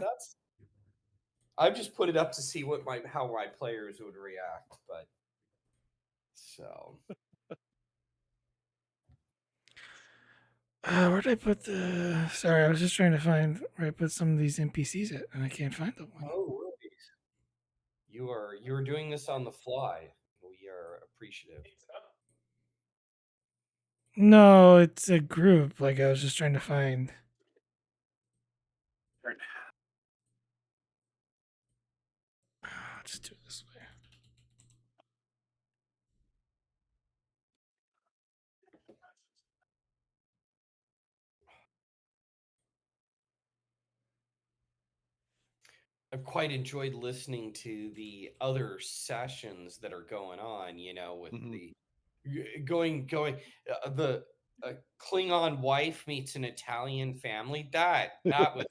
I've just put it up to see how my players would react, but so. Where did I put the? Sorry, I was just trying to find where I put some of these NPCs at, and I can't find the one. Oh, worries. You're doing this on the fly. We are appreciative. No, it's a group. Like I was just trying to find. Let's do it this way. I've quite enjoyed listening to the other sessions that are going on, with the the Klingon wife meets an Italian family. That was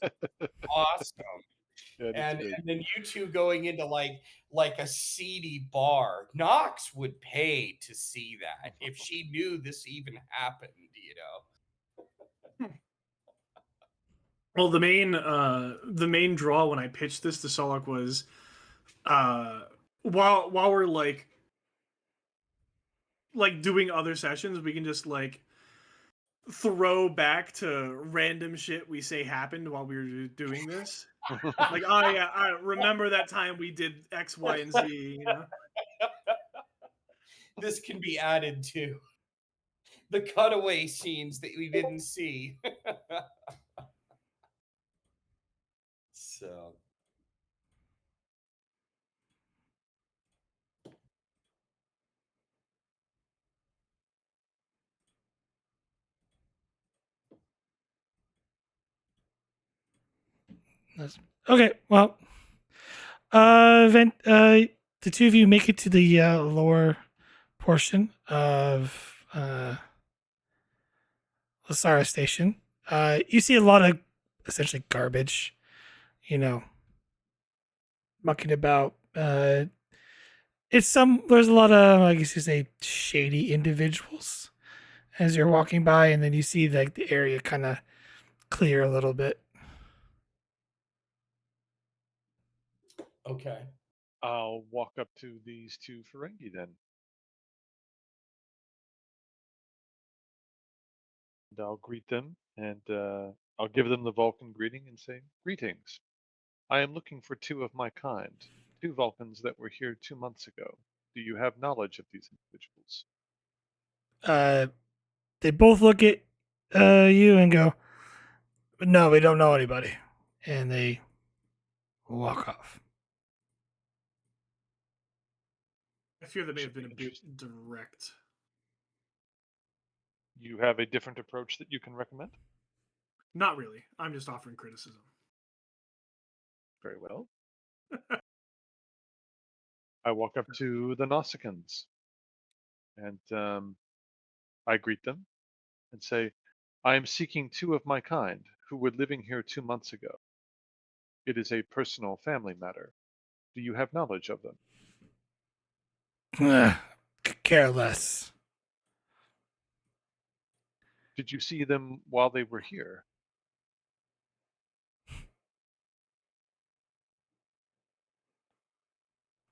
awesome. Yeah, that's And great. and then you two going into like a seedy bar. Knox would pay to see that if she knew this even happened. Well, the main draw when I pitched this to Solok was while we're like doing other sessions, we can just like throw back to random shit we say happened while we were doing this. Like, oh yeah, I remember that time we did X, Y, and Z. This can be added to the cutaway scenes that we didn't see. So. Okay, well, the two of you make it to the lower portion of Lasara Station. You see a lot of essentially garbage, you know, mucking about. There's a lot of, I guess you say, shady individuals as you're walking by, and then you see like the area kind of clear a little bit. Okay. I'll walk up to these two Ferengi then. And I'll greet them, and I'll give them the Vulcan greeting and say, "Greetings. I am looking for two of my kind, two Vulcans that were here 2 months ago. Do you have knowledge of these individuals?" Uh, they both look at you and go, "No, we don't know anybody," and they walk off. I fear they may Should have been be a bit interesting. direct. You have a different approach that you can recommend? Not really. I'm just offering criticism. Very well. I walk up to the Nausicaans, and I greet them and say, "I am seeking two of my kind who were living here 2 months ago. It is a personal family matter. Do you have knowledge of them?" Care less. "Did you see them while they were here?"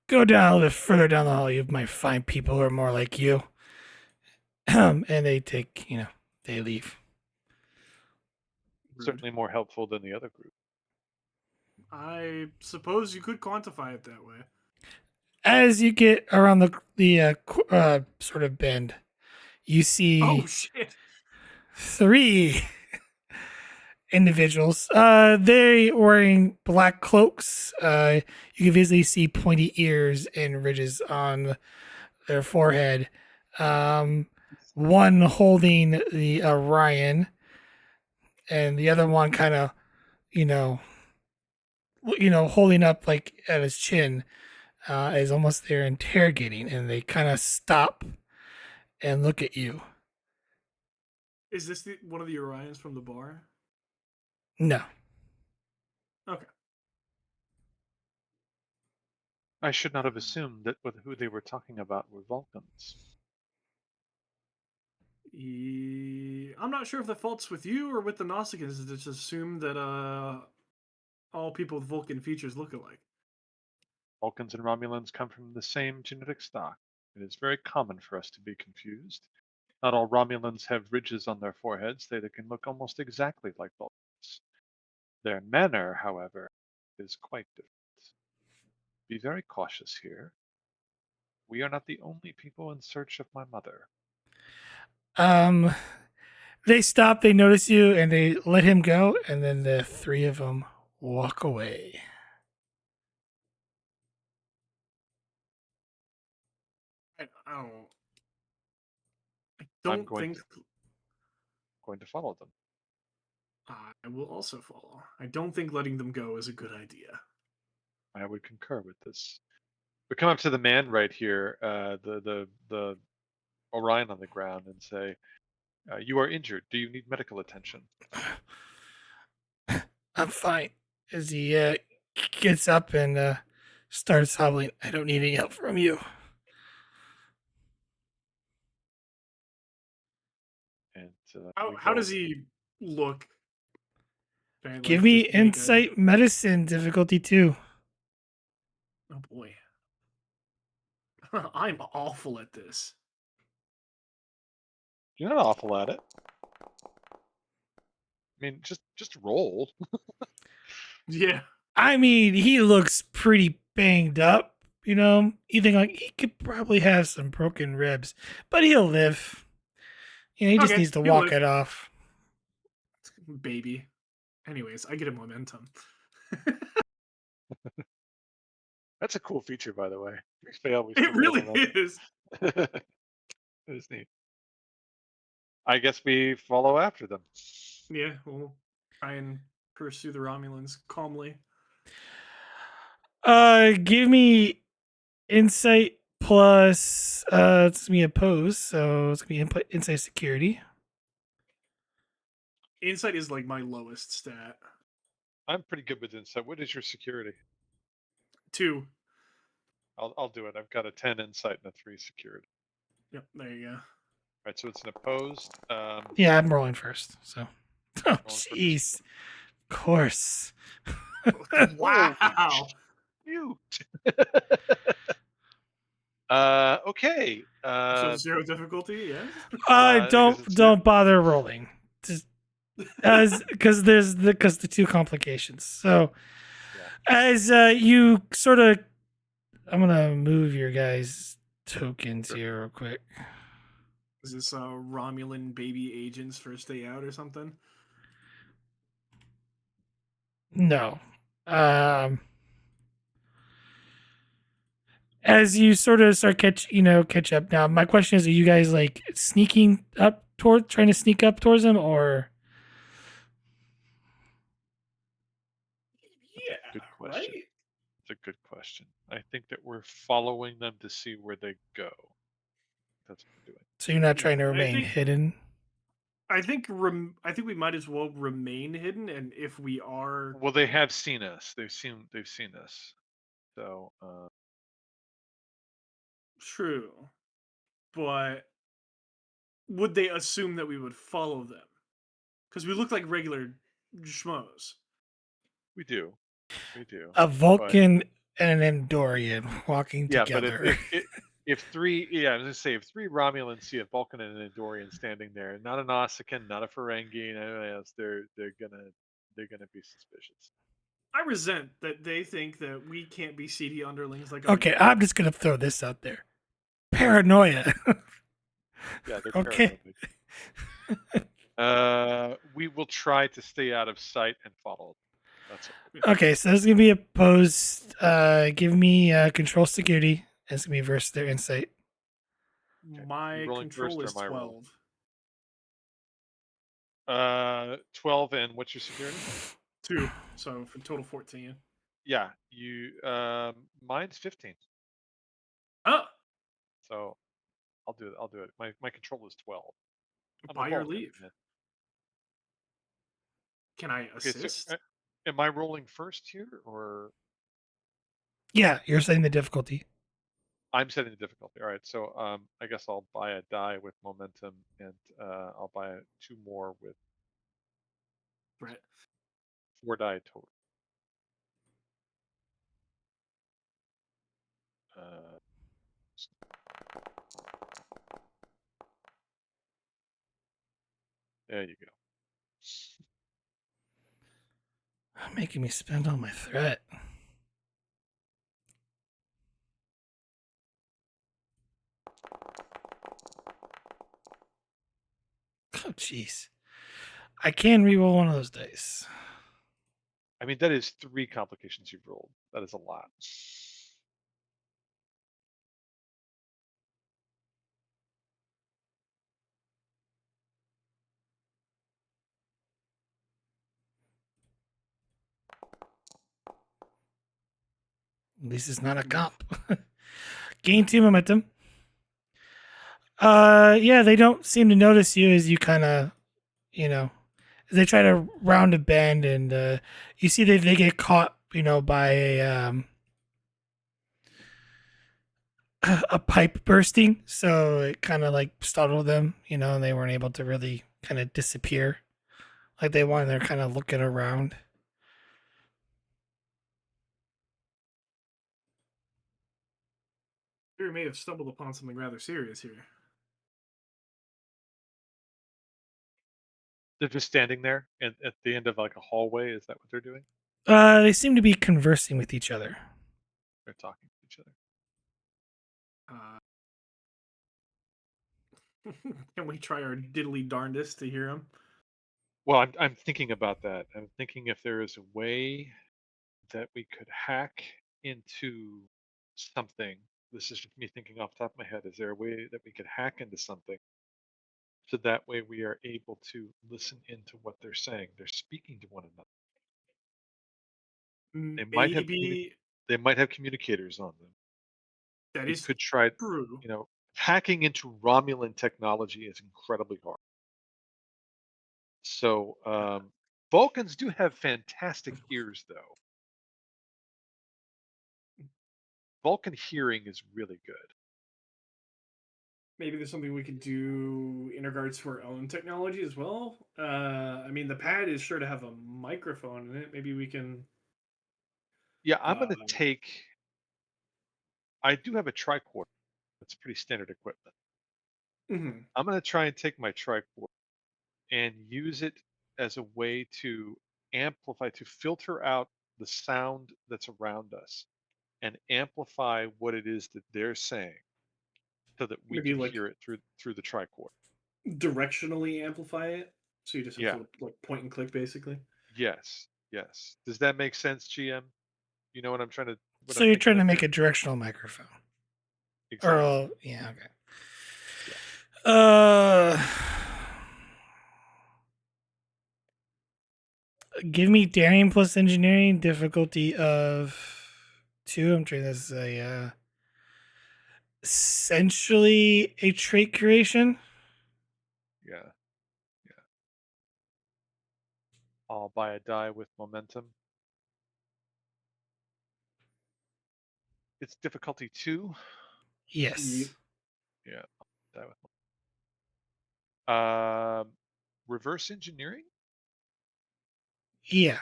Go down a little further down the hall. You might find people who are more like you. And they take, they leave. Rude. Certainly more helpful than the other group. I suppose you could quantify it that way. As you get around the sort of bend, you see Oh shit! three individuals. They wearing black cloaks. You can visibly see pointy ears and ridges on their forehead. One holding the Orion, and the other one kind of, you know, holding up like at his chin, is almost there interrogating, and they kind of stop and look at you. Is this one of the Orions from the bar? No. Okay. I should not have assumed that who they were talking about were Vulcans. I'm not sure if the fault's with you or with the Nausicaans to just assume that all people with Vulcan features look alike. Vulcans and Romulans come from the same genetic stock. It is very common for us to be confused. Not all Romulans have ridges on their foreheads. They can look almost exactly like Vulcans. Their manner, however, is quite different. Be very cautious here. We are not the only people in search of my mother. Um, they stop, they notice you, and they let him go, and then the three of them walk away. I don't. I I'm don't think going to follow them. I will also follow. I don't think letting them go is a good idea. I would concur with this. We come up to the man right here, the Orion on the ground, and say, "You are injured. Do you need medical attention?" I'm fine. As he gets up and starts hobbling, I don't need any help from you. And How does he look? Can I, Give like, me just make insight medicine difficulty 2. Oh boy. I'm awful at this. You're not awful at it. I mean, just roll. Yeah. I mean, he looks pretty banged up. You know, you think like he could probably have some broken ribs, but he'll live. You know, he just Okay, needs to he'll walk live. it off. Baby. Anyways, I get a momentum. That's a cool feature, by the way. We fail. We It still get a really momentum. is. It's neat. I guess we follow after them. Yeah, we'll try and pursue the Romulans calmly. Give me insight plus it's gonna be opposed, so it's gonna be insight security. Insight is like my lowest stat. I'm pretty good with insight. What is your security? 2. I'll do it. I've got a 10 insight and a 3 security. Yep, there you go. Right, so it's an opposed. Yeah, I'm rolling first. So, oh Rolling for this jeez, of course. Wow. Cute. Okay. So 0 difficulty, yes? Don't bother rolling. Just as because the 2 complications. So as you sort of, I'm gonna move your guys' tokens here real quick. Is this Romulan baby agent's first day out or something? No. As you sort of start catch up now, my question is, are you guys like trying to sneak up towards them, or? Yeah, Good question. right? It's a good question. I think that we're following them to see where they go. That's what we're doing. So you're not trying to I remain think- hidden? I think we might as well remain hidden, and if we are, Well, they have seen us. They've seen us. So true, but would they assume that we would follow them? Because we look like regular schmoes. we do. A Vulcan and an Andorian walking together. But if three, I was gonna say, if 3 Romulans see a Vulcan and an Andorian standing there, not a Nausicaan, not a Ferengi, and anything else, they're gonna be suspicious. I resent that they think that we can't be seedy underlings like. Okay, I'm just gonna throw this out there. Paranoia. Yeah, they're okay. paranoid. We will try to stay out of sight and follow. That's it. Okay, so this is gonna be opposed. Give me control security. It's gonna be versus their insight. Okay. My rolling control first is or am I rolling? 12. 12, and what's your security? 2, so for total 14. Yeah, you. Mine's 15. Oh, So I'll do it. My control is 12. I'm by a your Vulcan, leave. man. Can I Okay, assist? so, am I rolling first here, or Yeah, you're setting the difficulty. I'm setting the difficulty. All right, so I guess I'll buy a die with momentum, and I'll buy two more with Threat. 4 die total. Uh, there you go. Making me spend all my threat. Oh, jeez. I can reroll one of those dice. I mean, that is 3 complications you've rolled. That is a lot. At least it's not a comp. Gain 2 momentum. Yeah, they don't seem to notice you as you kind of, you know, they try to round a bend, and you see they get caught, by a pipe bursting, so it kind of like startled them, and they weren't able to really kind of disappear like they wanted. They're kind of looking around. We may have stumbled upon something rather serious here. They're just standing there and at the end of like a hallway. Is that what they're doing? They seem to be conversing with each other. They're talking to each other. Can we try our diddly darndest to hear him? Well, I'm thinking about that. I'm thinking if there is a way that we could hack into something. This is just me thinking off the top of my head. Is there a way that we could hack into something so that way we are able to listen into what they're saying? They're speaking to one another. They might have Maybe they might have communicators on them. that We is could try, true. hacking into Romulan technology is incredibly hard. So Vulcans do have fantastic ears, though. Vulcan hearing is really good. Maybe there's something we could do in regards to our own technology as well. I mean, the pad is sure to have a microphone in it. Maybe we can. Yeah, I'm Uh, going to take. I do have a tricorder. That's pretty standard equipment. mhm. I'm going to try and take my tricorder and use it as a way to amplify, to filter out the sound that's around us and amplify what it is that they're saying so that we Maybe can like hear it through the tricorder. directionally amplify it, so you just have Yeah. to like point and click, basically. Yes. Yes. Does that make sense, GM? You know what So I'm you're thinking trying to of make here? a directional microphone. Exactly. Yeah, okay. Yeah. Uh, Give me daring plus engineering, difficulty of 2. I'm trying this is a essentially a trait creation. Yeah. Yeah. I'll buy a die with momentum. It's difficulty 2. Yes. Yeah. Die with reverse engineering. Yeah.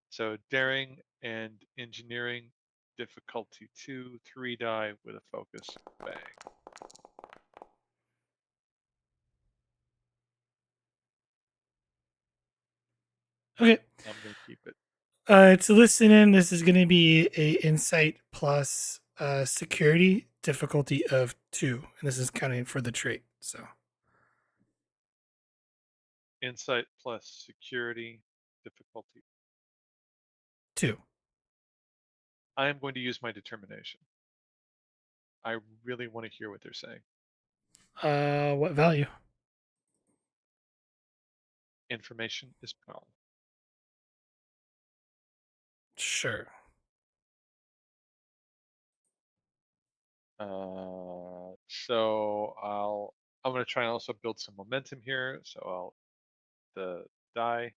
So daring and engineering, difficulty 2, 3 die with a focus. Bang. Okay. I'm gonna keep it. To listen in, this is going to be a insight plus security difficulty of 2, and this is counting for the trait. So Insight plus security, difficulty. 2. I am going to use my determination. I really want to hear what they're saying. What value? Information is power. Sure. So I'm going to try and also build some momentum here. So I'll the die.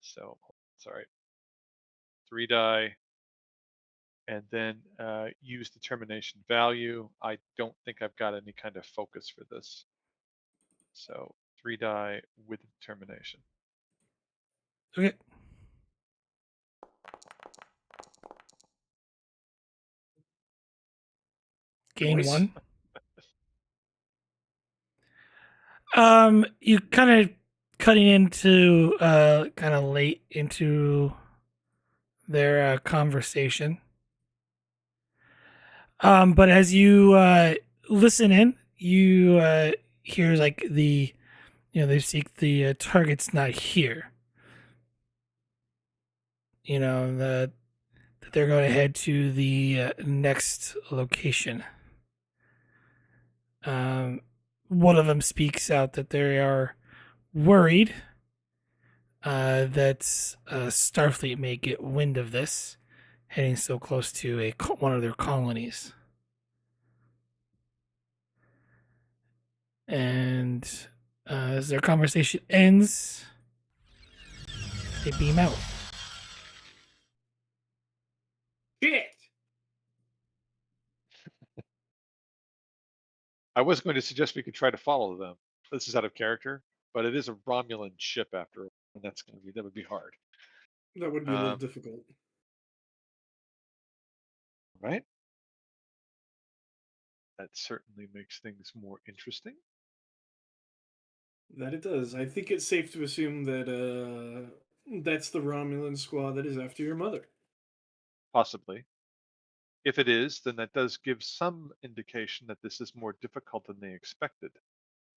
So sorry, 3 die. and then use determination value. I don't think I've got any kind of focus for this. So 3 die with determination. Okay. Gain Noise. 1. You kind of cutting into kind of late into their conversation. But as you listen in, you hear like they seek the target's not here. That they're going to head to the next location. One of them speaks out that they are worried that Starfleet may get wind of this, heading so close to one of their colonies. And as their conversation ends, they beam out. Shit. I was going to suggest we could try to follow them. This is out of character, but it is a Romulan ship after all, and that would be hard, That would be a little difficult. right? That certainly makes things more interesting. That it does. I think it's safe to assume that that's the Romulan squad that is after your mother. Possibly. If it is, then that does give some indication that this is more difficult than they expected.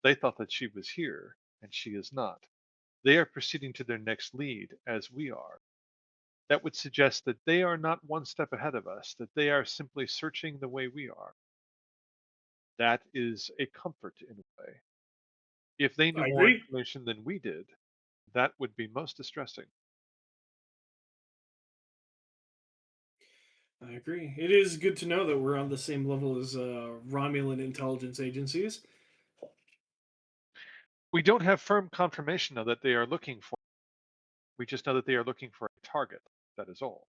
They thought that she was here, and she is not. They are proceeding to their next lead, as we are. That would suggest that they are not one step ahead of us, that they are simply searching the way we are. That is a comfort in a way. If they knew I more agree. information than we did, that would be most distressing. I agree. It is good to know that we're on the same level as Romulan intelligence agencies. We don't have firm confirmation of that they are looking for. We just know that they are looking for a target. That is all.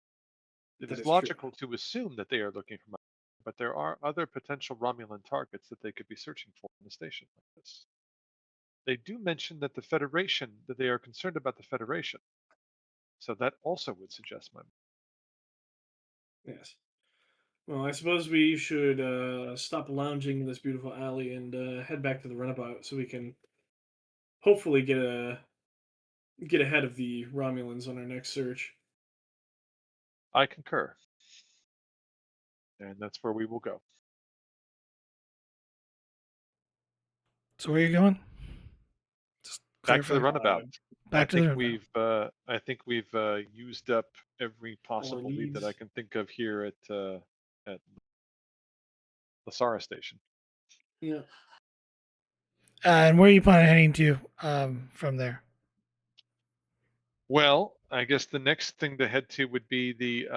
It That is is true. logical to assume that they are looking for, but there are other potential Romulan targets that they could be searching for in a station like this. They do mention that that they are concerned about the Federation. So that also would suggest my. Yes. Well, I suppose we should stop lounging in this beautiful alley and head back to the runabout so we can hopefully get ahead of the Romulans on our next search. I concur. And that's where we will go. So where are you going? Just Back to the clarify. runabout. Back to the runabout. I think we've used up every Our possible lead that I leads. can think of here at Lasara Station. Yeah. And where are you planning on heading to from there? Well, I guess the next thing to head to would be the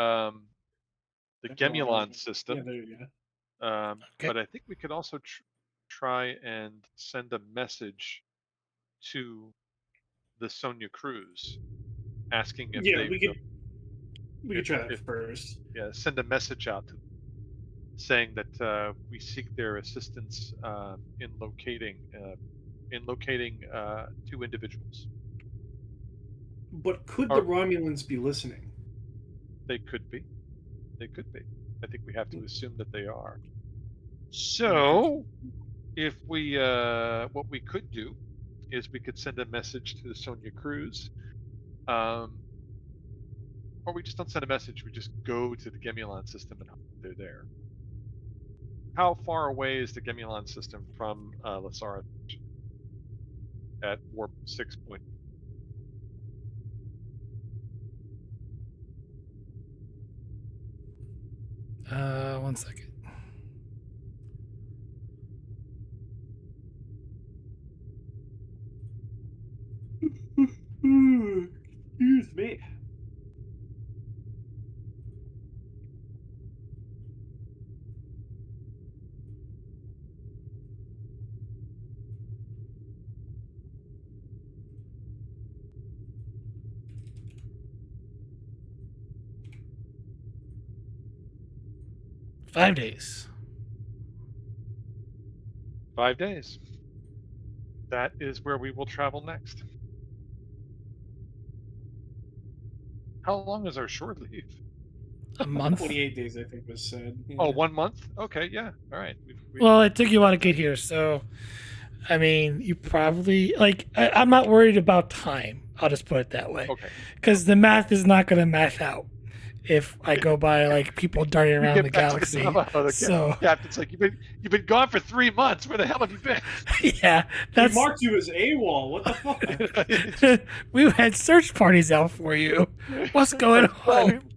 Gemulon Yeah, system. there you go. Okay. But I think we could also try and send a message to the Sonia Cruz, asking if Yeah, they we could try that if first. yeah, send a message out to them saying that we seek their assistance in locating 2 individuals. But could the Or Romulans be listening? they could be. They could be. I think we have to assume that they are. I think So if we what we could do is we could send a message to Sonia Cruz, um, or we just don't send a message. We just go to the Gemulon system and hope they're there. How far away is the Gemulon system from Lasara at warp 6 point? One second. Excuse me. 5 days. 5 days. That is where we will travel next. How long is our shore leave? A month. 28 days, I think, was said. Oh, Yeah. 1 month? Okay, yeah. All right. Well, it took you a while to got get time. here, so I mean, you probably like. I'm not worried about time. I'll just put it that way, Okay. because the math is not going to math out if I go by like people darting You around the get back to the galaxy. Navajo. So Captain's like, you've been gone for 3 months. Where the hell have you been? yeah, We that's marked you as AWOL. What the fuck? we've had search parties out for you. What's going Well, on?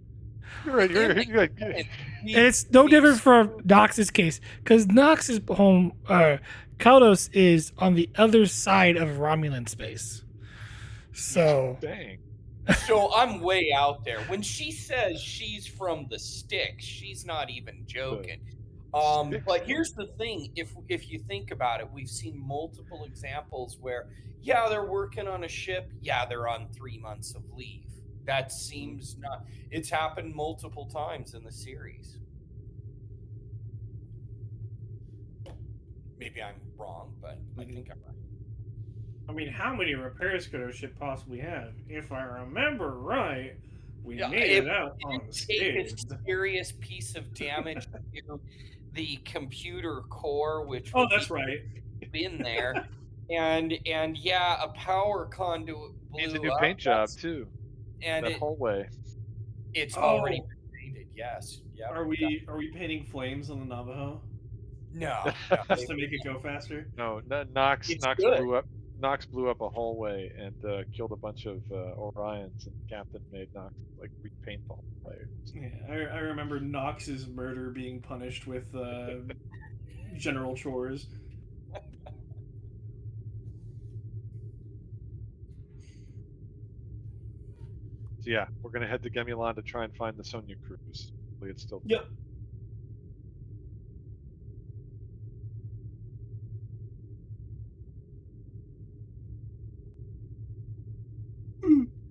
You're right. in the You're right. canon, And it's no different from Nox's case, because Nox's home, Kaudos, is on the other side of Romulan space. So Dang. So I'm way out there. When she says she's from the sticks, she's not even joking. Sticks. But here's the thing: if you think about it, we've seen multiple examples where, yeah, they're working on a ship, yeah, they're on 3 months of leave. That seems not. It's happened multiple times in the series. Maybe I'm wrong, but I think I'm right. I mean, how many repairs could our ship possibly have? If I remember right, we Yeah, made it out didn't take a unscathed. serious piece of damage to the computer core, which Oh, would that's be right. in there, and yeah, a power conduit Needs a blew new up. paint job too. And That hallway. it's already Oh, been painted. Yes. Yep. are we painting flames on the Navajo No, just to make it go faster? No, Knox it's good. blew up. Knox blew up a hallway and killed a bunch of Orions, and the captain made Knox like repaint the hallway. Yeah, I remember Knox's murder being punished with general chores. So yeah, we're gonna head to Gemulon to try and find the Sonia cruise. Hopefully, it's still Yep.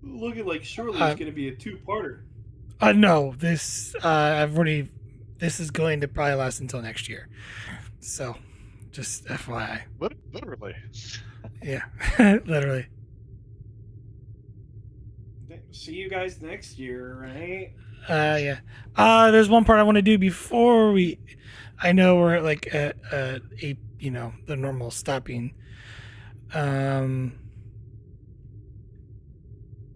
Looking like surely it's going to be a two-parter. no, this I've already. This is going to probably last until next year. So, just FYI. literally. Yeah, literally. See you guys next year, right? Yeah. There's one part I want to do before we. I know we're at like a the normal stopping.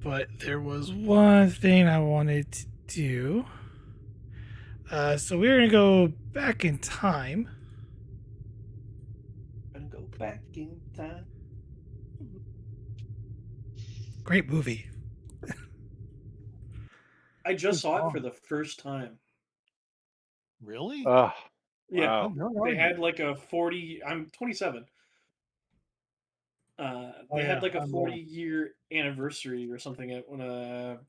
But there was one thing I wanted to do. So we're gonna go back in time. Gonna go back in time. Great movie. I just saw it for the first time. Really? Oh, Yeah, wow. How they are had you? like a 40. I'm 27. They had like a I'm 40-year anniversary or something at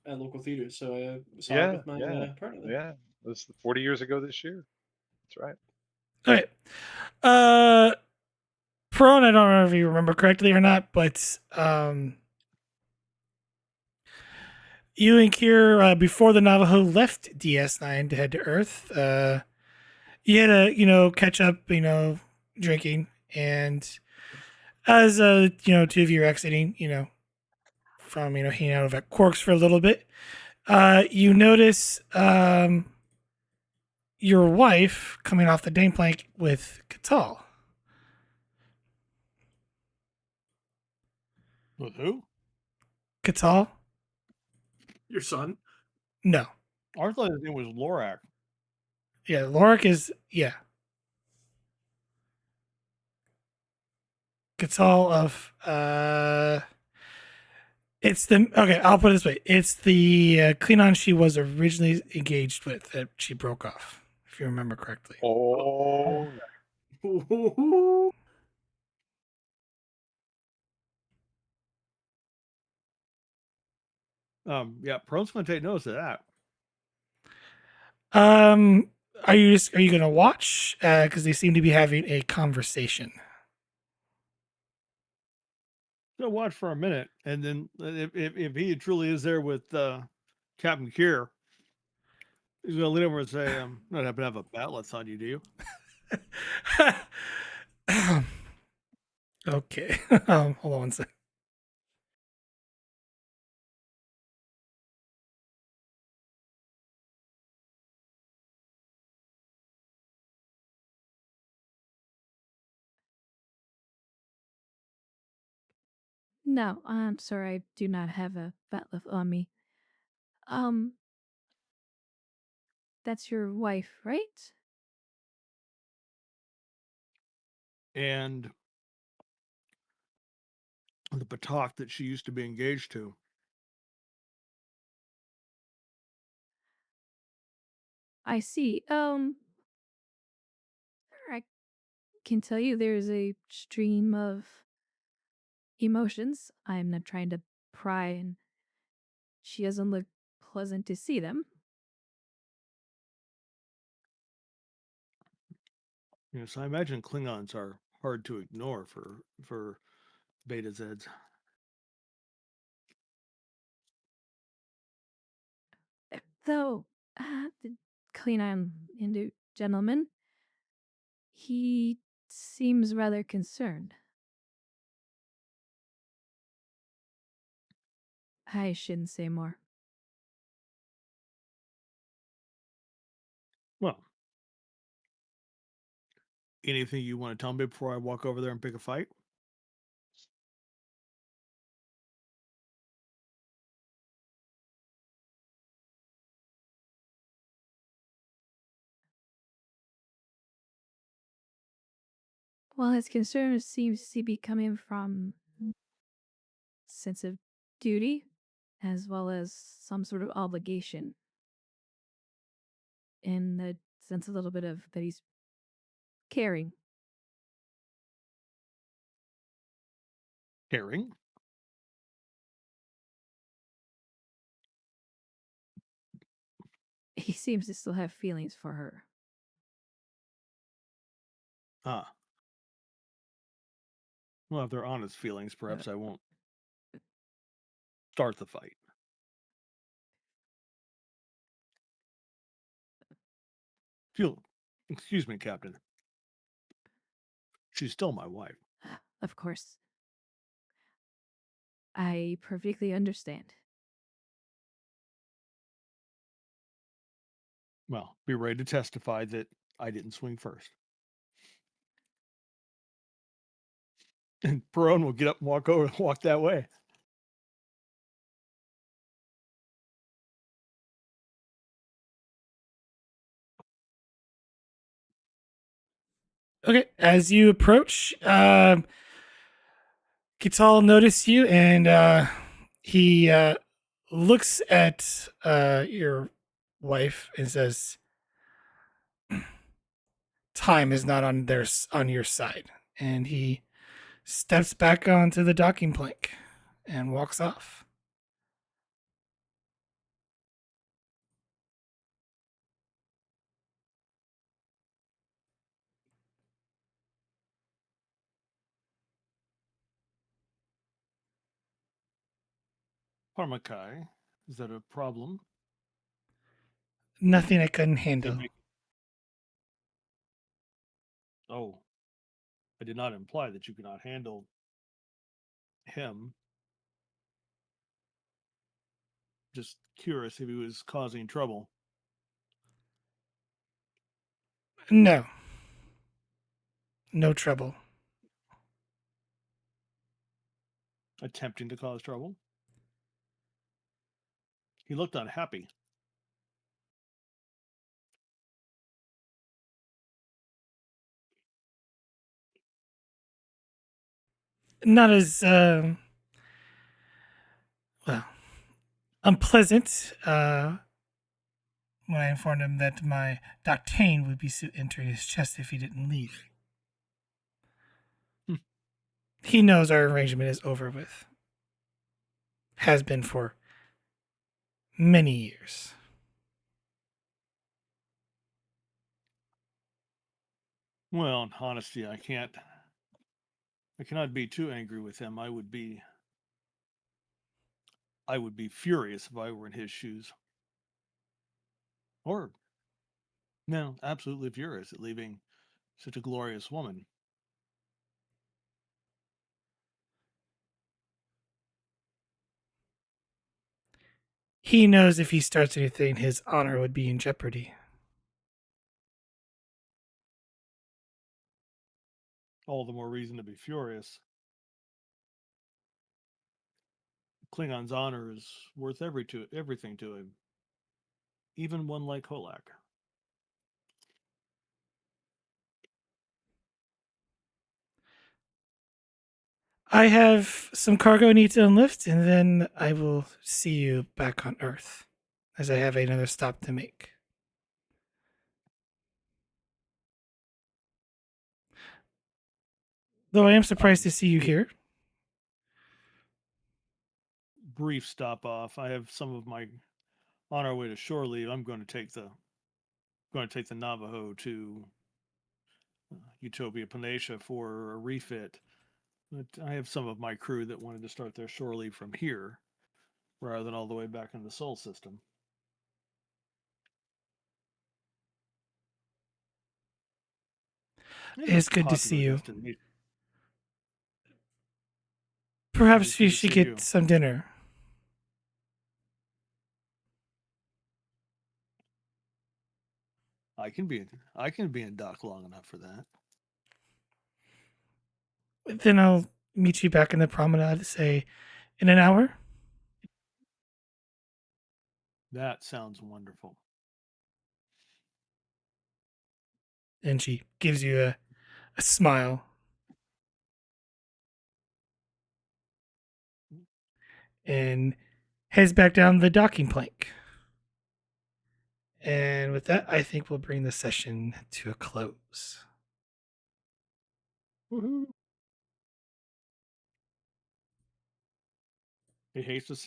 local theaters, so I saw it Yeah, with my yeah, partner. yeah. This is 40 years ago this year. That's right. All right. Prone, I don't know if you remember correctly or not, but you and Kier, before the Navajo left DS9 to head to Earth, you had to, catch up, drinking, and as two of you are exiting, from hanging out at Quarks for a little bit, you notice your wife coming off the gangplank with Catal. With who? Catal? Your son? No. I thought his name was Lorak. Yeah, Lorik is Catal of it's the okay. I'll put it this way: it's the Klingon she was originally engaged with that she broke off, if you remember correctly. Oh, Yeah, Pro's going to take notice of that. Are you gonna watch? Because they seem to be having a conversation. So watch for a minute, and then if he truly is there with Captain Kier, He's gonna lean over and say, "Not happen to have a bat'leth on you, do you?" Okay. Hold on one second. No, I'm sorry, I do not have a batleth on me. Um, that's your wife, right? And the Batak that she used to be engaged to. I see. I can tell you there's a stream of emotions. I'm not trying to pry, and she doesn't look pleasant to see them. Yes, I imagine Klingons are hard to ignore for Beta Zeds. Though, the Klingon Hindu gentleman, he seems rather concerned. I shouldn't say more. Well, anything you want to tell me before I walk over there and pick a fight? Well, his concern seems to be coming from sense of duty as well as some sort of obligation in the sense a little bit of that he's caring. Caring? He seems to still have feelings for her. Ah. Well, if they're honest feelings, perhaps I won't start the fight. Feel, excuse me, Captain. She's still my wife. Of course. I perfectly understand. Well, be ready to testify that I didn't swing first. And Perone will get up and walk that way. Okay, as you approach, Kital notice you, and he looks at your wife and says, "Time is not on your side," and he steps back onto the docking plank and walks off. Parmakai, is that a problem? Nothing I couldn't They handle. make. Oh, I did not imply that you could not handle him. Just curious if he was causing trouble. No, no trouble. Attempting to cause trouble. He looked unhappy. Not as well unpleasant. When I informed him that my Doctane would be entering his chest if he didn't leave. Hmm. He knows our arrangement is over with. Has been for many years. Well, in honesty, I cannot be too angry with him. I would be furious if I were in his shoes. Or, no, absolutely furious at leaving such a glorious woman. He knows if he starts anything, his honor would be in jeopardy. All the more reason to be furious. Klingon's honor is worth everything to him, even one like Holak. I have some cargo I need to unlift, and then I will see you back on Earth, as I have another stop to make. Though I am surprised to see you here. Brief stop off. I have some of my on our way to shore leave. I'm going to take the Navajo to Utopia Panacea for a refit. But I have some of my crew that wanted to start their shore leave from here rather than all the way back in the Sol system. It's good to see Popular you. destination. Perhaps Good we to should see get you. some dinner. I can be in dock long enough for that. Then I'll meet you back in the promenade, say, in an hour. That sounds wonderful. And she gives you a smile. And heads back down the docking plank. And with that, I think we'll bring the session to a close. Woohoo! He hates to